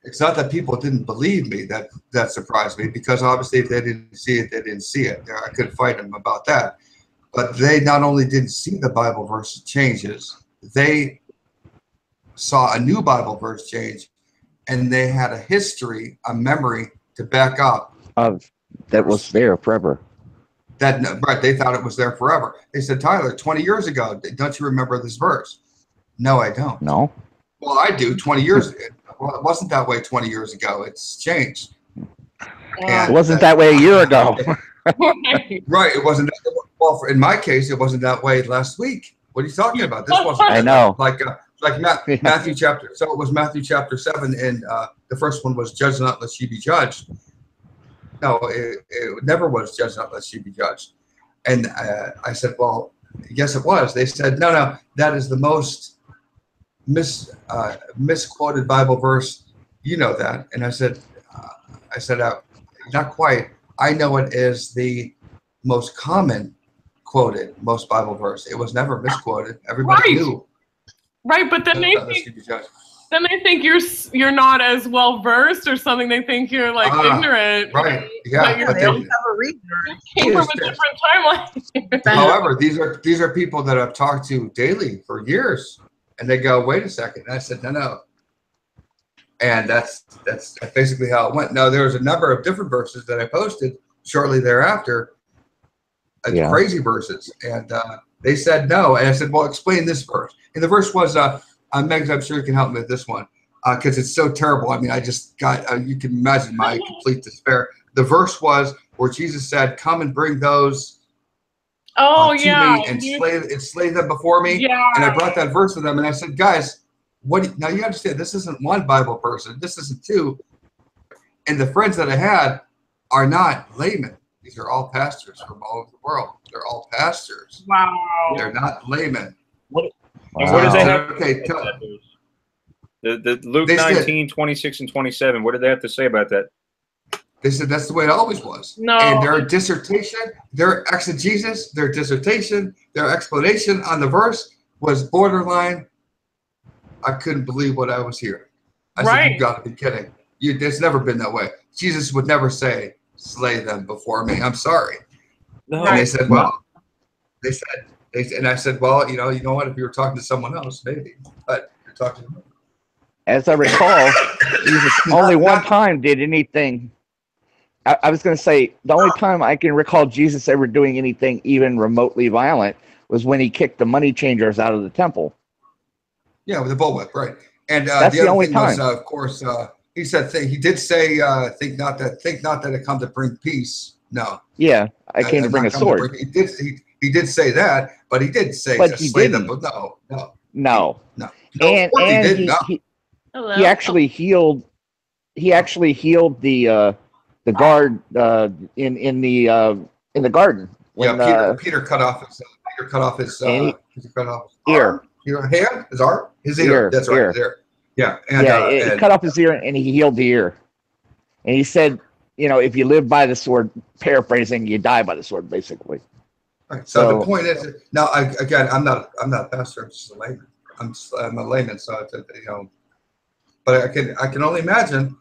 It's not that people didn't believe me that surprised me, because obviously if they didn't see it, they didn't see it. I couldn't fight them about that. But they not only didn't see the Bible verse changes, they saw a new Bible verse change, and they had a history, a memory to back up. That was there forever. Right, they thought it was there forever. They said, Tyler, 20 years ago, don't you remember this verse? No, I don't. No. Well, I do. 20 years ago. Well, it wasn't that way 20 years ago. It's changed. It wasn't that way a year ago. Right. It wasn't. Well, in my case, it wasn't that way last week. What are you talking about? This wasn't. I know. Like Matthew chapter. So it was Matthew chapter 7, and the first one was judge not lest ye be judged. No, it never was judge not lest ye be judged. And I said, well, yes, it was. They said, no, that is the most misquoted Bible verse, you know that. And I said, not quite. I know it is the most common quoted, most Bible verse. It was never misquoted. Everybody knew. Right, but then they think you're not as well versed or something. They think you're like ignorant. Right. Yeah. They always have a reason. Came from a different timeline. However, these are people that I've talked to daily for years. And they go, wait a second. And I said, no. And that's basically how it went. Now, there was a number of different verses that I posted shortly thereafter, crazy verses. And they said no. And I said, well, explain this verse. And the verse was, Megs, I'm sure you can help me with this one because it's so terrible. I mean, I just got, you can imagine my complete despair. The verse was where Jesus said, come and bring those to me and slay them before me. Yeah. And I brought that verse to them and I said, guys, now you understand this isn't one Bible person, this isn't two. And the friends that I had are not laymen. These are all pastors from all over the world. They're all pastors. Wow. They're not laymen. What did they have? Okay, The Luke 19, 26, and 27. What did they have to say about that? They said that's the way it always was. No. And their dissertation, their exegesis, their dissertation, their explanation on the verse was borderline. I couldn't believe what I was hearing. I said, you got to be kidding. It's never been that way. Jesus would never say, slay them before me. I'm sorry. No. And they said, well, they said, and I said, well, you know what? If you were talking to someone else, maybe. But you're talking to me. As I recall, Jesus only one time did anything. I was going to say, the only time I can recall Jesus ever doing anything even remotely violent was when he kicked the money changers out of the temple. Yeah, with the bullwhip, right. And that's the only time. Was, of course, he said, he did say, think not that it come to bring peace. No. Yeah, I came to bring a sword. He did say that, but he did say to slay them. But no. And he actually healed. He actually healed the guard in the garden. When, Peter cut off his ear. His ear. That's right. His ear. Yeah. And, he cut off his ear and he healed the ear. And he said, if you live by the sword, paraphrasing, you die by the sword, basically. Right. So the point is, now I'm not a pastor. I'm just a layman. I'm a layman, so but I can only imagine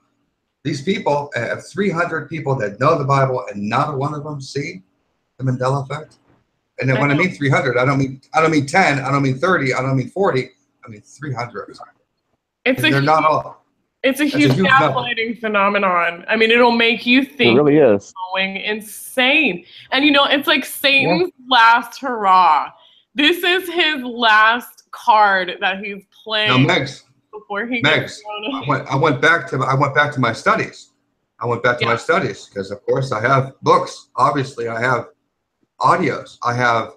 these people have 300 people that know the Bible and not one of them see the Mandela effect. And then when I mean 300, I don't mean 10, I don't mean 30, I don't mean 40, I mean 300. They're not all. It's a huge gaslighting phenomenon. I mean, it'll make you think it really is going insane. And it's like Satan's last hurrah. This is his last card that he's playing. Now, before he gets I went back to my studies. My studies because, of course, I have books. Obviously, I have audios. I have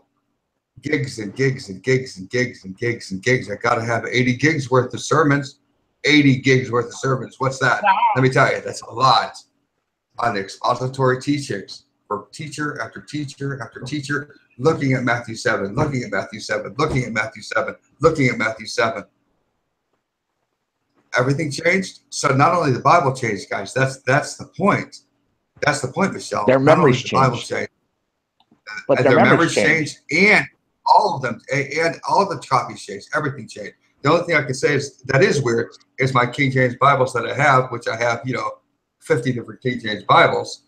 gigs and gigs and gigs and gigs and gigs and gigs. I got to have 80 gigs worth of sermons. 80 gigs worth of sermons. What's that? Wow. Let me tell you, that's a lot on expository teachings for teacher after teacher after teacher, looking at Matthew 7, looking at Matthew 7, looking at Matthew 7, looking at Matthew 7. Everything changed. So not only the Bible changed, guys. That's the point. That's the point, Michelle. Their memories changed. The Bible changed. But their memories changed, and all of them, and all the copies changed. Everything changed. The only thing I can say is that is weird is my King James Bibles that I have, which I have, 50 different King James Bibles.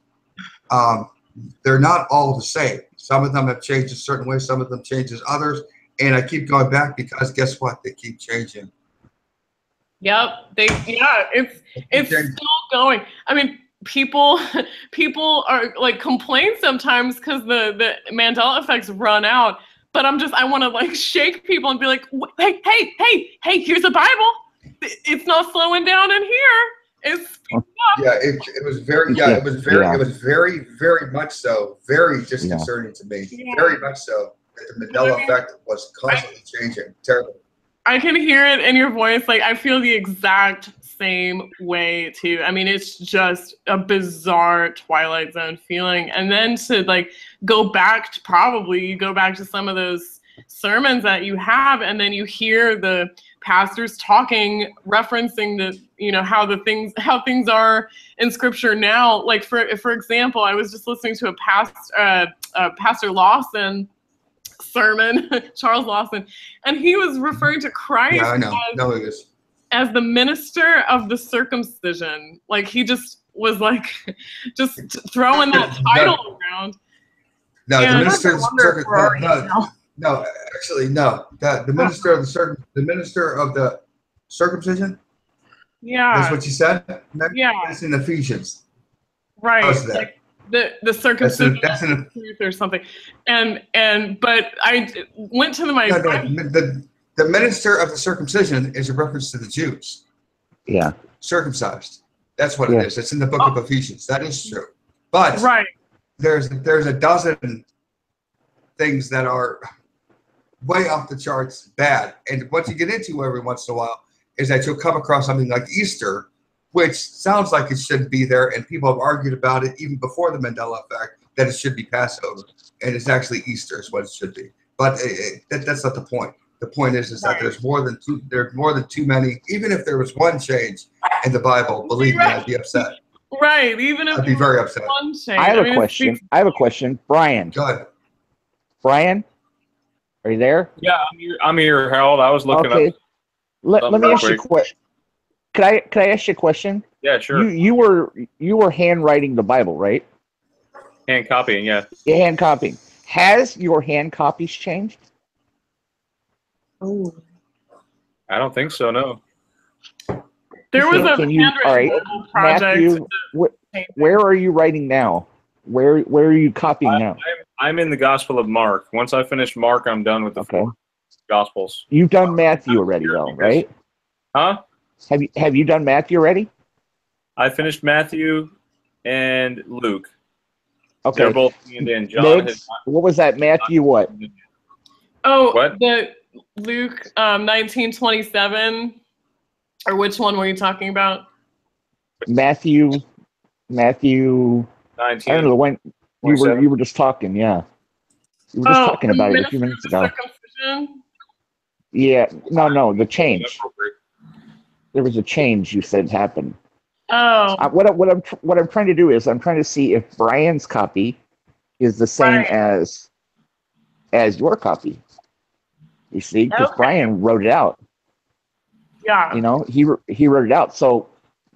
They're not all the same. Some of them have changed a certain way. Some of them changes others. And I keep going back because guess what? They keep changing. Yep. It's still going. I mean, people are like complain sometimes because the Mandela effects run out. But I want to like shake people and be like, hey, here's a Bible. It's not slowing down in here. It's speeding up. Yeah, it was very, it was very, very much so, very disconcerting to me. Yeah. Very much so that the Mandela effect was constantly changing. Terrible. I can hear it in your voice. Like, I feel the exact same way too. I mean, it's just a bizarre Twilight Zone feeling. And then to like go back to some of those sermons that you have, and then you hear the pastors talking, referencing the, how things are in Scripture now. Like for example, I was just listening to a Pastor Lawson sermon, Charles Lawson, and he was referring to Christ as the minister of the circumcision. Like he just was like just throwing that title around. No, the minister of the circumcision. No, actually, no. The minister of the circumcision. Yeah, that's what you said. Yeah, it's in Ephesians. Right. Like the circumcision that's in truth or something. But I went to the minister of the circumcision is a reference to the Jews. Yeah. Circumcised. That's what it is. It's in the book of Ephesians. That is true. But there's a dozen things that are way off the charts bad. And what you get into every once in a while is that you'll come across something like Easter, which sounds like it shouldn't be there. And people have argued about it even before the Mandela effect, that it should be Passover. And it's actually Easter is what it should be. But that's not the point. The point is that there's more than too many. Even if there was one change in the Bible, believe me, I'd be upset. Right. Even if I'd be very upset. One change. I have a question. I have a question. Brian. Go ahead. Brian, are you there? Yeah, I'm here, Harold. I was looking up. Let me ask you a question. Could I ask you a question? Yeah, sure. You were handwriting the Bible, right? Hand copying, yeah. Yeah, hand copying. Has your hand copies changed? Oh. I don't think so. No. There was a handwritten project. Matthew, where are you writing now? Where are you copying now? I'm in the Gospel of Mark. Once I finish Mark, I'm done with the 4 Gospels. You've done Matthew already, though, right? Huh? Have you done Matthew already? I finished Matthew and Luke. Okay. They're both in. John. What was that? Matthew what? Oh, what? The Luke 19:27. Or which one were you talking about? Matthew 19. I don't know, when you were just talking, yeah. You were just talking about it a few minutes ago. Yeah, no, the change. There was a change you said happened. Oh. What I'm trying to do is I'm trying to see if Brian's copy is the same as your copy. You see, because Brian wrote it out. Yeah. You know, he wrote it out. So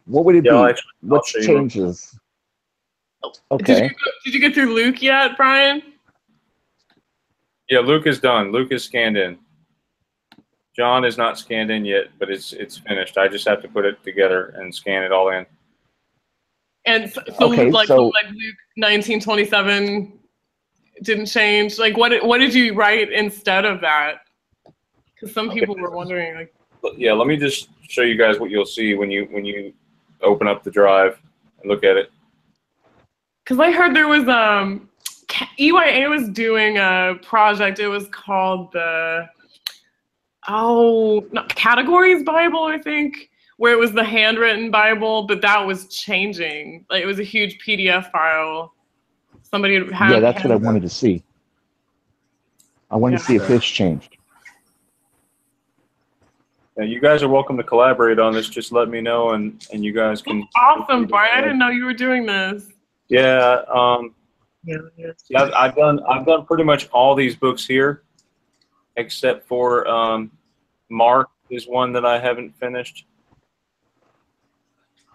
what would it be? What changes? Okay. Did you get through Luke yet, Brian? Yeah, Luke is done. Luke is scanned in. John is not scanned in yet, but it's finished. I just have to put it together and scan it all in. And so Luke 1927 didn't change. Like, what did you write instead of that? Because some people were wondering. Like, yeah, let me just show you guys what you'll see when you open up the drive and look at it. Because I heard there was EYA was doing a project. It was called the Categories Bible, I think, where it was the handwritten Bible, but that was changing. Like, it was a huge PDF file. Somebody had. Yeah, that's what I wanted to see. I wanted to see if this changed. Yeah, you guys are welcome to collaborate on this. Just let me know, and you guys can. Awesome, Brian! I didn't know you were doing this. Yeah. I've done pretty much all these books here, except for Mark is one that I haven't finished,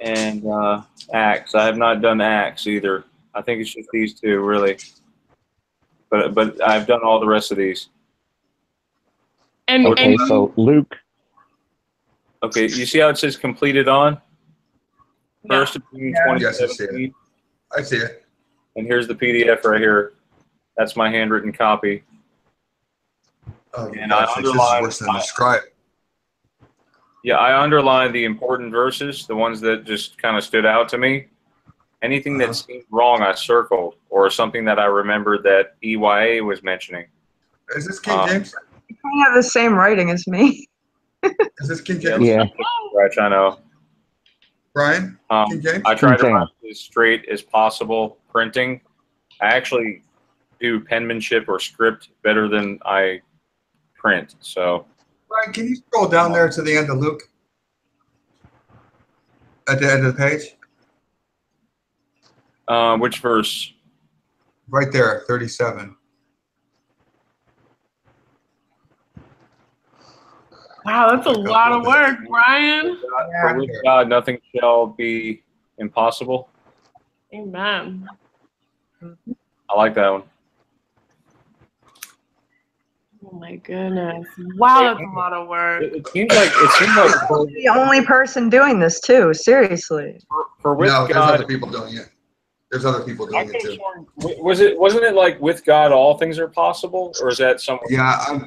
and Acts. I have not done Acts either. I think it's just these two really, but I've done all the rest of these. So Luke. Okay, you see how it says completed on? First of June 2017. I see it. And here's the PDF right here. That's my handwritten copy. Oh, and gosh, this is worse than the scribe. Yeah, I underlined the important verses, the ones that just kind of stood out to me. Anything that seemed wrong, I circled, or something that I remembered that EYA was mentioning. Is this King James? You have the same writing as me. Is this King James? Yeah. Right, I know. Brian? King James? I try to write as straight as possible printing. I actually do penmanship or script better than I print. So, Brian, can you scroll down there to the end of Luke? At the end of the page? Which verse? Right there, 37. Wow, that's a lot of work, Brian. For with God, nothing shall be impossible. Amen. I like that one. Oh my goodness! Wow, that's a lot of work. It seems like I'm the only person doing this too. Seriously. For with no, God, there's other people doing it. There's other people doing it too. Wasn't it like with God all things are possible, or is that somewhere? Yeah,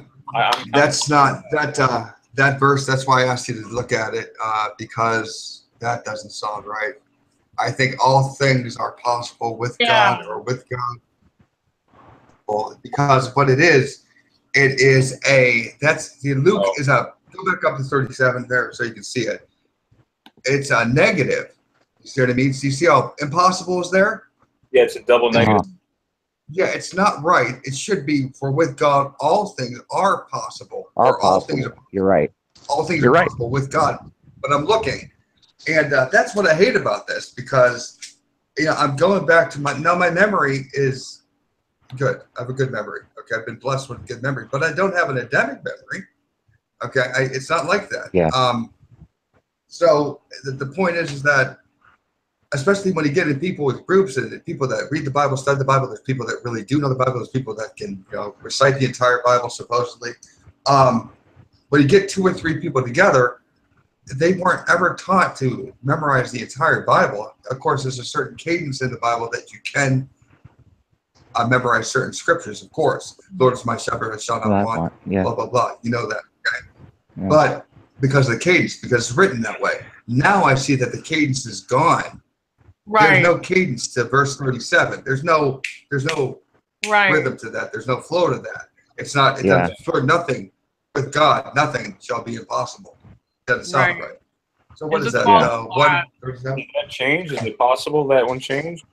that's not that. That verse, that's why I asked you to look at it, because that doesn't sound right. I think all things are possible with God or with God. Well, because what it is Luke is a, go back up to 37 there so you can see it. It's a negative. You see what I mean? So you see how impossible is there? Yeah, it's a double negative. Yeah, it's not right. It should be, for with God, all things are possible. All things are, you're right. All things are possible with God. But I'm looking, and that's what I hate about this, because I'm going back to my memory is good. I have a good memory. Okay, I've been blessed with good memory, but I don't have an Adamic memory. Okay, it's not like that. Yeah. So the point is that, especially when you get in people with groups and people that read the Bible, study the Bible, there's people that really do know the Bible, there's people that can recite the entire Bible supposedly. When you get 2 or 3 people together, they weren't ever taught to memorize the entire Bible. Of course, there's a certain cadence in the Bible that you can memorize certain scriptures, of course. Lord is my shepherd, I shall not want, blah, blah, blah. You know that, okay? Yeah. But because of the cadence, because it's written that way. Now I see that the cadence is gone. Right. There's no cadence to verse 37. There's no rhythm to that. There's no flow to that. It's not, it doesn't, for nothing with God, nothing shall be impossible. It doesn't sound right. So what is that? Did that change? Is it possible that one changed?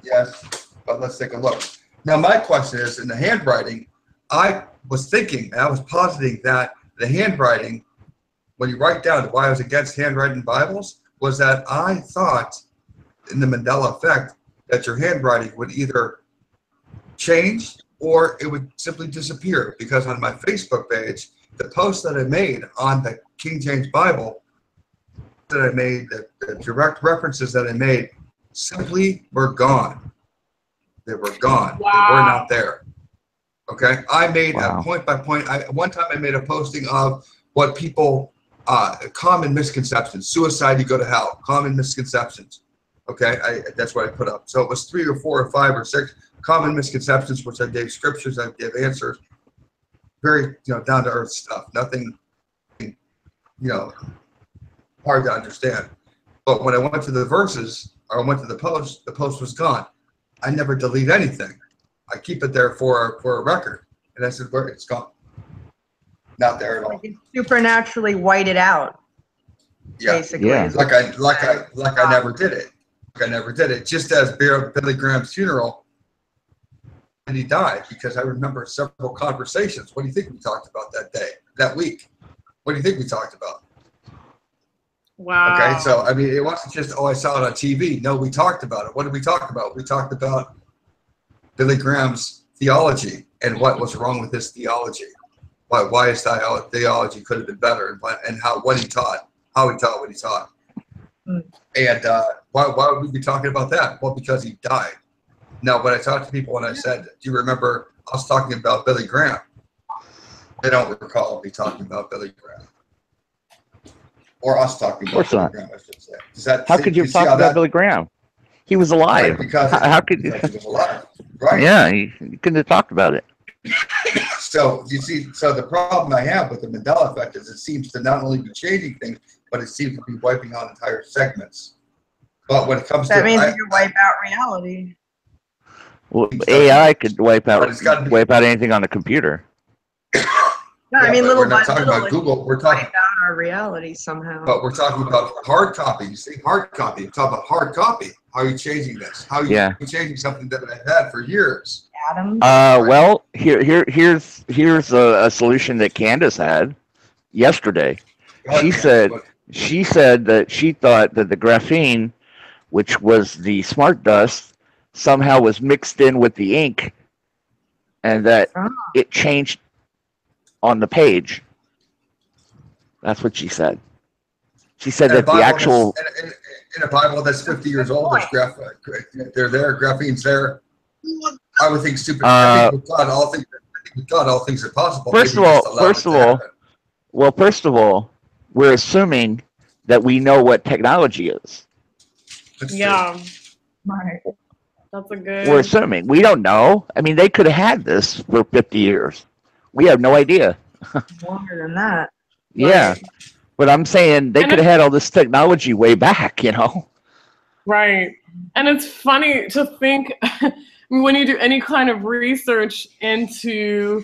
Yes, but let's take a look. Now my question is, in the handwriting, I was thinking, I was positing that the handwriting, when you write down why I was against handwritten Bibles, was that I thought in the Mandela effect that your handwriting would either change or it would simply disappear, because on my Facebook page, the post that I made on the King James Bible that I made, the direct references that I made, simply were gone. They were gone. Wow. They were not there. Okay, I made a point by point. One time I made a posting of what people, common misconceptions, suicide, you go to hell, common misconceptions. Okay, that's what I put up. So it was 3 or 4 or 5 or 6 common misconceptions, which I gave scriptures, I gave answers, very down to earth stuff, nothing hard to understand. But when I went to the verses, or I went to the post was gone. I never delete anything. I keep it there for a record. And I said, where it's gone. Not there at all. Like it supernaturally whited out. Yeah. Basically. Yeah. Like I never did it. Like I never did it. Just as Billy Graham's funeral, and he died, because I remember several conversations. What do you think we talked about that day, that week? What do you think we talked about? Wow. Okay, so I mean, it wasn't just, I saw it on TV. No, we talked about it. What did we talk about? We talked about Billy Graham's theology and what was wrong with his theology. Why his theology could have been better, and what he taught, how he taught what he taught. And why would we be talking about that? Well, because he died. Now, when I talked to people and I said, do you remember us talking about Billy Graham? They don't recall me talking about Billy Graham. Or us talking about Billy Graham, I should say. How could you talk about Billy Graham? He was alive. Right, how could you? He was alive, right? Yeah, you couldn't have talked about it. So you see, the problem I have with the Mandela effect is it seems to not only be changing things, but it seems to be wiping out entire segments. But when it comes that means you wipe out reality. Well, AI could wipe out anything on the computer. No, I mean, we're not talking about Google. We're talking about our reality somehow. But we're talking about hard copy. You see, hard copy. You're talking about hard copy. How are you changing this? How are you changing something that I've had for years? Adam. Well, here's a solution that Candace had yesterday. She said that she thought that the graphene, which was the smart dust, somehow was mixed in with the ink, and that it changed on the page. That's what she said. She said that the actual in a Bible that's 50 years old, there's graphene's there. I would think stupid. I think with God, all things are possible. First of all, we're assuming that we know what technology is. Yeah. Right. That's a good. We're assuming. We don't know. I mean, they could have had this for 50 years. We have no idea. Longer than that. Yeah. Right. But I'm saying they could have had all this technology way back, Right. And it's funny to think when you do any kind of research into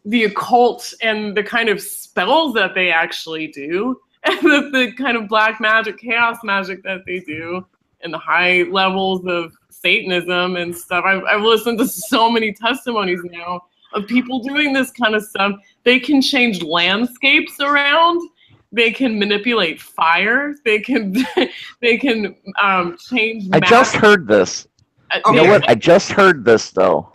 the occult and the kind of spells that they actually do, and the kind of black magic, chaos magic that they do, the high levels of Satanism and stuff. I've listened to so many testimonies now of people doing this kind of stuff. They can change landscapes around. They can manipulate fire. They can change. I just heard this. You know what? I just heard this though.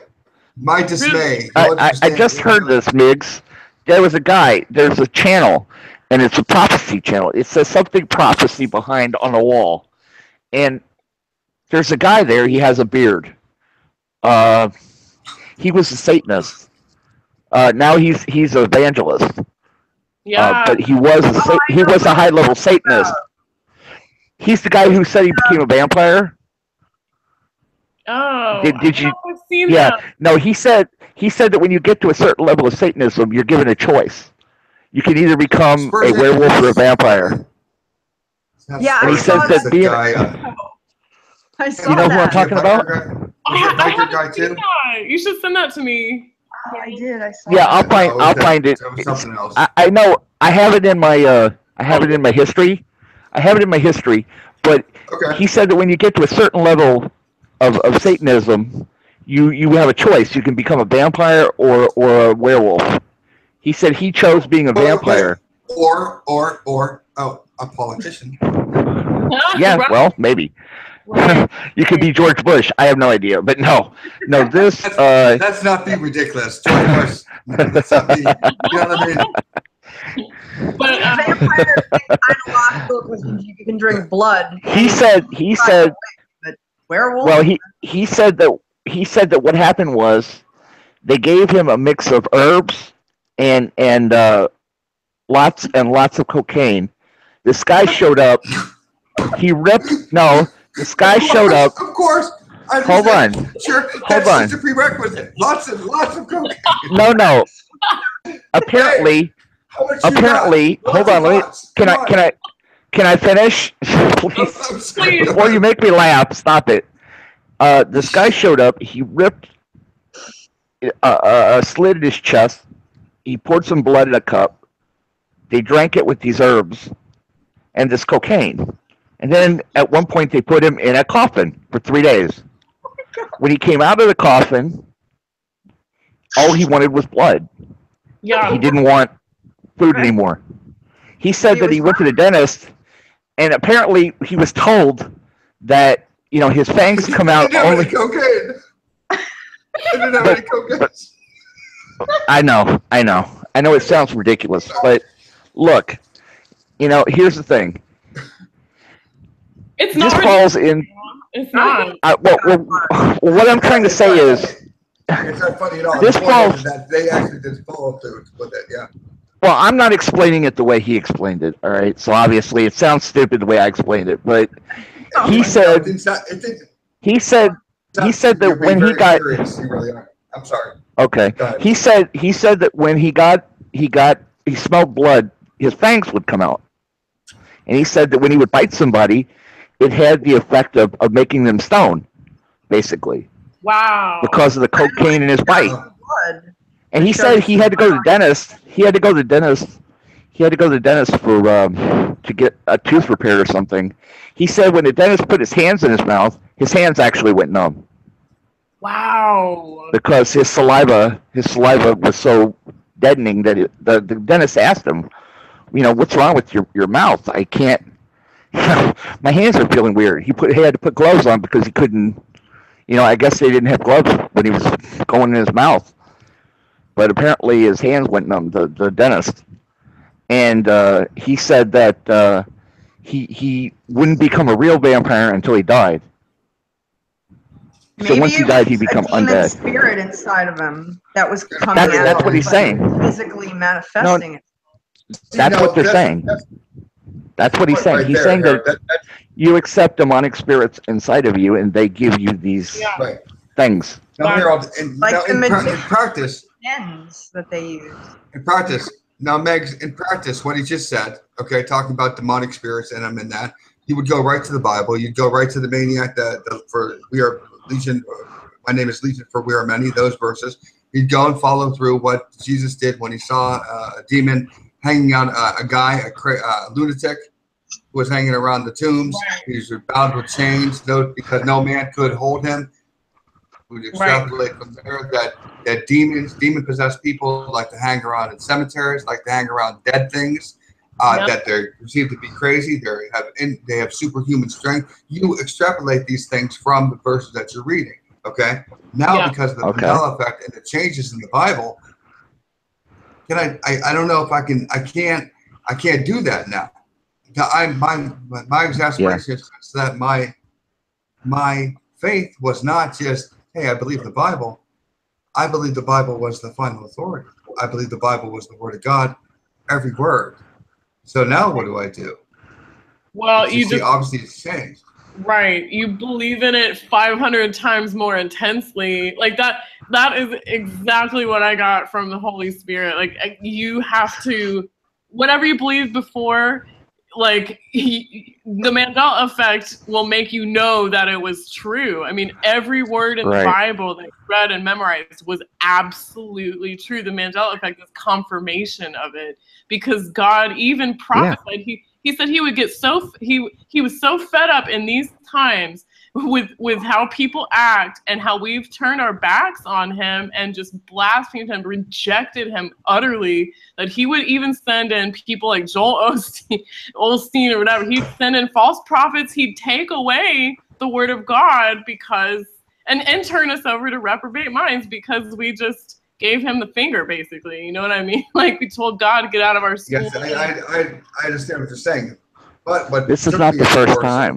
My dismay. I just heard this, Migs. There was a guy. There's a channel, and it's a prophecy channel. It says something prophecy behind on a wall, and there's a guy there. He has a beard. He was a Satanist. Now he's an evangelist. Yeah. But he was a high level Satanist. He's the guy who said he became a vampire. Oh, did you? I've seen that. No, he said that when you get to a certain level of Satanism, you're given a choice. You can either become a werewolf or a vampire. Yeah, and he says that being. I saw you know that. who I'm talking about? I haven't seen that. You should send that to me. Oh, I did. I saw. Yeah, that. I'll find it. That was something else. I know. I have it in my. I have it in my history. But he said that when you get to a certain level of Satanism, you have a choice. You can become a vampire or a werewolf. He said he chose being a vampire. Or a politician. Yeah, well, maybe. You could be George Bush. I have no idea, but no. This. Let's not be ridiculous, George Bush. Let's not be. You know what I mean? But vampire ideological because you can drink blood. He said. But werewolf. Well, he said that what happened was they gave him a mix of herbs and lots of cocaine. This guy showed up. He ripped. No, this guy showed up. Of course. Hold on. Sure. Hold on. That's a prerequisite. Lots of cocaine. No. Apparently. Hold on. Let me. Can I finish? Please. Before you make me laugh, stop it. This guy showed up. He ripped a slit in his chest. He poured some blood in a cup. They drank it with these herbs and this cocaine. And then at one point they put him in a coffin for 3 days. When he came out of the coffin, all he wanted was blood. yeah, He didn't want food anymore. He said that he went to the dentist, and apparently he was told that his fangs come out only. Cocaine. I didn't have any cocaine. I know. It sounds ridiculous, but look, here's the thing. it's not. This falls in. It's not. What I'm trying to say is, It's not funny at all. This The point falls- is that they actually just follow through with it. Yeah. well, I'm not explaining it the way he explained it. All right, so obviously it sounds stupid the way I explained it, but he said that when he got. You really are. I'm sorry. Okay. Go ahead. He said that when he smelled blood, his fangs would come out. And he said that when he would bite somebody, it had the effect of making them stone, basically, Wow. because of the cocaine in his bite. Blood. And he said he had to go to the dentist. He had to go to the dentist for to get a tooth repaired or something. He said when the dentist put his hands in his mouth, his hands actually went numb. Wow. Because his saliva was so deadening that the dentist asked him, what's wrong with your mouth? I can't, my hands are feeling weird. He had to put gloves on because he couldn't, I guess they didn't have gloves when he was going in his mouth. But apparently his hands went numb, the dentist. And he said that he wouldn't become a real vampire until he died. So once he died, he become undead. Spirit inside of him that was coming out. That's what he's saying. Physically manifesting it. That's what they're saying. That's what he's saying. Right He's there, saying Eric. that you accept demonic spirits inside of you, and they give you these Right. things. Now, Harold, in the practice, ends that they use. now, Megs, in practice, what he just said, okay, talking about demonic spirits, and I'm in that, he would go right to the Bible. You'd go right to the maniac for we are Legion. My name is Legion, for we are many. Those verses. He'd go and follow through what Jesus did when he saw a demon hanging on a guy, a lunatic, who was hanging around the tombs. Right. He was bound with chains, because no man could hold him. We would extrapolate from there that demon-possessed people like to hang around in cemeteries, like to hang around dead things, that they're perceived to be crazy. They have superhuman strength. You extrapolate these things from the verses that you're reading. Okay. Now, because of the Mandela effect and the changes in the Bible, I don't know if I can't do that now. My exasperation is that my faith was not just, hey, I believe the Bible. I believe the Bible was the final authority. I believe the Bible was the Word of God, every word. So now what do I do? Well, obviously it's changed. Right. You believe in it 500 times more intensely. Like that is exactly what I got from the Holy Spirit. Like you have to, whatever you believed before, like the Mandela effect will make you know that it was true. I mean, every word in the Bible that you read and memorized was absolutely true. The Mandela effect is confirmation of it, because God even prophesied. He said he would get he was so fed up in these times with how people act and how we've turned our backs on him and just blasphemed him, rejected him utterly, that he would even send in people like Joel Osteen or whatever. He'd send in false prophets. He'd take away the word of God and turn us over to reprobate minds because we just gave him the finger, basically. You know what I mean? Like we told God to get out of our school. Yes, I understand what you're saying. But this is not the first time.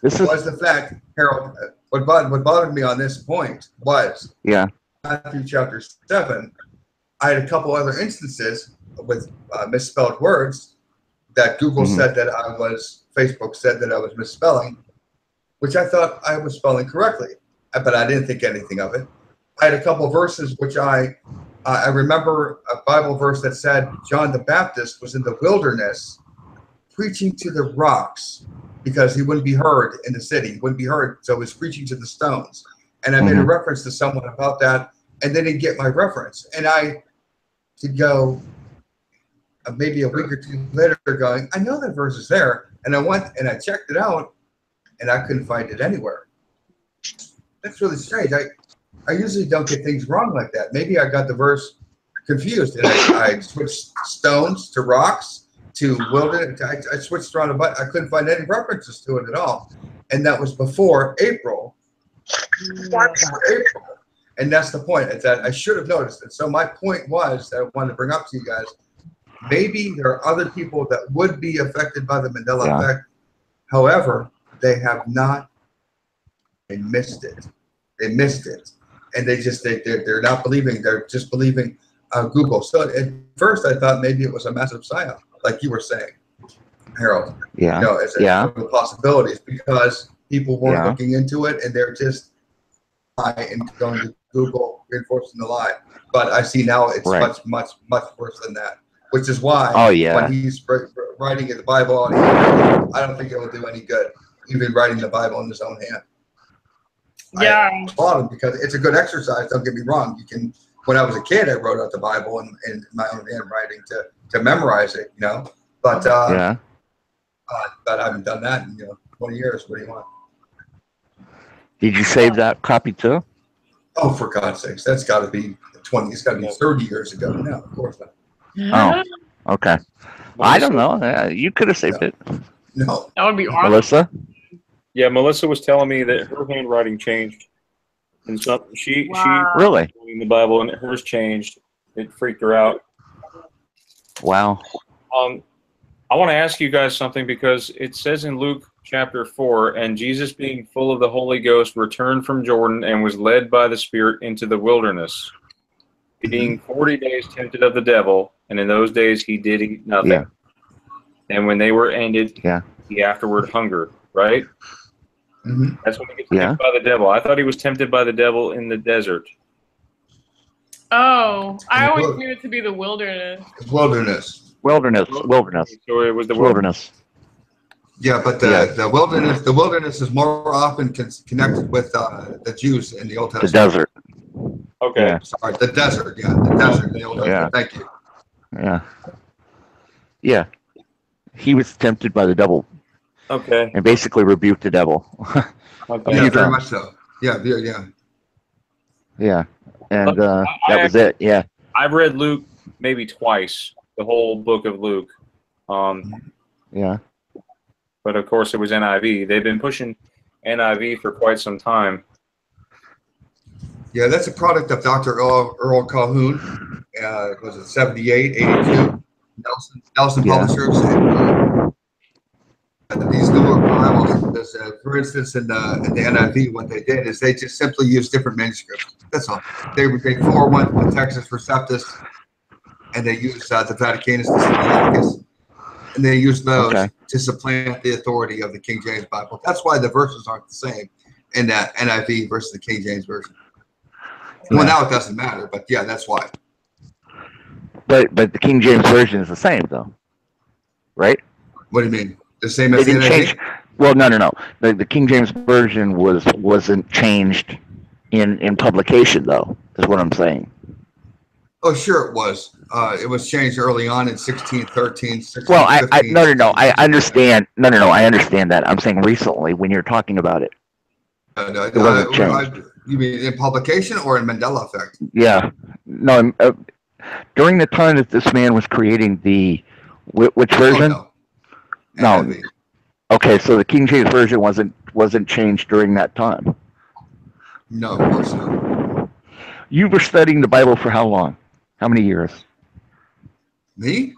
This was the fact, Harold. What bothered me on this point was Matthew chapter 7. I had a couple other instances with misspelled words that Google said that Facebook said that I was misspelling, which I thought I was spelling correctly, but I didn't think anything of it. I had a couple of verses which I remember a Bible verse that said John the Baptist was in the wilderness preaching to the rocks because he wouldn't be heard in the city, wouldn't be heard, so he was preaching to the stones. And I made a reference to someone about that, and they didn't get my reference. And I could go maybe a week or two later going, I know that verse is there. And I went and I checked it out, and I couldn't find it anywhere. That's really strange. I usually don't get things wrong like that. Maybe I got the verse confused, and I switched stones to rocks to wilderness. I switched around, but I couldn't find any references to it at all. And that was before April. And that's the point. It's that I should have noticed it. So my point was that I wanted to bring up to you guys, maybe there are other people that would be affected by the Mandela effect. However, they have not. They missed it. They missed it. And they're not believing. They're just believing Google. So at first I thought maybe it was a massive psyop, like you were saying, Harold. Yeah. You know, as the possibilities, because people weren't looking into it and they're just and going to Google reinforcing the lie. But I see now it's much worse than that, which is why when he's writing in the Bible, I don't think it will do any good, even writing the Bible in his own hand. Yeah. I applaud him because it's a good exercise. Don't get me wrong. You can. When I was a kid, I wrote out the Bible in my own handwriting to memorize it, you know. But but I haven't done that in 20 years. What do you want? Did you save that copy too? Oh, for God's sakes, that's got to be 20. It's got to be 30 years ago. No, of course not. Oh, okay. I don't know. You could have saved it. No, that would be awesome. Melissa? Yeah, Melissa was telling me that her handwriting changed. And so she really reading the Bible, and hers changed. It freaked her out. Wow. I want to ask you guys something, because it says in Luke chapter 4, and Jesus, being full of the Holy Ghost, returned from Jordan and was led by the Spirit into the wilderness, being 40 days tempted of the devil, and in those days he did eat nothing. Yeah. And when they were ended, he afterward hungered. Right? That's when he gets tempted by the devil. I thought he was tempted by the devil in the desert. Oh, I always knew it to be the wilderness. Wilderness. So it was the wilderness. Yeah, but the wilderness is more often connected with the Jews in the Old Testament. The desert. Okay. Yeah. Sorry, the desert. Yeah, the desert in the Old Testament. Thank you. Yeah. He was tempted by the devil. Okay. And basically rebuked the devil. Okay. Yeah, very much so. Yeah. Yeah. And that was it. Yeah. I've read Luke maybe twice, the whole book of Luke. Yeah. But of course, it was NIV. They've been pushing NIV for quite some time. Yeah, that's a product of Dr. Earl Calhoun. Was it 78, 82? Nelson Publishers. And, these newer Bibles, for instance, in the NIV, what they did is they just simply used different manuscripts. That's all. They forwent the Textus Receptus, and they used the Vaticanus, the Sinaiticus, and they used those to supplant the authority of the King James Bible. That's why the verses aren't the same in that NIV versus the King James Version. Well, now it doesn't matter, but yeah, that's why. But the King James Version is the same, though, right? What do you mean? The same as the NIV? Change. Well, no. The King James Version wasn't changed in publication, though. Is what I'm saying. Oh, sure it was. It was changed early on in 1613, 1615. Well, no. I understand. No. I understand that. I'm saying recently, when you're talking about it, it wasn't changed. You mean in publication or in Mandela Effect? Yeah. No. During the time that this man was creating which version? Oh, no. Okay, so the King James Version wasn't changed during that time. No, of course not. You were studying the Bible for how long? How many years? Me?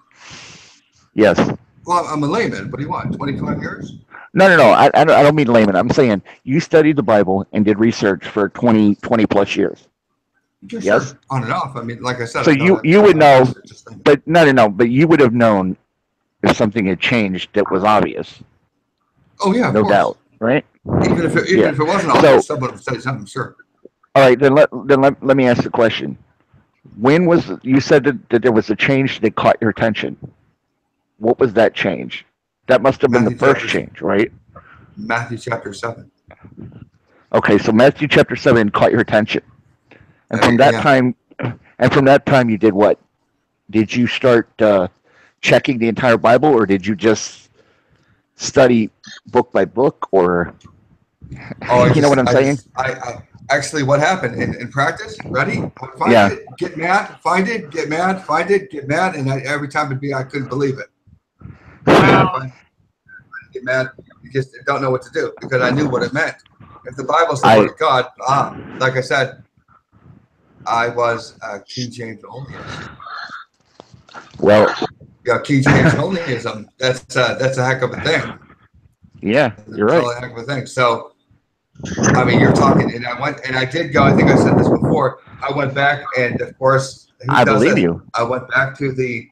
Yes. Well, I'm a layman. What do you want? 25 years? No. I don't mean layman. I'm saying you studied the Bible and did research for 20 plus years. Sure, yes. Sure. On and off. I mean, like I said. So you would know, but no. But you would have known if something had changed that was obvious. Oh yeah, no doubt, right? Even if it wasn't obvious, someone would say something. Sure. All right, then let me ask the question. When was you said that there was a change that caught your attention? What was that change? That must have been the first change, right? Matthew chapter 7. Okay, so Matthew chapter 7 caught your attention, and from that time, you did what? Did you start checking the entire Bible, or did you just study book by book, or you know what I'm saying? I actually, what happened in practice? Ready? Find it, get mad, find it, get mad, find it, get mad, and every time it'd be I couldn't believe it. Get mad, you just don't know what to do because I knew what it meant. If the Bible's the word of God, like I said, I was King James onlyist. Well, yeah, King James onlyism. That's a heck of a thing. Yeah, you're right. That's a heck of a thing. So, I mean, you're talking, and I did go. I think I said this before. I went back, and of course, I believe you. I went back to the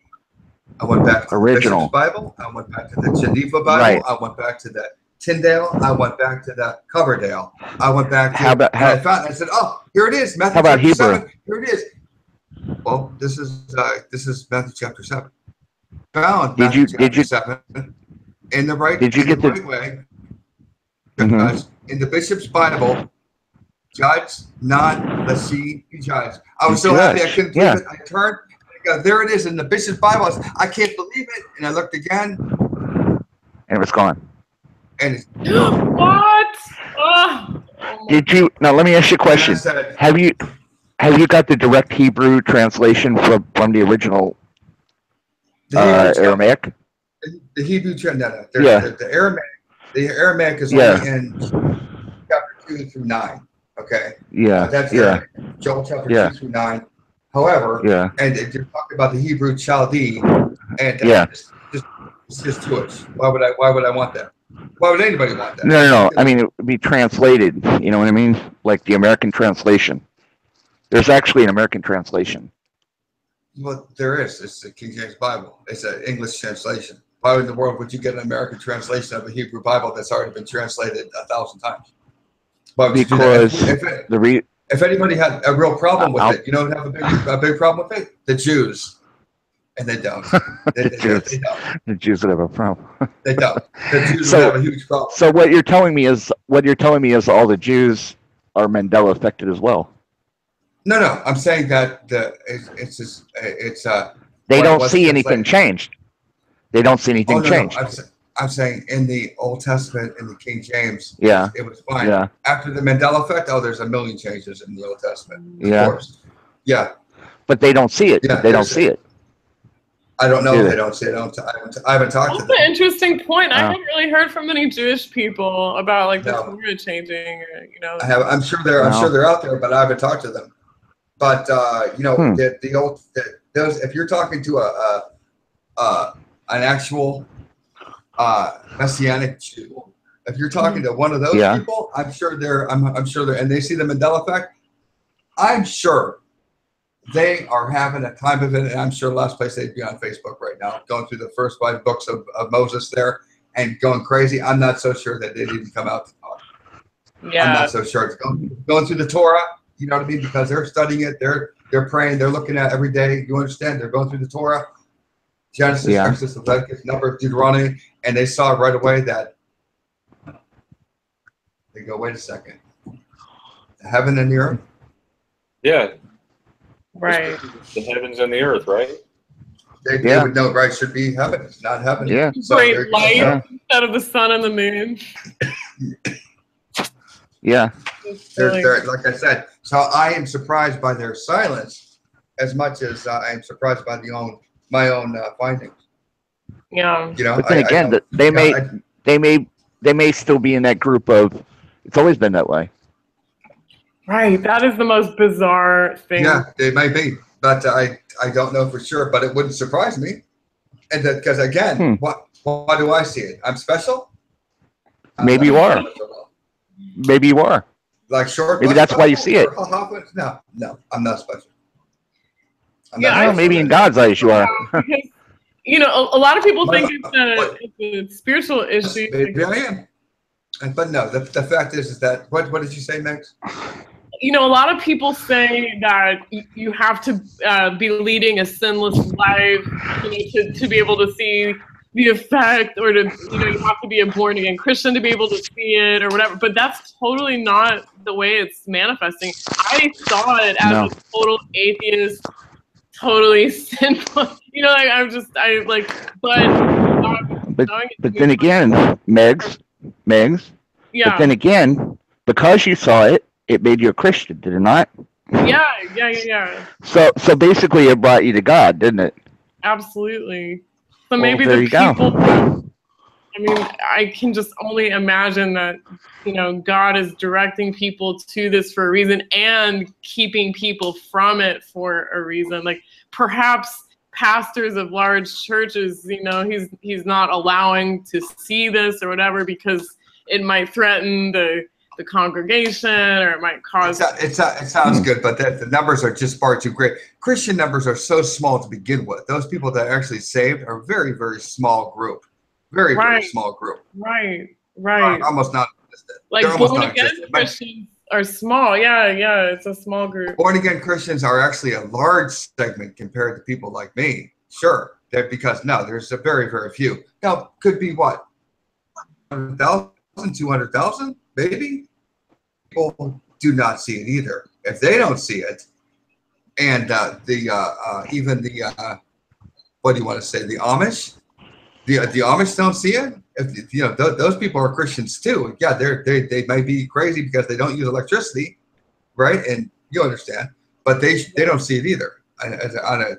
original Bishop's Bible. I went back to the Geneva Bible. Right. I went back to the Tyndale. I went back to the Coverdale. I went back to. I said, "Oh, here it is, Matthew chapter 7. Here it is." Well, this is Matthew chapter 7. Found Matthew chapter 7 in the right. Did you get the right way? Because in the Bishop's Bible, judge not, let's see, you judge. I was so happy I couldn't believe it. I turned. There it is in the Bishop's Bible. I can't believe it, and I looked again, and it was gone. And what? Did you? Now let me ask you a question. Have you got the direct Hebrew translation from the original Aramaic? The Hebrew no. The Aramaic is only in chapter 2 through 9. Okay. Yeah. That's Joel chapter 2 through 9. However, and if you're talking about the Hebrew Chaldee, and it's just Jewish. Why would I want that? Why would anybody want that? No. I mean, it would be translated. You know what I mean? Like the American translation. There's actually an American translation. Well, there is. It's the King James Bible. It's an English translation. Why in the world would you get an American translation of a Hebrew Bible that's already been translated 1,000 times? Because if anybody had a real problem with it, you know, have a big problem with it? The Jews. And they don't. They don't. The Jews would have a problem. They don't. The Jews would have a huge problem. So what you're telling me is all the Jews are Mandela affected as well. No. I'm saying that they don't see anything changed. They don't see anything change. No. I'm saying in the Old Testament, in the King James, yeah, it was fine. Yeah. After the Mandela Effect, there's a million changes in the Old Testament. Yeah. Of course. Yeah. But they don't see it. Yeah, they don't see it. I don't know if they don't see it. I haven't talked to them. That's an interesting point. I haven't really heard from many Jewish people about like the Torah changing. Or, you know, I'm sure they're out there, but I haven't talked to them. But you know, those if you're talking to an actual Messianic Jew, if you're talking to one of those people, I'm sure they're and they see the Mandela Effect. I'm sure they are having a time of it, and I'm sure the last place they'd be on Facebook right now, going through the first 5 books of Moses there and going crazy. I'm not so sure that they'd even come out to talk. Yeah. I'm not so sure. It's going through the Torah, you know what I mean? Because they're studying it, they're praying, they're looking at it every day. You understand? They're going through the Torah, Genesis, Exodus, Leviticus, Numbers, Deuteronomy, and they saw right away that they go, wait a second, the heaven and the earth? Yeah. Right. The heavens and the earth, right? They would know, right? Should be heaven. It's not heaven. Yeah. So great light instead of the sun and the moon. Yeah. They're, like I said, so I am surprised by their silence as much as I am surprised by my own findings. Yeah. You know, but then again, they may still be in that group of. It's always been that way. Right, that is the most bizarre thing. Yeah, they may be, but I don't know for sure. But it wouldn't surprise me, and because again, why do I see it? I'm special. Maybe you are. Maybe you are. Like short. Maybe that's why you see it. No, I'm not special. Maybe in God's eyes you are. Because, you know, a lot of people think it's a spiritual issue. Maybe I am. But no, the fact is that what did you say, Max? You know, a lot of people say that you have to be leading a sinless life, you know, to be able to see the effect, or to, you know, you have to be a born again Christian to be able to see it or whatever. But that's totally not the way it's manifesting. I saw it as a total atheist, totally sinful. You know, like but then again, Megs. Yeah. But then again, because you saw it, it made you a Christian, did it not? Yeah. So basically, it brought you to God, didn't it? Absolutely. So maybe the people. I mean, I can just only imagine that, you know, God is directing people to this for a reason and keeping people from it for a reason. Like perhaps pastors of large churches, you know, he's not allowing to see this or whatever because it might threaten the congregation, or it might cause. It sounds good, but the numbers are just far too great. Christian numbers are so small to begin with. Those people that are actually saved are a very, very small group. Very small group. Right. Almost not existent. Like born again Christians are small. Yeah, it's a small group. Born again Christians are actually a large segment compared to people like me. Sure, because there's a very, very few. Now, could be what? 100,000, 200,000, maybe. People do not see it either. If they don't see it, and even the what do you want to say? The Amish, the Amish don't see it. If, you know, those people are Christians too. Yeah, they might be crazy because they don't use electricity, right? And you understand, but they don't see it either.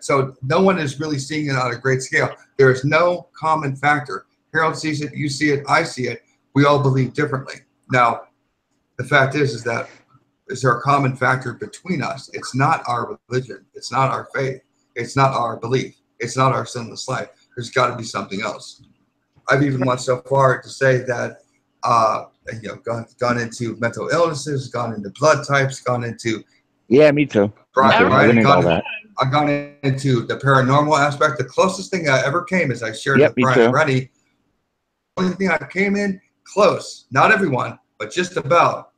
So no one is really seeing it on a great scale. There is no common factor. Harold sees it, you see it, I see it. We all believe differently. Now, the fact is that is there a common factor between us? It's not our religion. It's not our faith. It's not our belief. It's not our sinless life. There's got to be something else. I've even went so far to say that, you know, gone into mental illnesses, gone into blood types, gone into. Yeah, me too. I've gone into the paranormal aspect. The closest thing I ever came is I shared with Brian Reddy. The only thing I came in close, not everyone, but just about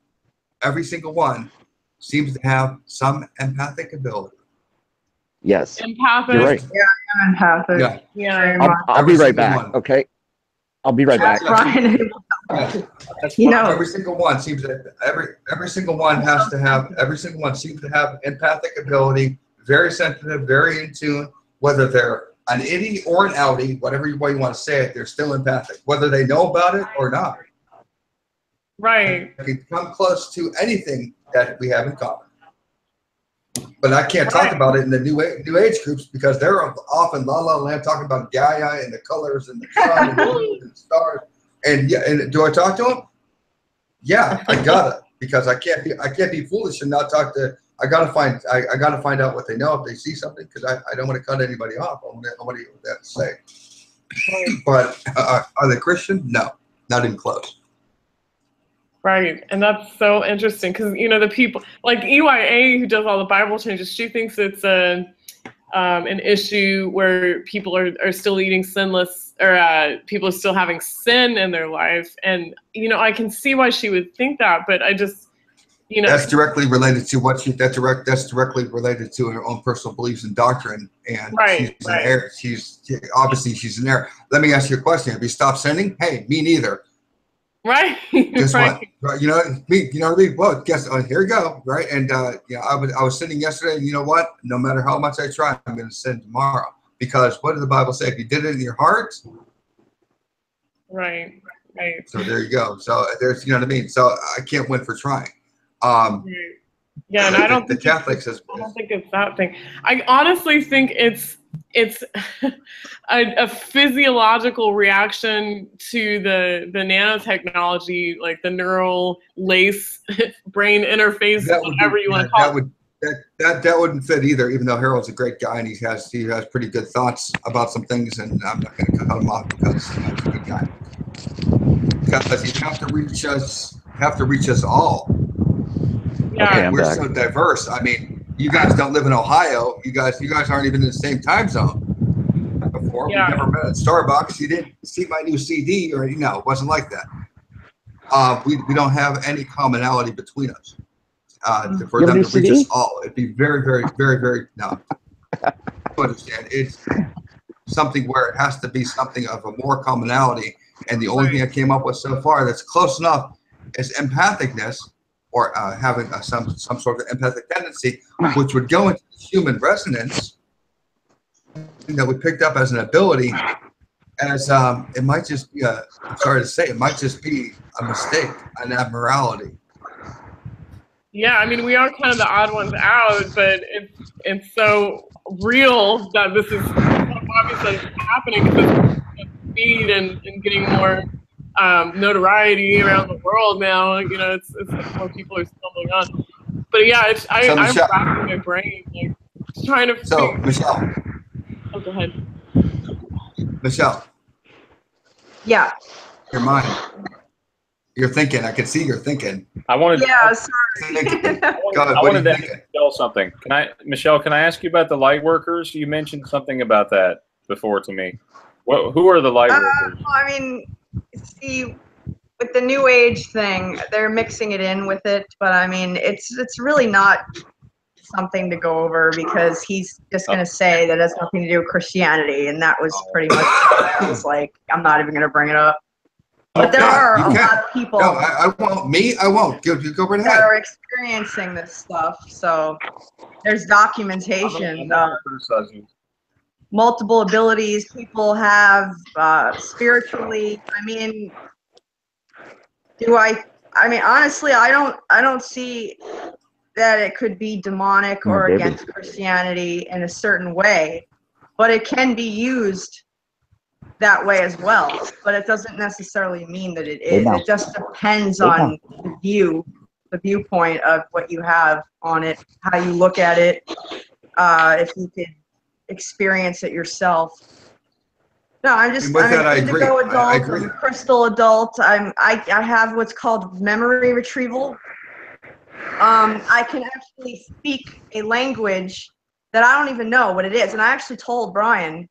every single one seems to have some empathic ability. Yes. Empathic. You're right. Yeah, I'm empathic. Yeah. I'll be right back. Okay. I'll be right back. Brian. You know, every single one seems that every single one seems to have empathic ability, very sensitive, very in tune, whether they're an innie or an outie, whatever way you want to say it, they're still empathic, whether they know about it or not. Right. They can come close to anything that we have in common. But I can't talk about it in the new age groups because they're often la la land talking about Gaia and the colors and the sun and the moon and the stars. And yeah, and do I talk to them? Yeah, I gotta, because I can't be foolish and not talk to. I gotta find out what they know if they see something, because I don't want to cut anybody off. I want to hear what they have to say. But are they Christian? No, not even close. Right, and that's so interesting because the people like EYA who does all the Bible changes, she thinks it's an issue where people are still eating sinless, or people are still having sin in their life, and I can see why she would think that, but I just that's directly related to what that's directly related to her own personal beliefs and doctrine, and she's in error. Obviously she's in error. Let me ask you a question: have you stopped sinning? Hey, me neither. Right. Guess what? Right. You know what I mean? Well, guess here we go. Right. And I was sinning yesterday, and you know what? No matter how much I try, I'm going to sin tomorrow. Because what did the Bible say? If you did it in your heart. Right. Right. So there you go. So there's, what I mean? So I can't win for trying. Yeah, and I don't think the Catholics I don't think it's that thing. I honestly think it's a physiological reaction to the nanotechnology, like the neural lace brain interface, whatever you want to call it. That wouldn't fit either, even though Harold's a great guy and he has pretty good thoughts about some things, and I'm not going to cut him off because he's a good guy. Because you have to reach us all. Yeah, okay, we're so diverse. I mean, you guys don't live in Ohio. You guys aren't even in the same time zone. Before we never met at Starbucks. You didn't see my new CD, or it wasn't like that. We don't have any commonality between us. For them to reach us all, it'd be very, very, very, very no. You understand? It's something where it has to be something of a more commonality, and the only thing I came up with so far that's close enough is empathicness, or having some sort of empathic tendency, which would go into human resonance that we picked up as an ability, as it might just be I'm sorry to say, it might just be a mistake, an abnormality. Yeah, I mean, we are kind of the odd ones out, but it's so real that this is so obviously happening because of speed and getting more notoriety around the world now. It's more people are stumbling on. But yeah, I'm racking my brain, like trying to. So Michelle. Oh, go ahead. Michelle. Yeah. Your mind. You're thinking. I can see you're thinking. I wanted. Yeah, sorry. I wanted to ask Michelle something. Michelle, can I ask you about the light workers? You mentioned something about that before to me. Who are the light workers? I mean, see, with the new age thing, they're mixing it in with it, but I mean, it's really not something to go over because he's just going to say that it has nothing to do with Christianity, and that was pretty much I was like, I'm not even going to bring it up. But there are a lot of people. No, I won't. I won't. Go right ahead. That are experiencing this stuff. So there's documentation. Multiple abilities people have spiritually. I mean, honestly, I don't see that it could be demonic or against Christianity in a certain way, but it can be used that way as well, but it doesn't necessarily mean that it is. It just depends on the viewpoint of what you have on it, how you look at it, if you could experience it yourself. No, I'm an indigo adult, I'm a crystal adult. I have what's called memory retrieval. I can actually speak a language that I don't even know what it is, and I actually told Brian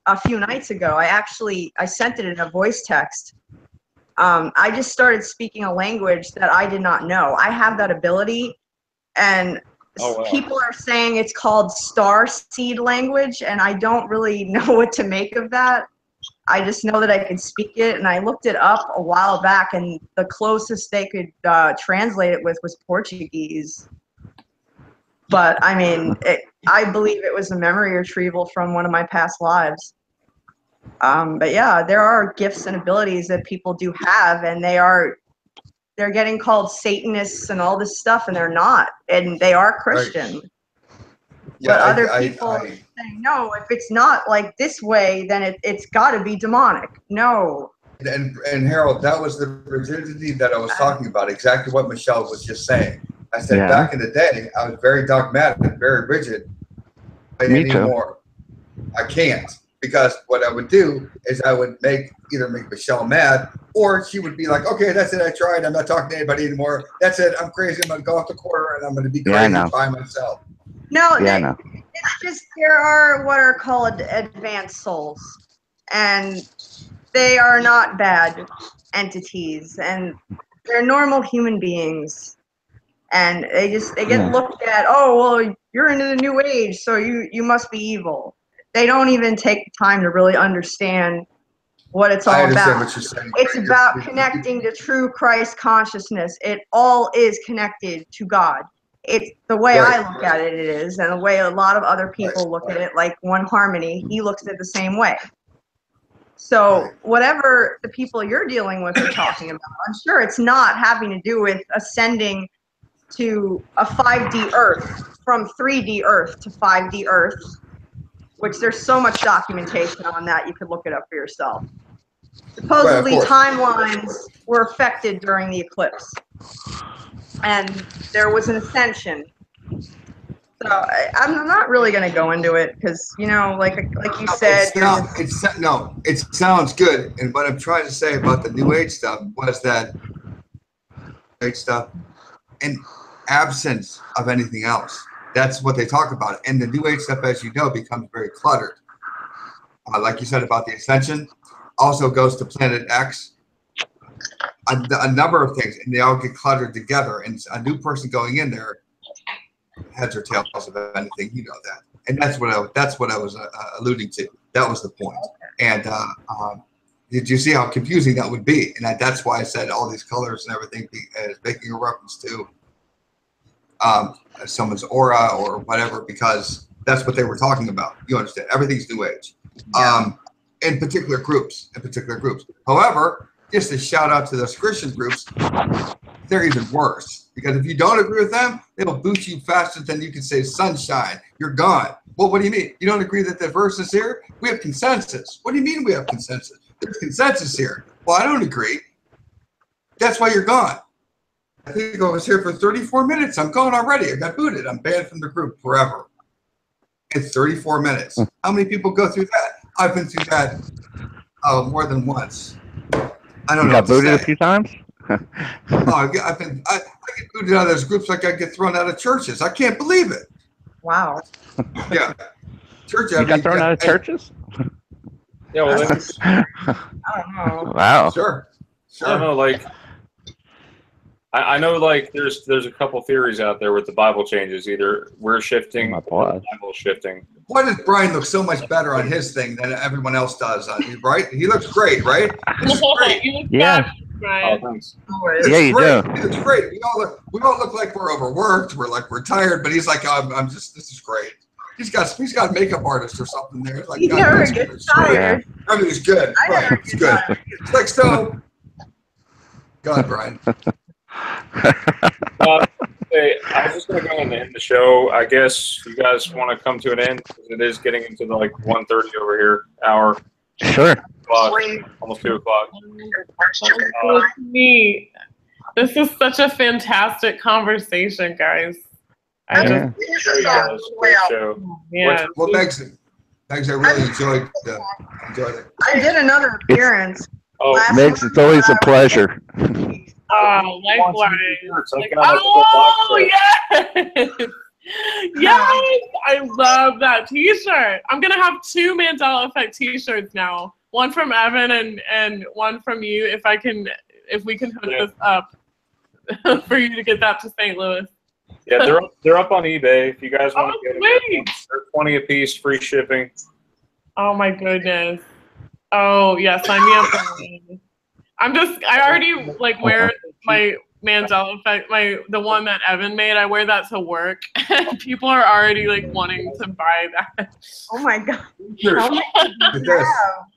a few nights ago. I sent it in a voice text. I just started speaking a language that I did not know. I have that ability, and people are saying it's called star seed language, and I don't really know what to make of that. I just know that I can speak it, and I looked it up a while back, and the closest they could translate it with was Portuguese. But I mean, I believe it was a memory retrieval from one of my past lives. But yeah, there are gifts and abilities that people do have, and they're getting called Satanists and all this stuff, and they're not, and they are Christian. Right. Yeah, but other people are saying, no, if it's not like this way, then it's got to be demonic. No. And Harold, that was the rigidity that I was talking about, exactly what Michelle was just saying. I said back in the day, I was very dogmatic, very rigid. Me too. I can't, because what I would do is I would either make Michelle mad, or she would be like, okay, that's it, I tried, I'm not talking to anybody anymore. That's it, I'm crazy, I'm going to go off the corner and I'm going to be crazy by myself. No, it's just there are what are called advanced souls, and they are not bad entities, and they're normal human beings, and they get looked at. Oh, well, you're into the new age, so you must be evil. They don't even take the time to really understand what it's all about. What you're saying. It's about connecting to true Christ consciousness. It all is connected to God. It's the way I look at it is, and the way a lot of other people look at it, like One Harmony, he looks at it the same way. So whatever the people you're dealing with are talking about, I'm sure it's not having to do with ascending to a 5D Earth, from 3D Earth to 5D Earth, which there's so much documentation on that, you could look it up for yourself. Supposedly timelines were affected during the eclipse, and there was an ascension. So I'm not really going to go into it because, you know, like you said. It sounds good. And what I'm trying to say about the New Age stuff was that in absence of anything else. That's what they talk about. And the New Age stuff, as you know, becomes very cluttered. Like you said about the ascension, also goes to Planet X. A number of things, and they all get cluttered together. And a new person going in there, heads or tails of anything, you know that. And that's what I was alluding to. That was the point. And did you see how confusing that would be? And that's why I said all these colors and everything is making a reference to someone's aura or whatever, because that's what they were talking about. You understand? Everything's New Age. In particular groups. However, just a shout out to those Christian groups, they're even worse, because if you don't agree with them, they'll boot you faster than you can say sunshine. You're gone. Well, what do you mean? You don't agree that the verse is here? We have consensus. What do you mean we have consensus? There's consensus here. Well, I don't agree. That's why you're gone. I think I was here for 34 minutes. I'm gone already. I got booted. I'm banned from the group forever. It's 34 minutes. How many people go through that? I've been through that more than once. I don't know. You got booted a few times? I get booted out of those groups like I get thrown out of churches. I can't believe it. Wow. Yeah. You got thrown out of churches? Yeah, well, I don't know. Wow. Sure. I don't know, like, I know, like, there's a couple theories out there with the Bible changes. Either we're shifting or the Bible's shifting. Why does Brian look so much better on his thing than everyone else does? Right? He looks great, right? This is great. Yeah. Right. Oh, thanks. Yeah, you do. He looks great. We all look like we're overworked. We're tired, but he's like, this is great. He's got a makeup artist or something there. Like, he never gets tired. I mean, he's good. Right. It's good. It's like, so. Go ahead, Brian. Hey, I was just going to go ahead and end the show. I guess you guys want to come to an end, because it is getting into the 1:30 over here hour. Sure. Almost 2 o'clock. Me. This is such a fantastic conversation, guys. Great show. Yeah. What makes it? Megs, I really enjoyed it. I did another appearance. Megs, it's always a pleasure. Oh, likewise. Oh, yes! Yes! I love that T-shirt. I'm going to have 2 Mandela Effect T-shirts now. One from Evan and one from you, if we can hook this up for you to get that to St. Louis. Yeah, they're up on eBay. If you guys want to get them, they're 20 a piece, free shipping. Oh my goodness. Oh yeah, sign me up. I already wear my Mandela Effect, the one that Evan made. I wear that to work. People are already like wanting to buy that. Oh my god! How many do you have?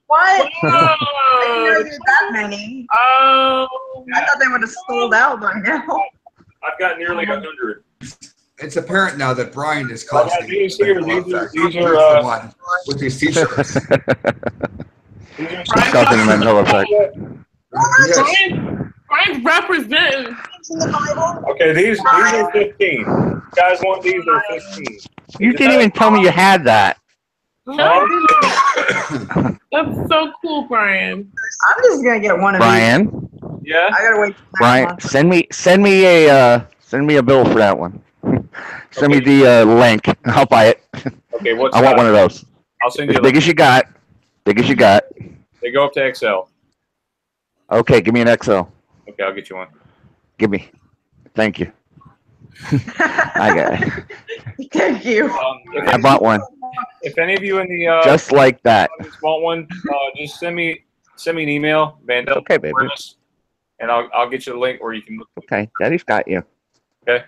What? Whoa. I didn't know there were that many. Oh. I thought they would have sold out by now. I've got nearly 100. It's apparent now that Brian is costing. These here, these are the one with these T-shirts. Discussing the Mandela Effect. Yes. Brian's representing. Okay, these are 15. You guys want these? Are 15. You didn't even tell me you had that. No, that's so cool, Brian. I'm just gonna get one of Brian. these. Yeah. I gotta wait. Brian, send me a bill for that one. Send me the link. I'll buy it. Okay, what's I want one of those. I'll send you as big as you got. Big as you got. They go up to XL. Okay, give me an XL. Okay, I'll get you one. Give me. Thank you. I got it. Thank you. I bought one. If any of you in the just like that want one, just send me an email, Mandela. Okay, baby. And I'll get you the link where you can look. Okay, Daddy's got you. Okay.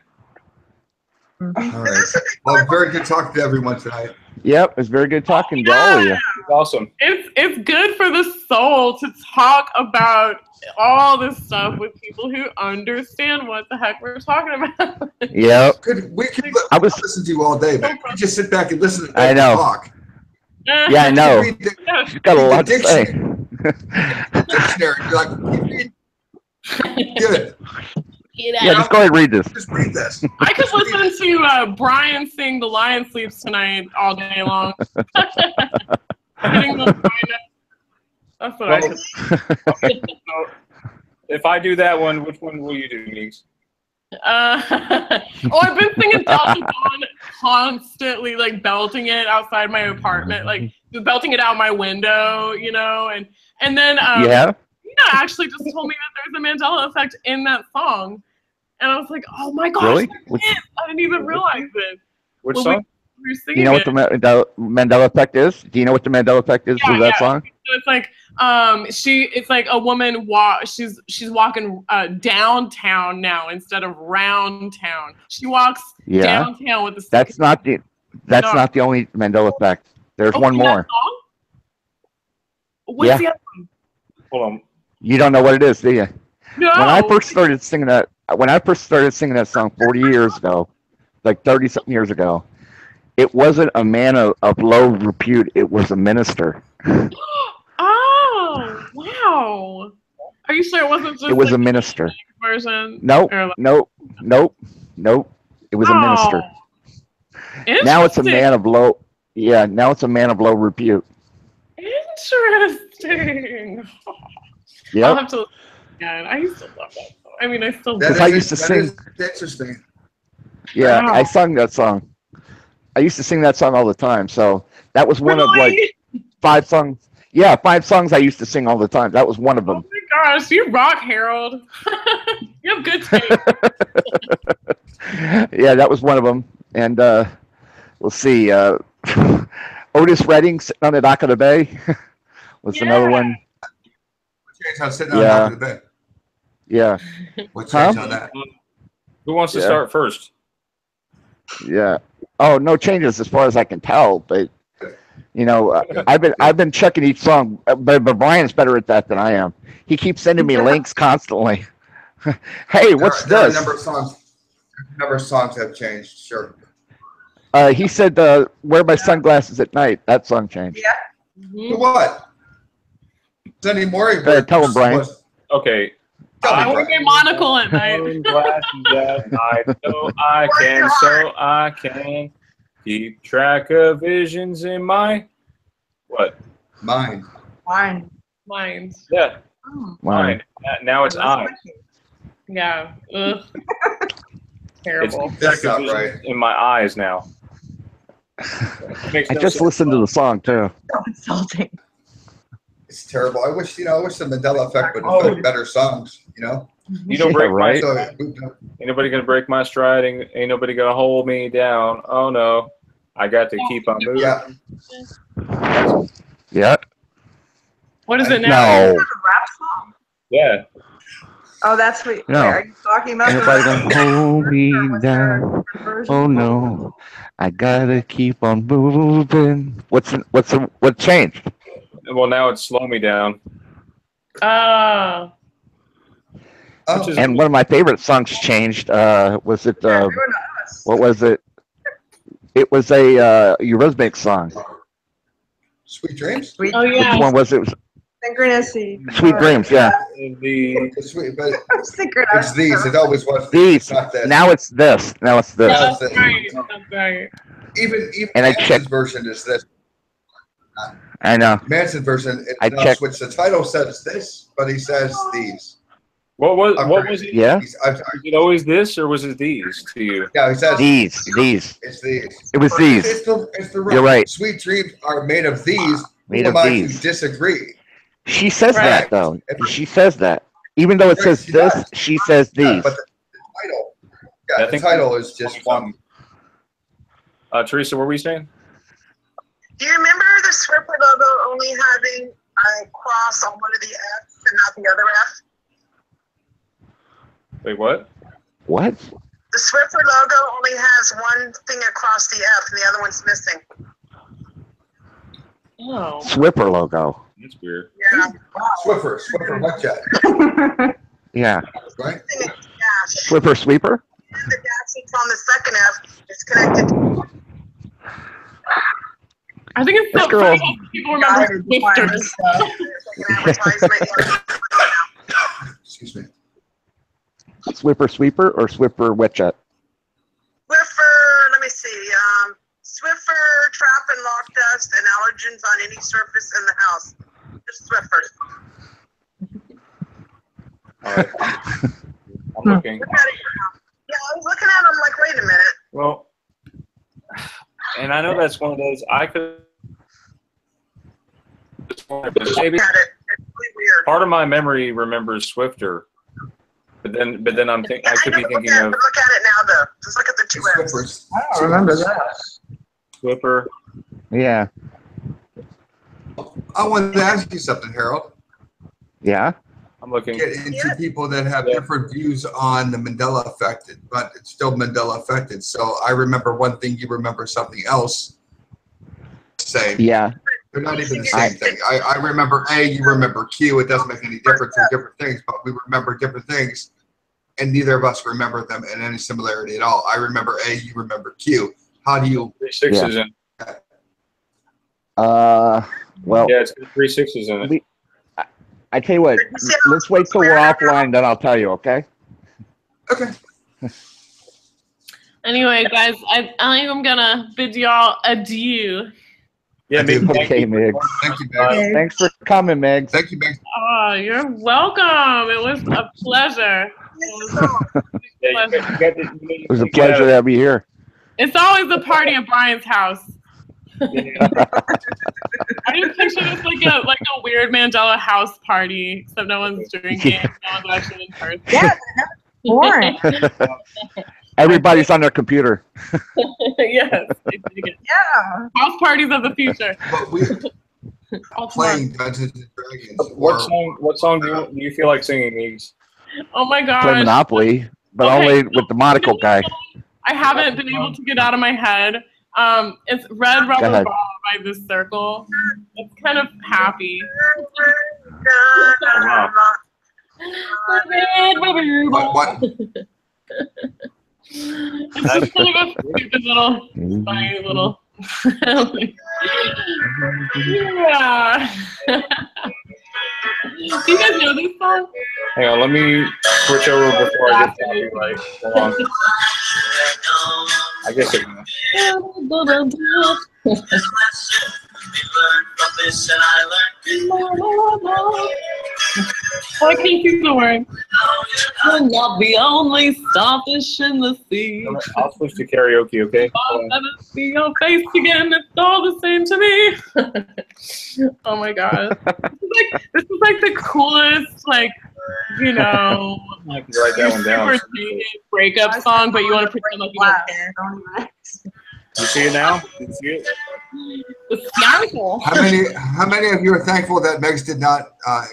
All right. Well, very good talking to everyone tonight. Yep, it's very good talking to all of you. Awesome. It's good for the soul to talk about all this stuff with people who understand what the heck we're talking about. Yep. We could listen to you all day, but you just sit back and listen to I know. talk. Yeah, I know. She's got a lot to say. Dictionary. You're like, good. Yeah, just go ahead and read this. Just read this. I could listen to Brian sing "The Lion Sleeps Tonight" all day long. That's what I could. So, if I do that one, which one will you do, Meeks? I've been singing Delta Dawn constantly, like belting it outside my apartment, like belting it out my window, and then yeah. Tina actually just told me that there's a Mandela Effect in that song, and I was like, oh my gosh, really? I didn't even realize it. Which song? We were Do you know what the Mandela Effect is? Do you know what the Mandela Effect is with that song? So it's like it's like a woman she's walking downtown now instead of round town. She walks downtown with the stick. That's not the only Mandela Effect. There's one more. What's the other one? Hold on. You don't know what it is, do you? No. When I first started singing that song 40 years ago, like 30-something years ago, it wasn't a man of low repute. It was a minister. Oh, wow. Are you sure it wasn't just it was a minister. Version? Nope. It was a minister. Now it's a man of low. Yeah, now it's a man of low repute. Interesting. Yeah. I'll have to. Yeah, I used to love that song. I mean, I still. Because I used to sing. Interesting. Yeah, Wow. I sung that song. I used to sing that song all the time. So that was one of like 5 songs. Yeah, 5 songs I used to sing all the time. That was one of them. Oh my gosh, you rock, Harold. You have good taste. Yeah, that was one of them. And we'll see. Otis Redding sitting on the dock of the bay was another one. Change on sitting on the dock of the bay. Yeah. What change on that? Who wants to start first? Yeah. Oh, no changes as far as I can tell, but I've been checking each song, but Brian's better at that than I am. He keeps sending me links constantly. Hey, what's there this? Are a number of songs have changed. Sure. He said, "Wear my sunglasses at night." That song changed. Yeah. Mm-hmm. What? Any more? Tell him, Brian. Okay. I wear my monocle at night. So I can keep track of visions in my mind. Yeah. Oh. Mind. Now it's I. Yeah. Ugh. Terrible. That's not right. In my eyes now. I just listened to the song too. So insulting. It's terrible. I wish the Mandela Effect would have put better songs. You don't break right. So, ain't nobody gonna break my stride. Ain't nobody gonna hold me down. Oh no, I got to keep on moving. Yeah. Yeah. What is it now? No. Rap song. Yeah. Oh, that's what. No. Wait, are you talking about? Anybody gonna hold me down? Oh no, I gotta keep on moving. What changed? Well, now it's Slow Me Down. Oh. And one of my favorite songs changed. Was it? What was it? It was a Eurythmics song. Sweet Dreams? Oh, yeah. Which one was it? Synchronicity. Sweet Dreams, yeah. It's these. It always was these. That. Now it's this. Now it's this. Yeah, that's right. That's right. Even and I Manson's version is this. I know. Manson's version, which the title says this, but he says these. What was it? Yeah. Was it always this, or was it these to you? Yeah, he says these. It's these. It was these. It's the You're right. Sweet dreams are made of these. Made of these. Disagree. She says that though. She says that. Even though it says this, she says these. Yeah, but the title is just one. Teresa, what were we saying? Do you remember the Scriptural logo only having a cross on one of the F's and not the other F? Wait, what? What? The Scriptural logo only has one thing across the F and the other one's missing. Oh. Swiffer logo. That's weird. Yeah. Swiffer whatchat. Yeah. Right? Swiffer sweeper? And the dash that's on the second F is connected to. I think it's so funny that people remember Swifters. Excuse me. Swiffer sweeper or Swiffer wetchat? Swiffer, let me see. Swiffer, trap and lock dust and allergens on any surface in the house. Just Swiffer. All right. I'm looking. Yeah, I was looking at them like, wait a minute. Well, and I know that's one of those I could. Maybe part of my memory remembers Swifter, but then I could be thinking of. Look at it now, though. Just look at the two F's. I don't remember that. Swiffer. Yeah. I wanted to ask you something, Harold. Yeah. I'm looking. Get into people that have different views on the Mandela effect, but it's still Mandela affected. So I remember one thing, you remember something else. Same. Yeah. They're not even the same thing. I remember A, you remember Q. It doesn't make any difference in different things, but we remember different things, and neither of us remember them in any similarity at all. I remember A, you remember Q. How do you? 3 6s in. Well. Yeah, it's got 3 6s in it. I tell you what, let's wait till we're offline, then I'll tell you, okay? Okay. Anyway, guys, I think I'm gonna bid y'all adieu. Yeah, okay, Meg. Thank you, Meg. Thanks for coming, Meg. Thank you, Meg. Oh, you're welcome. It was a pleasure. It was a pleasure to have you here. It's always a party at Brian's house. I just picture this like a weird Mandela house party, except no one's drinking, no one's actually in person. Yeah, boring. Everybody's on their computer. Yes. Yeah. House parties of the future. But we playing Dungeons and Dragons. What song do you feel like singing, these? Oh my gosh. Play Monopoly, but only with the monocle guy. I haven't been able to get out of my head. It's Red Rubber Ball by This Circle. It's kind of happy. Red Rubber Ball. What? It's just kind of a stupid little, funny little. Yeah. Do you guys know these songs? Hang on, let me switch over before I get copyright. Hold on. I guess it can. I can't see the word. I'm not the only starfish in the sea. I'll switch to karaoke, okay? I'll never see your face again. It's all the same to me. Oh my god. This is like the coolest, like, you know, I can write that one down. breakup song, but you want to pretend like you don't care. You see it now? You see it? It's beautiful. How many of you are thankful that Megs did not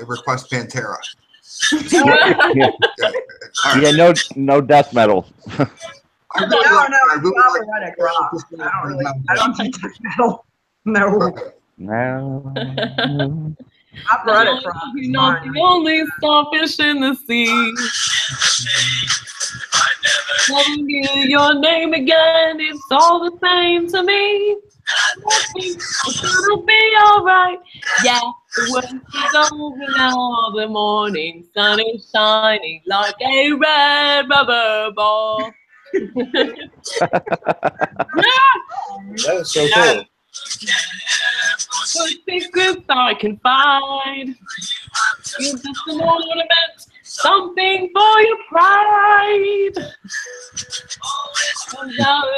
request Pantera? Yeah, no death metal. No, operatic rock. I don't do death metal. No. No. Operatic rock. You're not the only starfish in the sea. Never hear your name again. It's all the same to me. It's gonna be alright. Yeah, the worst is over now. The morning sun is shining like a red rubber ball. That is so cool. What secrets I can find. You're just an ornament, something for your pride.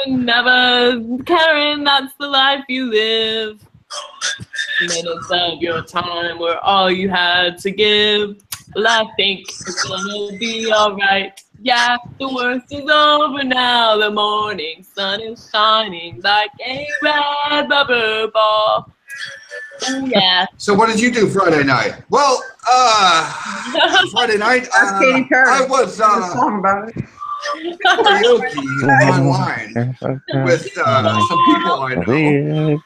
Never caring, that's the life you live. Minutes of your time were all you had to give. Well, I think it's gonna be alright. Yeah, the worst is over now. The morning sun is shining like a red rubber ball. Ooh, yeah. So what did you do Friday night? Well, Friday night, Katy Perry. I was song about it. karaoke online with some people I know.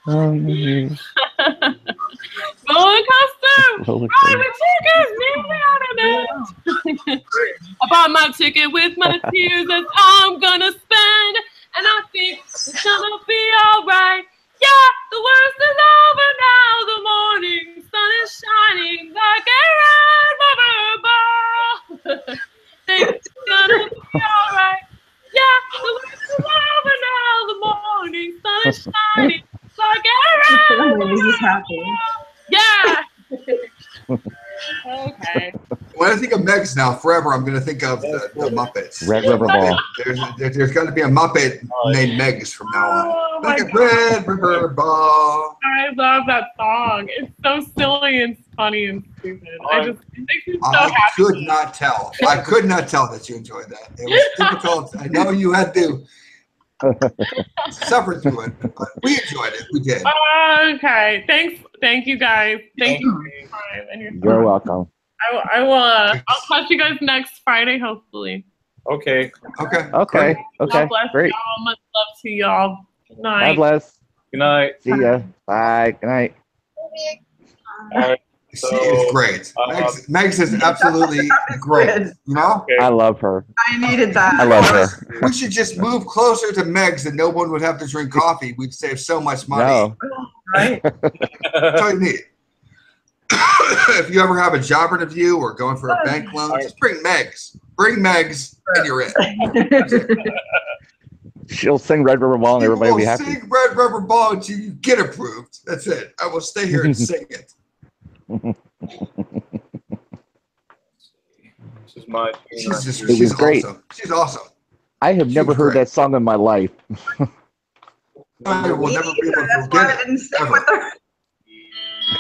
Roller coaster! Private tickets! Nearly out of it! I bought my ticket with my tears as I'm gonna spend, and I think it's gonna be alright. Yeah, the worst is over now. The morning sun is shining like a red rubber ball. Think it's gonna be alright. Yeah, the worst is over now. The morning sun is shining like a red rubber ball. Yeah. Okay. When I think of Megs now, forever, I'm going to think of the Muppets. Red River Ball. There's got to be a Muppet named Megs from now on. Like a Red River Ball. I love that song. It's so silly and funny and stupid. It makes me so happy. I could not tell. I could not tell that you enjoyed that. It was difficult. I know you had to suffer through it, but we enjoyed it. We did. Okay. Thank you guys. Thank you for your time and your time. You're welcome. I will. I'll catch you guys next Friday, hopefully. Okay. Okay. God bless Great. y'all. Much love to y'all. Good night. God bless. Good night. See ya. Bye. Good night. All right. She is great. Megs is absolutely great. You know? Okay. I love her. I needed that. I love her. We should just move closer to Megs and no one would have to drink coffee. We'd save so much money. No. Right? That's all you need. If you ever have a job interview or going for a bank loan, just bring Megs. Bring Megs and you're in. She'll sing Red River Ball and everybody will be happy. Sing Red Rubber Ball until you get approved. That's it. I will stay here and sing it. This is my. She's great. Awesome. She's awesome. I have never heard that song in my life. I will never be able to forget it.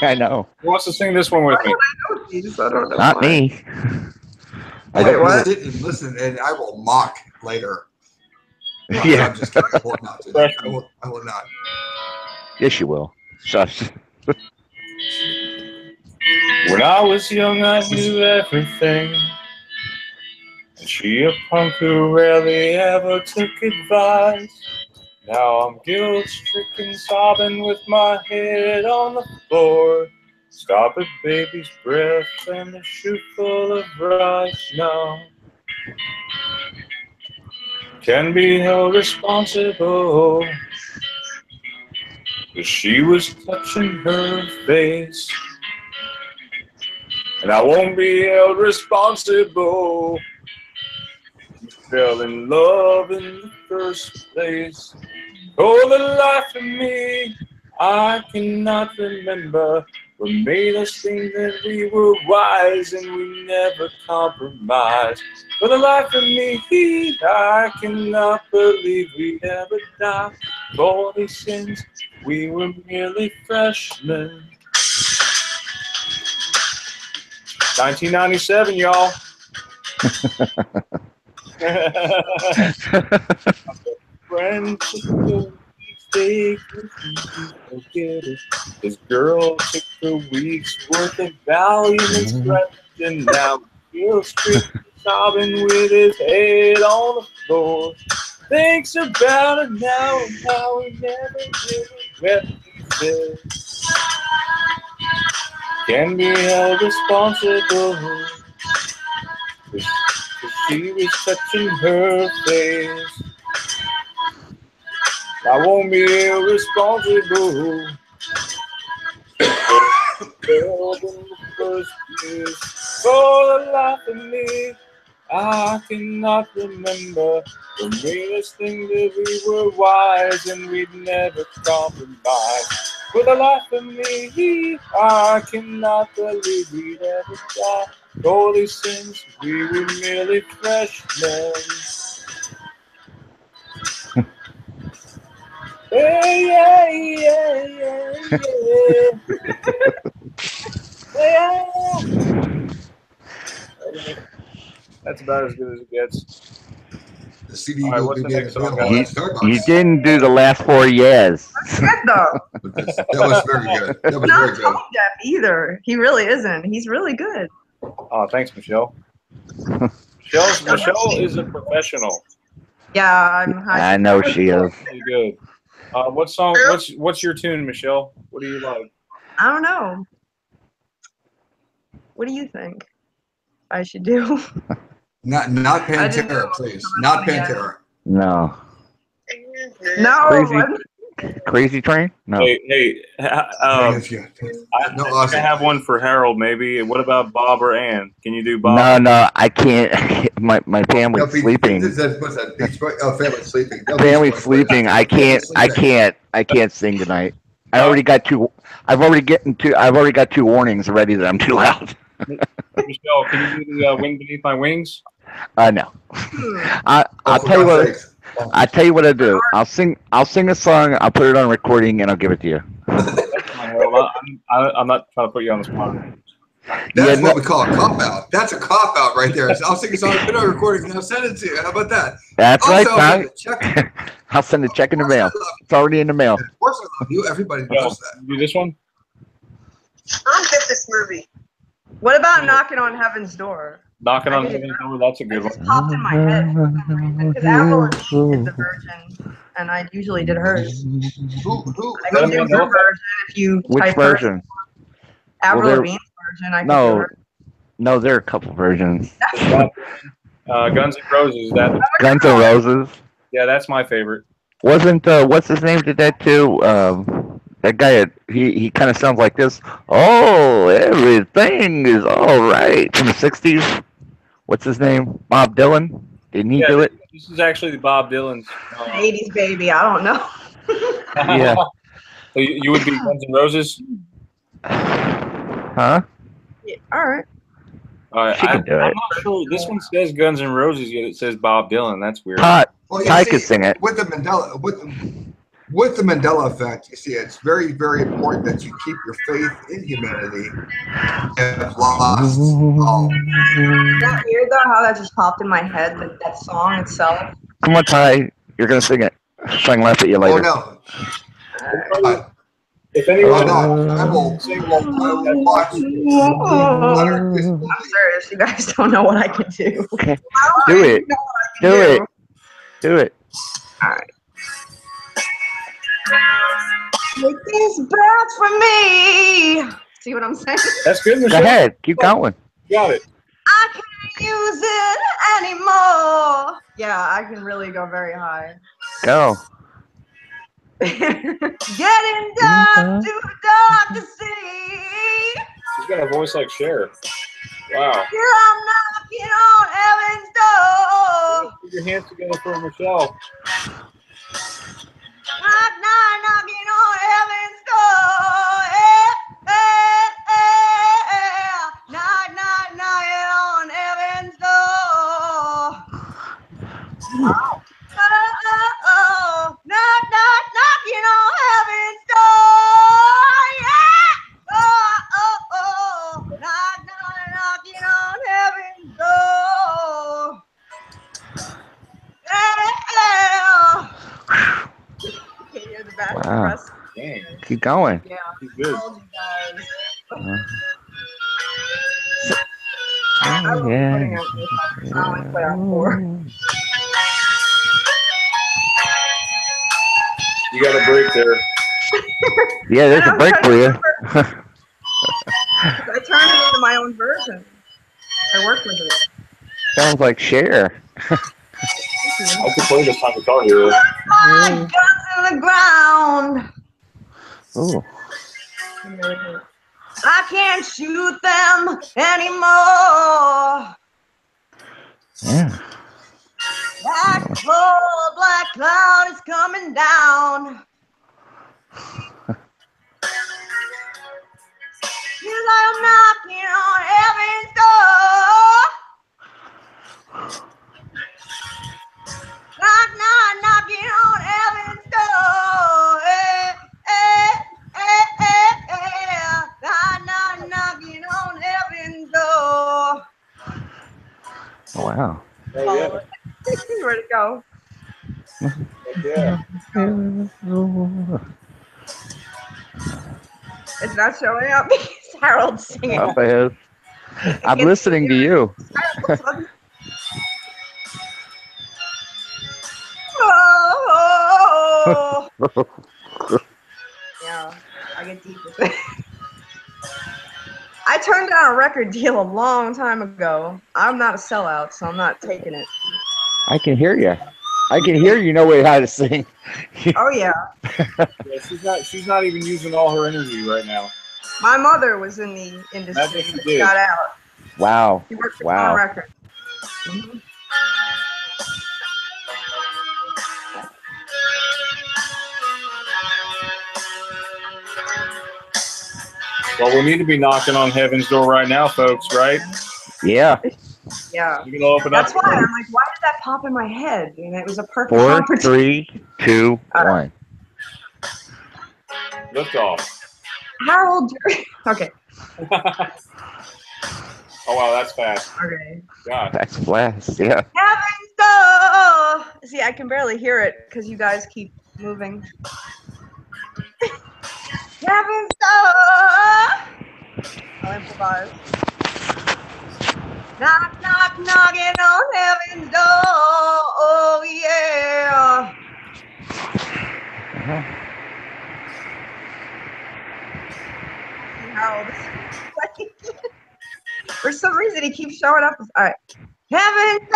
I know. Who wants to sing this one with me? I don't know. Not me. I don't sit and listen, and I will mock later. Yeah. I'm just kidding. I will not do that. I will not. Yes, you will. Shush. When I was young, I knew everything. And she a punk who rarely ever took advice. Now I'm guilt-stricken, sobbing with my head on the floor. Stop a baby's breath and a shoe full of rice now. Can be held responsible. 'Cause she was touching her face. And I won't be held responsible. You fell in love in the first place. Oh, the life of me, I cannot remember what made us think that we were wise and we never compromised. For the life of me, I cannot believe we ever died. For these sins, we were merely freshmen. 1997, y'all. Friend this girl took her week's worth of Valium and stretched, and now Still sobbing with his head on the floor. Thinks about it now and how he never did regret what he said. Can be held responsible. Cause she was touching her face. I won't be irresponsible. First years for the life of me. I cannot remember the meanest thing that we were wise and we'd never compromise. For the life of me, I cannot believe we'd ever die. All these sins, we were merely freshmen. Hey, yeah, yeah, yeah, yeah. Yeah. That's about as good as it gets. The CD All right, will what's be the next song? You didn't do the last 4 years. That's good though. That was very good. That was Not very good. tone deaf either. He really isn't. He's really good. Oh, thanks, Michelle. Michelle is a professional. Yeah, I know she is. Really good. What song? What's your tune, Michelle? What do you like? I don't know. What do you think I should do? Not Pantera, please. Not Pantera. No. No. Crazy Train? No. Hey, I have one for Harold, maybe. What about Bob or Ann? Can you do Bob? No, I can't. My family's sleeping. What's that? Family's sleeping. Family's sleeping. I can't sing tonight. I've already got two warnings already that I'm too loud. Michelle, can you do the Wind Beneath My Wings? No. I'll tell you what. I tell you what I do. I'll sing a song. I'll put it on recording and I'll give it to you. I'm not trying to put you on the spot. That's what we call a cop out. That's a cop out right there. So I'll sing a song, put it on recording, and I'll send it to you. How about that? That's right, Tom. I'll send a check in the mail. It's already in the mail. Of course I love you. Everybody knows that. Do this one. I don't get this movie. What about Knocking on Heaven's Door? Knocking on Heaven's Door, that's a good one. It just popped in my head for some reason. Because Avril did the version, and I usually did hers. I can do her version if you Which type version? Avril Lavigne's version. I can do her. No, there are a couple versions. Guns N' Roses. Guns N' Roses. Yeah, that's my favorite. Wasn't what's his name did that too? That guy, he kind of sounds like this. Oh, everything is all right from the '60s. What's his name? Bob Dylan. Didn't he do it? This is actually Bob Dylan's. 80s baby. I don't know. Yeah. So you would be Guns N' Roses? Huh? Yeah, all right. I'm not sure. This one says Guns N' Roses, yet it says Bob Dylan. That's weird. Ty could sing it. With the Mandela effect, you see, it's very, very important that you keep your faith in humanity and lost all. Is that weird though? How that just popped in my head? That song itself. Come on, Ty. You're gonna sing it. So I can laugh at you later. Oh no. If anyone I will watch. I'm serious. You guys don't know what I can do. Okay. Do it. Do it. All right. Take these breaths from me. See what I'm saying? That's good, Michelle. Go ahead. Keep going. Got it. I can't use it anymore. Yeah, I can really go very high. Go. Getting dark, too dark to see. She's got a voice like Cher. Wow. Till I'm knocking on heaven's door. Put your hands together for Michelle. Knocking on heaven's door. Knocking on heaven's door. Knocking on heaven's door. Yeah. Knocking on heaven's door. Yeah. Okay, you're the best. Wow. Keep going. Yeah. He's good. I told you guys. Yeah. You got a break there. Yeah, there's a break for you. I turned it into my own version. I work with it. Sounds like Cher. I could play this on guitar here. My guns in the ground. Ooh. I can't shoot them anymore. Yeah. Black cloud is coming down. Feels like I'm knocking on heaven's door. Knocking on heaven's door. Knocking on heaven's door. Oh, wow. Oh, yeah. Where'd it go? Yeah. It's not showing up because Harold's singing. Up ahead. I'm listening to you. Oh. Yeah, I get deep with it. I turned down a record deal a long time ago. I'm not a sellout, so I'm not taking it. I can hear you. I can hear you know how to sing. Oh yeah. Yeah, she's not even using all her energy right now. My mother was in the industry, but she got out. Wow. She worked for Wow. Records. Mm-hmm. Well, we need to be knocking on heaven's door right now, folks, right? Yeah. Yeah. You gonna open That's up? why I'm like, why did that pop in my head? And it was a perfect 4, opportunity. 3, 2, 1. Lift off. Harold. Okay. Oh wow, that's fast. Okay. God. That's blast. Yeah. Heaven's door. See, I can barely hear it because you guys keep moving. Heaven's door. I'll improvise. Knock, knock, knocking on heaven's door. Oh yeah. Harold. For some reason, he keeps showing up. All right. Heaven's door.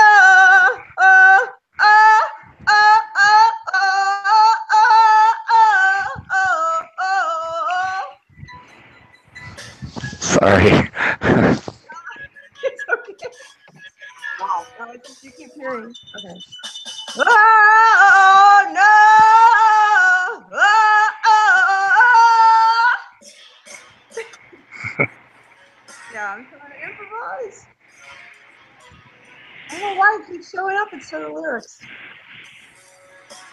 Oh, oh, oh, oh, oh, oh, oh, oh, oh. Sorry. It's okay. Wow. No, it's just you keep hearing. Okay. Oh, no. Oh, oh, oh. Yeah, I'm trying to improvise. I don't know why it keeps showing up instead of lyrics.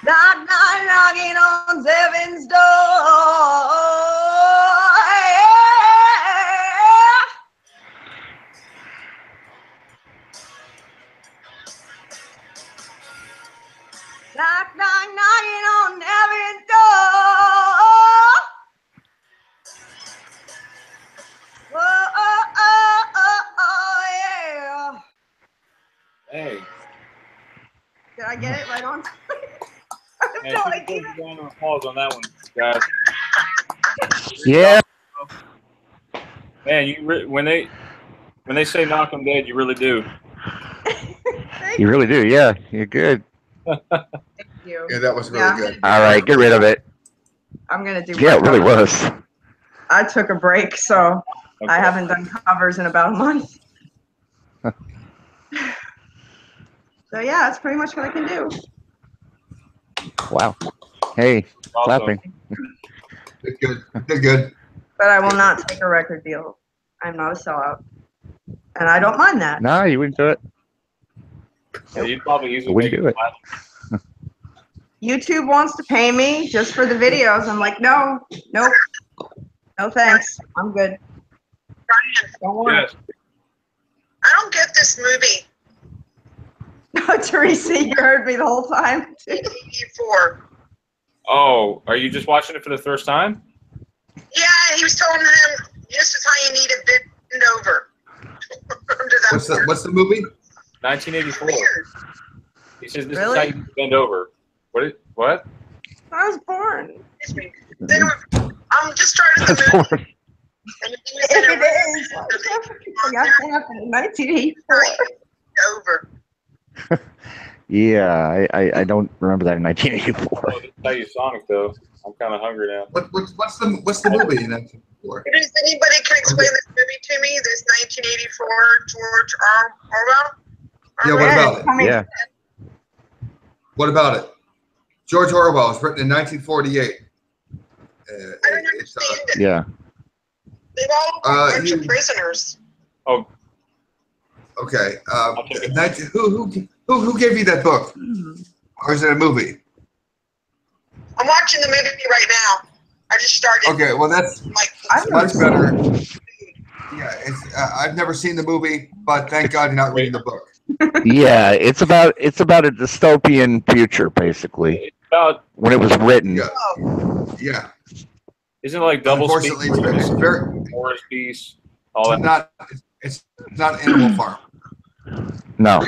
Knock, knock, knocking on heaven's door. Knock, knock, knocking on heaven's door. Oh, oh, oh, oh, oh, yeah. Hey. Did I get it right on? I have Hey, no put idea. down on pause on that one, guys. Yeah. Man, when they say knock them dead, you really do. You really do. Yeah. You're good. Thank you. Yeah, that was really good. All right. Get rid of it. I'm going to do Yeah, it really was. I took a break, so Okay. I haven't done covers in about a month. So yeah, that's pretty much what I can do. Wow. Hey, Awesome. clapping. Did good. Did good. But I will not take a record deal. I'm not a sellout. And I don't mind that. No, you wouldn't do it. Yeah, you'd probably use it. Wouldn't do it. YouTube wants to pay me just for the videos. I'm like, no, nope. No thanks. I'm good. Don't want Yes. I don't get this movie. it. Teresa, you heard me the whole time. TV4. Oh, are you just watching it for the first time? Yeah, he was telling him this is how you need to bend over. Welcome to that. What's the movie? 1984. He says this Really? is how you bend over. What? I was born. I'm just starting the movie. It is. That happened in 1984. Over. Yeah, I don't remember that in 1984. Oh, this is how you Sonic though. I'm kind of hungry now. What's the movie in 1984? Does anybody can explain this movie to me? This 1984 George Orwell? Yeah, what about it? Yeah. What about it? George Orwell was written in 1948. I don't understand it. Yeah. They've all a bunch of prisoners. Oh, okay. Who gave you that book? Or is it a movie? I'm watching the movie right now. I just started. Okay, well that's much better. Yeah, I've never seen the movie, but thank God you're not reading the book. Yeah, it's about a dystopian future, basically. it's about. When it was written. Yeah. Isn't it like double Unfortunately, speak? it's very. War Peace. All It's that. it's not Animal Farm. No.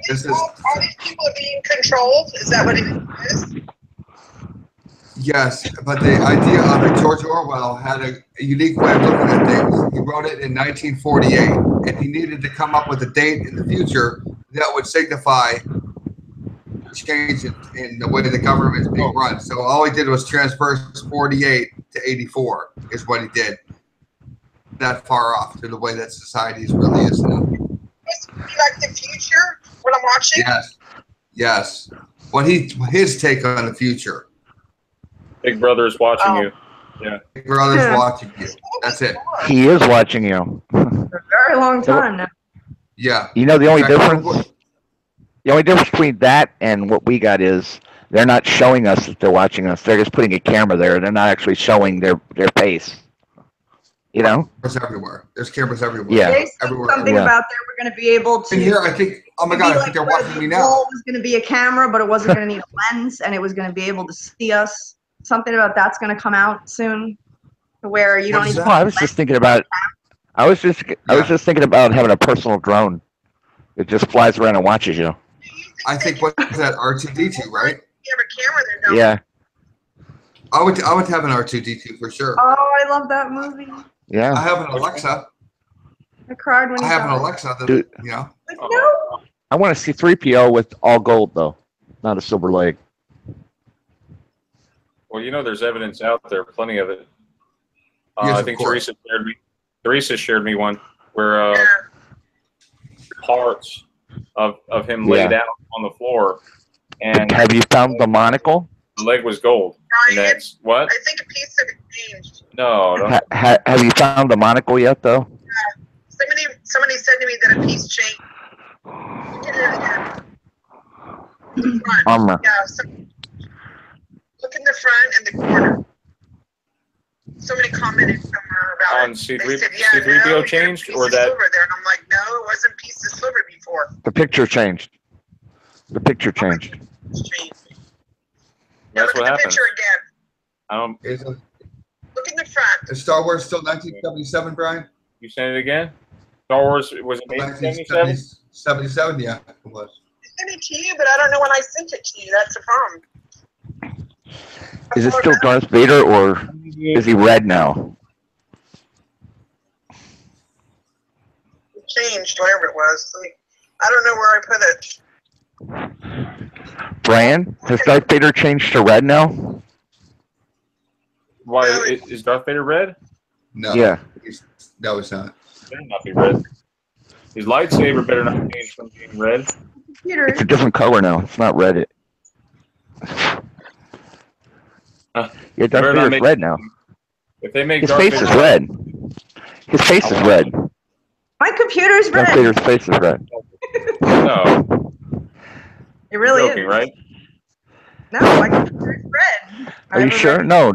This is All these people are being controlled. Is that what it is? yes, but the idea of it, George Orwell had a unique way of looking at things. He wrote it in 1948, and he needed to come up with a date in the future that would signify change in the way the government is being run. So all he did was transfer 48 to 84 is what he did. That far off to the way that society really is now. It's like the future, what I'm watching? Yes. His take on the future. Big Brother is watching you. Yeah. Big Brother's watching you. That's it. He is watching you. For a very long time now. Yeah. You know the only difference? The only difference between that and what we got is they're not showing us that they're watching us. They're just putting a camera there. They're not actually showing their face. You know? Cameras everywhere. There's cameras everywhere. Yeah. They said Everywhere. something about we're going to be able to. In here, I think. Oh my God! I think they're watching me now. Wall was going to be a camera, but it wasn't going to need a lens, and it was going to be able to see us. Something about that's going to come out soon, to where you don't need. I was just thinking about. I was just thinking about having a personal drone. It just flies around and watches you. I think what's that R2D2, right? You have a camera there, don't you? Yeah. I would have an R2D2 for sure. Oh, I love that movie. Yeah. I have an Alexa. I cried when I he have an died. Alexa that, Dude. you know. Like, no. I want to see 3PO with all gold though, not a silver leg. Well, you know, there's evidence out there, plenty of it. Yes, I of think course. Teresa shared me one where parts of him laid out on the floor, and Have you found the monocle? the leg was gold. And that's what? I think a piece of it changed. No, no. Have you found the monocle yet though? Somebody said to me that a piece changed. Look at it again. The front. Armor. Yeah, look in the front and the corner. Somebody commented somewhere about On it. C3, They said, C3PO no, changed, piece or of that? silver there, and I'm like, no, it wasn't a piece of silver before. The picture changed. The picture changed. It's changed. That's Look what at the happens. picture again. I don't. Look in the front. Is Star Wars still 1977, Brian? You send it again? Star Wars was it made in 77? 77, yeah, it was. I sent it to you, but I don't know when I sent it to you. That's the problem. Is it still Darth Vader or is he red now? It changed, whatever it was. I don't know where I put it. Brian, has Darth Vader changed to red now? Why is Darth Vader red? No. Yeah. No, it's not. Better not be red. His lightsaber better not change from being red. Computer. It's a different color now. It's not red. Yeah, Darth better not Vader's make- red now. If they make His Darth face Vader is red. His face is red. My computer's Darth red. Vader's face is red. No, It really joking, is. right? No, my computer's red. Are you sure? No.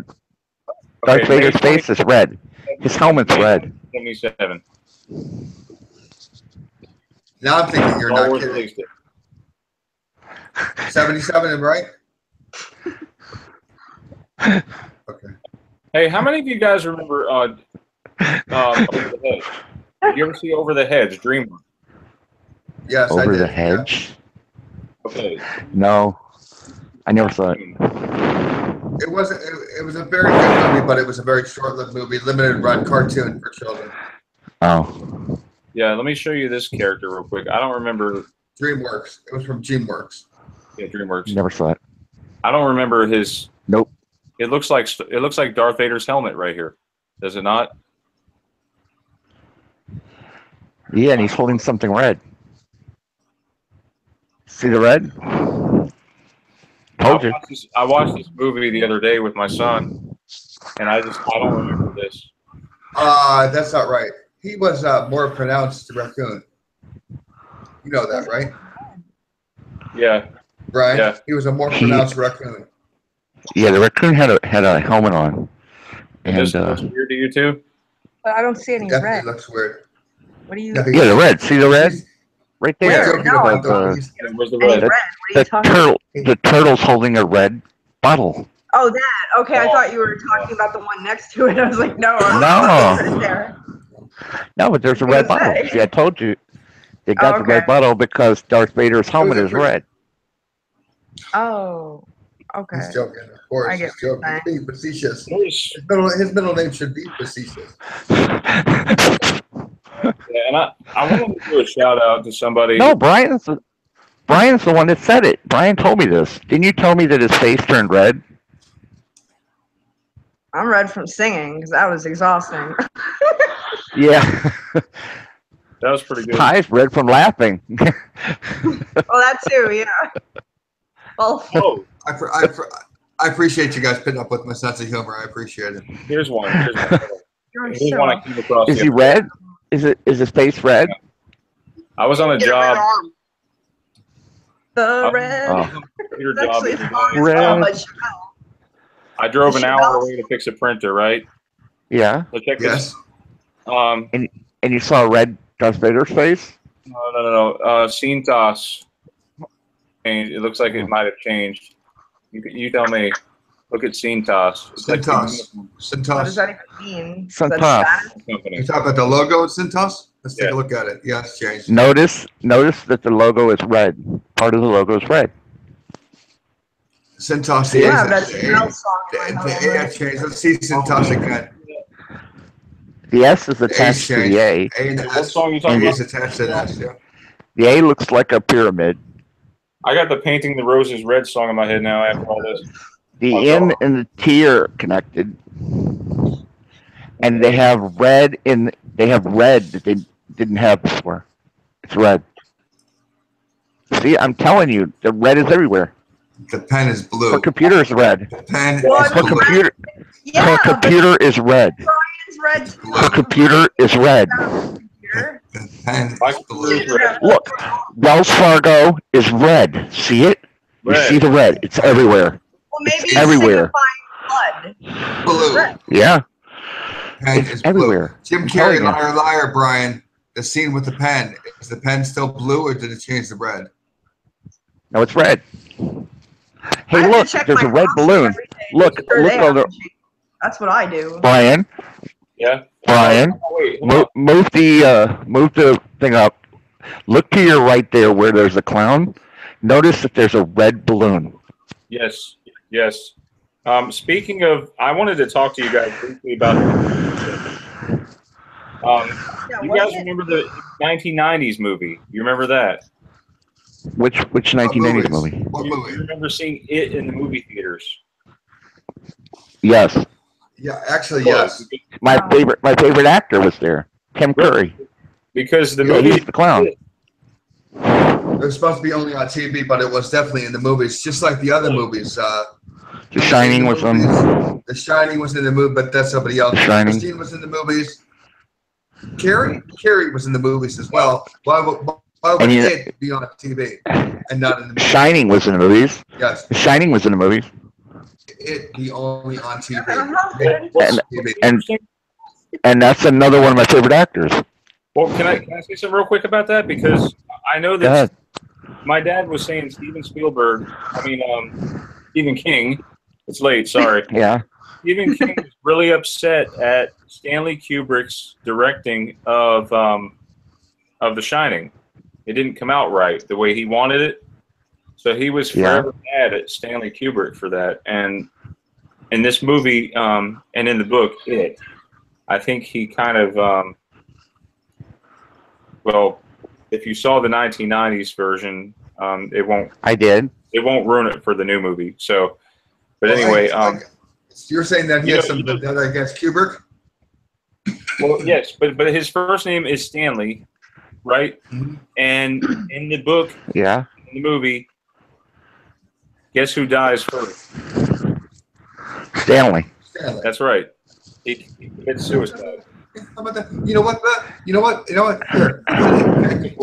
Darth Okay, Vader's face is red. His helmet's red. 77. Now I'm thinking you're Star not Wars kidding. released it. 77, right? Okay. Hey, how many of you guys remember Over the Hedge? Did you ever see Over the Hedge, DreamWorks? Yes, I Over did. the Hedge? Yeah. Okay. No, I never saw it. It wasn't. It was a very good movie, but it was a very short-lived movie, limited run cartoon for children. Oh. Yeah, let me show you this character real quick. I don't remember. DreamWorks. It was from DreamWorks. Yeah, DreamWorks. Never saw it. I don't remember his. Nope. It looks like Darth Vader's helmet right here. Does it not? Yeah, and he's holding something red. See the red? Told you. I watched this movie the other day with my son, and I don't remember this. That's not right. He was more pronounced raccoon. You know that, right? Yeah. Brian? Yeah. He was a more pronounced raccoon. Yeah, the raccoon had a helmet on. And this looks weird to you too? But I don't see any Definitely red. looks weird. What do you? yeah, the red. See the red? Right there. Joking about those. Where's the Any red? red? What are you talking about? The turtle's holding a red bottle. Oh, that. Okay, I thought you were talking about the one next to it. I was like, no. No. There. No, but there's a red bottle. that? See, I told you. They got the okay. red bottle because Darth Vader's helmet is red. Oh, okay. He's joking, of course. I get He's joking. what you're He's being facetious. Where's- His middle name should be facetious. Yeah, and I wanted to do a shout out to somebody. No, Brian's the one that said it. Brian told me this. Didn't you tell me that his face turned red? I'm red from singing because that was exhausting. Yeah. That was pretty good. Ty's red from laughing. Well, that too, yeah. Well, Oh, I appreciate you guys putting up with my sense of humor. I appreciate it. here's one. you're Here's so. one I came across. Is the he other day. red? Is his face red? I was on a Get a red job. arm. The red. Oh. Computer It's job. actually as long as Red. well, but I drove an Chappelle. hour away to fix a printer, right? Yeah. So check Yes. this. And you saw a red Darth Vader's face? No. Cintas. It looks like it might have changed. You tell me. Look at Cintas. It's like Cintas. what does Cintas. that even mean? Is Cintas. that Spanish? company. You talk about the logo at Cintas? Let's take Yeah. a look at it. Yeah, it's changed. Notice that the logo is red. Part of the logo is red. Cintas, the Yeah, A- that's the Chanel A- song. the A has changed. Let's see Cintas again. The S is The A's attached to the changed. A. A and the What S. song you talking A is about? attached to the S, yeah. The A looks like a pyramid. I got the Painting the Roses Red song in my head now after all this. The N and the T are connected, and they have red that they didn't have before. It's red. See, I'm telling you, the red is everywhere. The pen is blue. Her computer is red. The pen Well, is Her blue. computer, Yeah, her computer is red. Brian's red too. Her computer is red. Computer. The pen My is computer's blue. red. Look, Wells Fargo is red. See it? You Red. see the red? It's everywhere. Well, maybe It's everywhere. signifying blood. Blue. Red. Yeah, Pen it's is blue. everywhere. Jim telling Carrey, you. liar, liar, Brian. The scene with the pen. Is the pen still blue or did it change to red? No, it's red. I Hey, have to look, check there's a my red costume balloon. every day to Look, make sure look they on the haven't changed. That's what I do. Brian. Yeah. Brian, Oh, wait, hold on. move the thing up. Look to your right there where there's a clown. Notice that there's a red balloon. Yes. Speaking of, I wanted to talk to you guys briefly about. Yeah, You what guys is it? remember the 1990s movie? You remember that? Which 1990s movie? What You movie? remember seeing it in the movie theaters? Yes, Yeah, actually, yes. my favorite actor was there, Tim Curry. Because the Yeah, movie. he's the clown. It was supposed to be only on TV, but it was definitely in the movies, just like the other movies. The Shining was on. The Shining was in the movie, but that's somebody else. The Shining. Christine was in the movies. Carrie was in the movies as well. Why would And it be on TV and not in the movies? Shining was in the movies. Yes, The Shining was in the movies. it be only on TV. And that's another one of my favorite actors. Well, can I say something real quick about that? Because I know Go ahead. that my dad was saying Steven King It's late. Sorry. Yeah. Stephen King was really upset at Stanley Kubrick's directing of The Shining. It didn't come out right the way he wanted it, so he was forever mad at Stanley Kubrick for that. And in this movie, and in the book, I think he kind of, well, if you saw the 1990s version, it won't. I did. It won't ruin it for the new movie. So, but anyway, you're saying that he has some vendetta against Kubrick? Well, yes, but his first name is Stanley, right? Mm-hmm. And in the book, in the movie, guess who dies first? Stanley. That's right. He commits suicide. How about that? You know what? Here,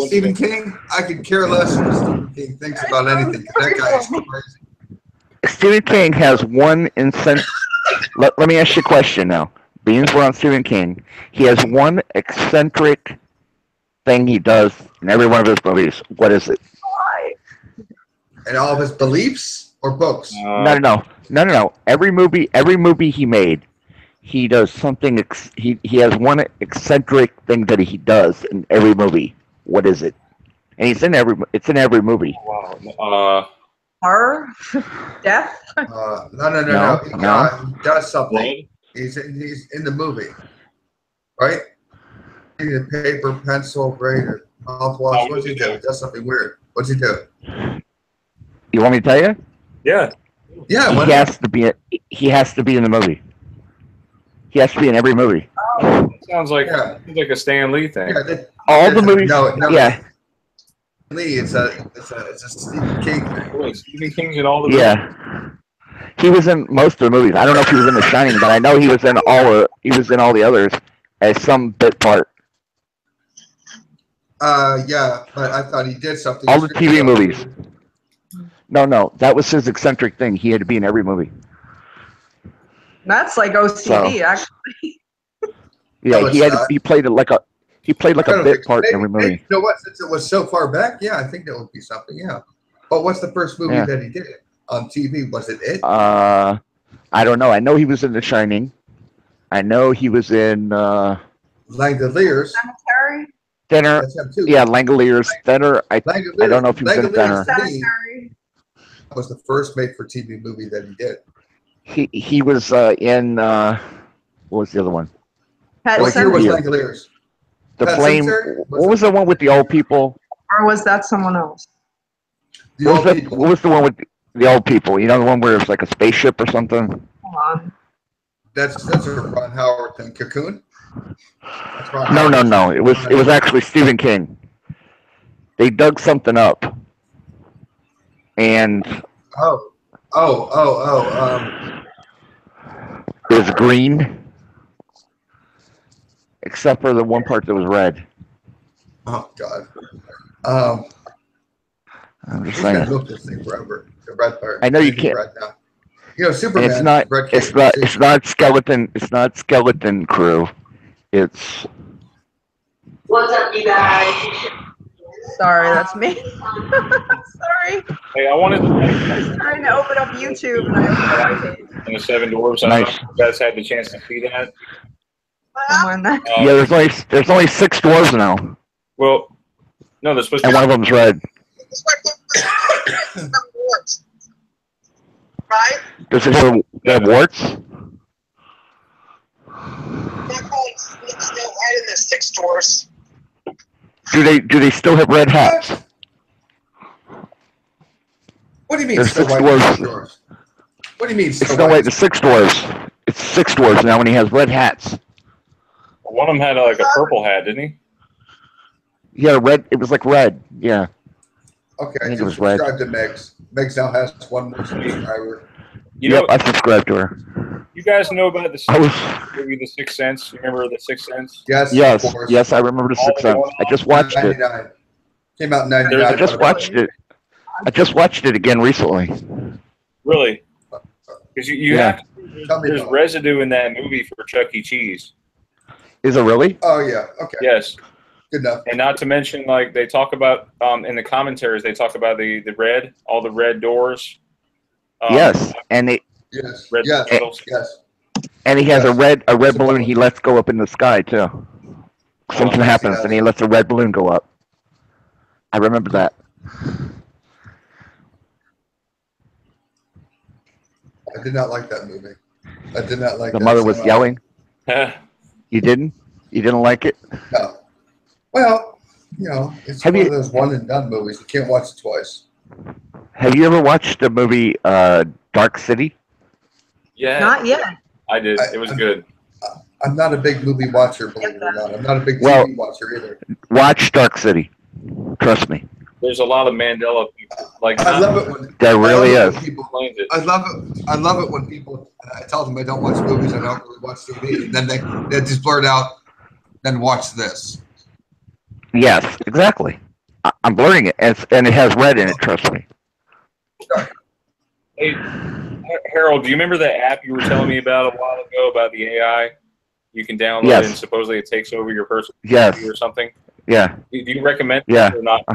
Stephen King. I could care less what Stephen King thinks about anything. That guy is crazy. Stephen King has one incentive. Let me ask you a question now. Being we're on Stephen King, he has one eccentric thing he does in every one of his movies. What is it? And all of his beliefs or books? No. Every movie he made, he does something. He has one eccentric thing that he does in every movie. What is it? And it's in every movie. Wow. Horror, death. No. He does something. He's in the movie, right? He needs paper, pencil, grader, mouthwash. What's he do? He does something weird. What's he do? You want me to tell you? Yeah. Yeah. He has to be in the movie. He has to be in every movie. Oh, sounds like a Stan Lee thing. Yeah, all the movies. No. Yeah. Lee, it's a Stephen King thing. Wait, Stephen King's in all the movies? Yeah. He was in most of the movies. I don't know if he was in The Shining, but I know he was in all the others as some bit part. Yeah, but I thought he did something. All the TV movies. No, that was his eccentric thing. He had to be in every movie. That's like OCD, actually. Yeah, he played like a bit part in every movie. You know what? Since it was so far back, yeah, I think that would be something. Yeah, but what's the first movie that he did on TV? Was it? I don't know. I know he was in The Shining. I know he was in Langoliers. Cemetery. Thinner. Yeah, Langoliers. Thinner. I don't know if he was in Thinner. That was the first made-for-TV movie that he did. He was in what was the other one? What year was Langoliers? The Flame. What was the one with the old people? Or was that someone else? What was the one with the old people? You know, the one where it's like a spaceship or something? Hold on. That's a Ron Howard thing. Cocoon? No. It was actually Stephen King. They dug something up. And it was green, except for the one part that was red. Oh God! I'm just saying. Look this thing forever. The red part. I know you can't. Right now. You know, Superman. And it's not skeleton. It's not skeleton crew. It's. What's up, you guys? Sorry, that's me. Sorry. Hey, I wanted to. I was trying to open up YouTube and I opened up my page. And the Seven Dwarfs. I don't know if you guys had the chance to see that. Yeah, there's only 6 dwarves now. Well, no, there's supposed to be. And one of them's red. Right? Does it have warts? It's still right in the 6 dwarfs. Do they still have red hats? What do you mean? There's 6 dwarves. What do you mean? It's still white. The 6 dwarves. It's 6 dwarves now, when he has red hats. One of them had like a purple hat, didn't he? Yeah, red. It was like red. Yeah. Okay, I think it was red. Subscribe to Megs. Megs now has one more subscriber. Yep, I subscribed to her. You guys know about the movie The Sixth Sense? You remember The Sixth Sense? Yes. Yes, I remember The Sixth Sense. I just watched it. Came out in 99. I just watched it. I just watched it again recently. Really? Because you have to, there's residue in that movie for Chuck E. Cheese. Is it really? Oh yeah. Okay. Yes. Good enough. And not to mention, like they talk about in the commentaries, they talk about the red, all the red doors. Yes, and Yes. Red Yes. petals. Yes. And he has a red balloon he lets go up in the sky too. Something happens and he lets a red balloon go up. I remember that. I did not like that movie. I did not like the that. mother was yelling. You didn't? You didn't like it? No. Well, you know, it's one of those one and done movies. You can't watch it twice. Have you ever watched the movie Dark City? Yeah. Not yet. I did. It was good. I'm not a big movie watcher, believe it or not. I'm not a big TV watcher either. Watch Dark City. Trust me. There's a lot of Mandela people. Like I love it when there really is. I love it when people. I tell them I don't watch movies. I don't really watch TV, and then they just blurt out, "Then watch this." Yes, exactly. I'm blurring it, and it has red in it. Trust me. Hey, Harold, do you remember that app you were telling me about a while ago about the AI? You can download it and supposedly it takes over your person or something. Yeah. Do you recommend it or not?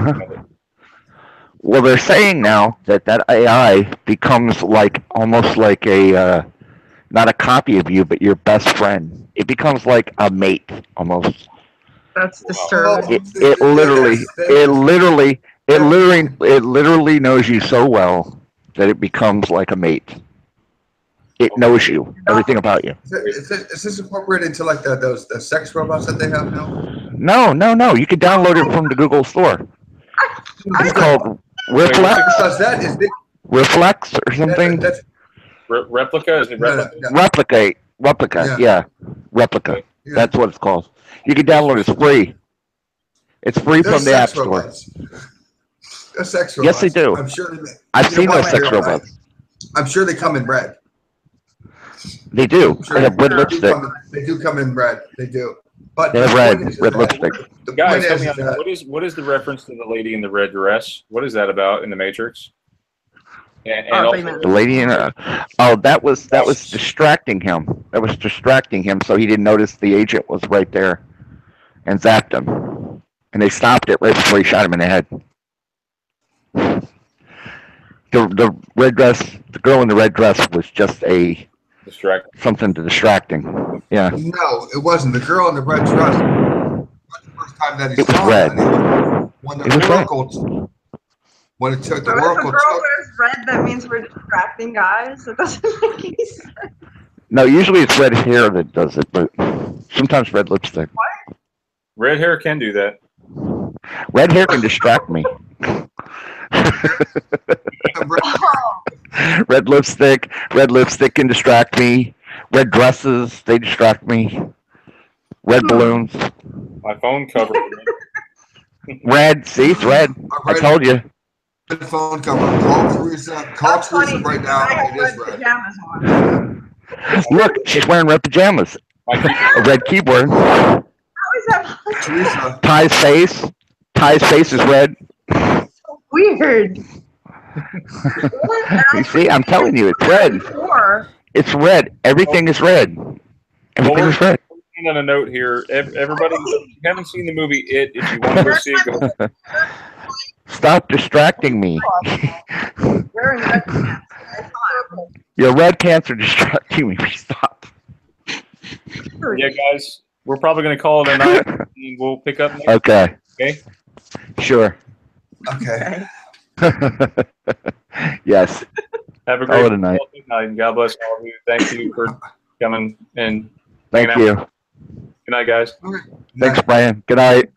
Well, they're saying now that AI becomes like almost like a not a copy of you, but your best friend. It becomes like a mate almost. That's disturbing. It literally knows you so well that it becomes like a mate. It knows you, everything about you. Is this incorporated into like those sex robots that they have now? No. You can download it from the Google Store. It's called Reflex. Because that is big. Reflex or something. Replica? Is it Replica? Replica. Yeah. Replica. Yeah. That's what it's called. You can download it. It's free. It's free from the App Store. They're sex robots. Yes, they do. I'm sure I've seen those sex robots. I'm sure they come in red. They do. They have red lipstick. They do come in red. They do. But they have red lipstick. Guys, what is the reference to the lady in the red dress? What is that about in the Matrix? And also, the lady in that was distracting him. That was distracting him, so he didn't notice the agent was right there and zapped him. And they stopped it right before he shot him in the head. The red dress, the girl in the red dress was just something distracting. Yeah. No, it wasn't. The girl in the red dress. The first time that he saw red. When the Oracle, when it took the Oracle. If a girl wears red, that means we're distracting guys. It doesn't make any sense. No, usually it's red hair that does it, but sometimes red lipstick. What? Red hair can do that. Red hair can distract me. Red lipstick can distract me. Red dresses, they distract me. Red balloons. My phone cover. Red, see, it's red. I told you. Red phone cover. Call Teresa. Call Teresa right now. It is red. Pajamas on. Look, she's wearing red pajamas. A red keyboard. How is that Teresa. Ty's face is red. So weird. You see, I'm telling you, it's red. It's red. Everything is red. Everything is red. On a note here, everybody, if you haven't seen the movie It, if you want to go see it, go. Stop distracting me. Your red pants are distracting me. Stop. Yeah, guys, we're probably going to call it a night. And we'll pick up next. Okay. Okay. Sure. Okay. Yes. Have a great night. And God bless all of you. Thank you for coming and thank you. Good night, guys. Thanks, Brian. Good night.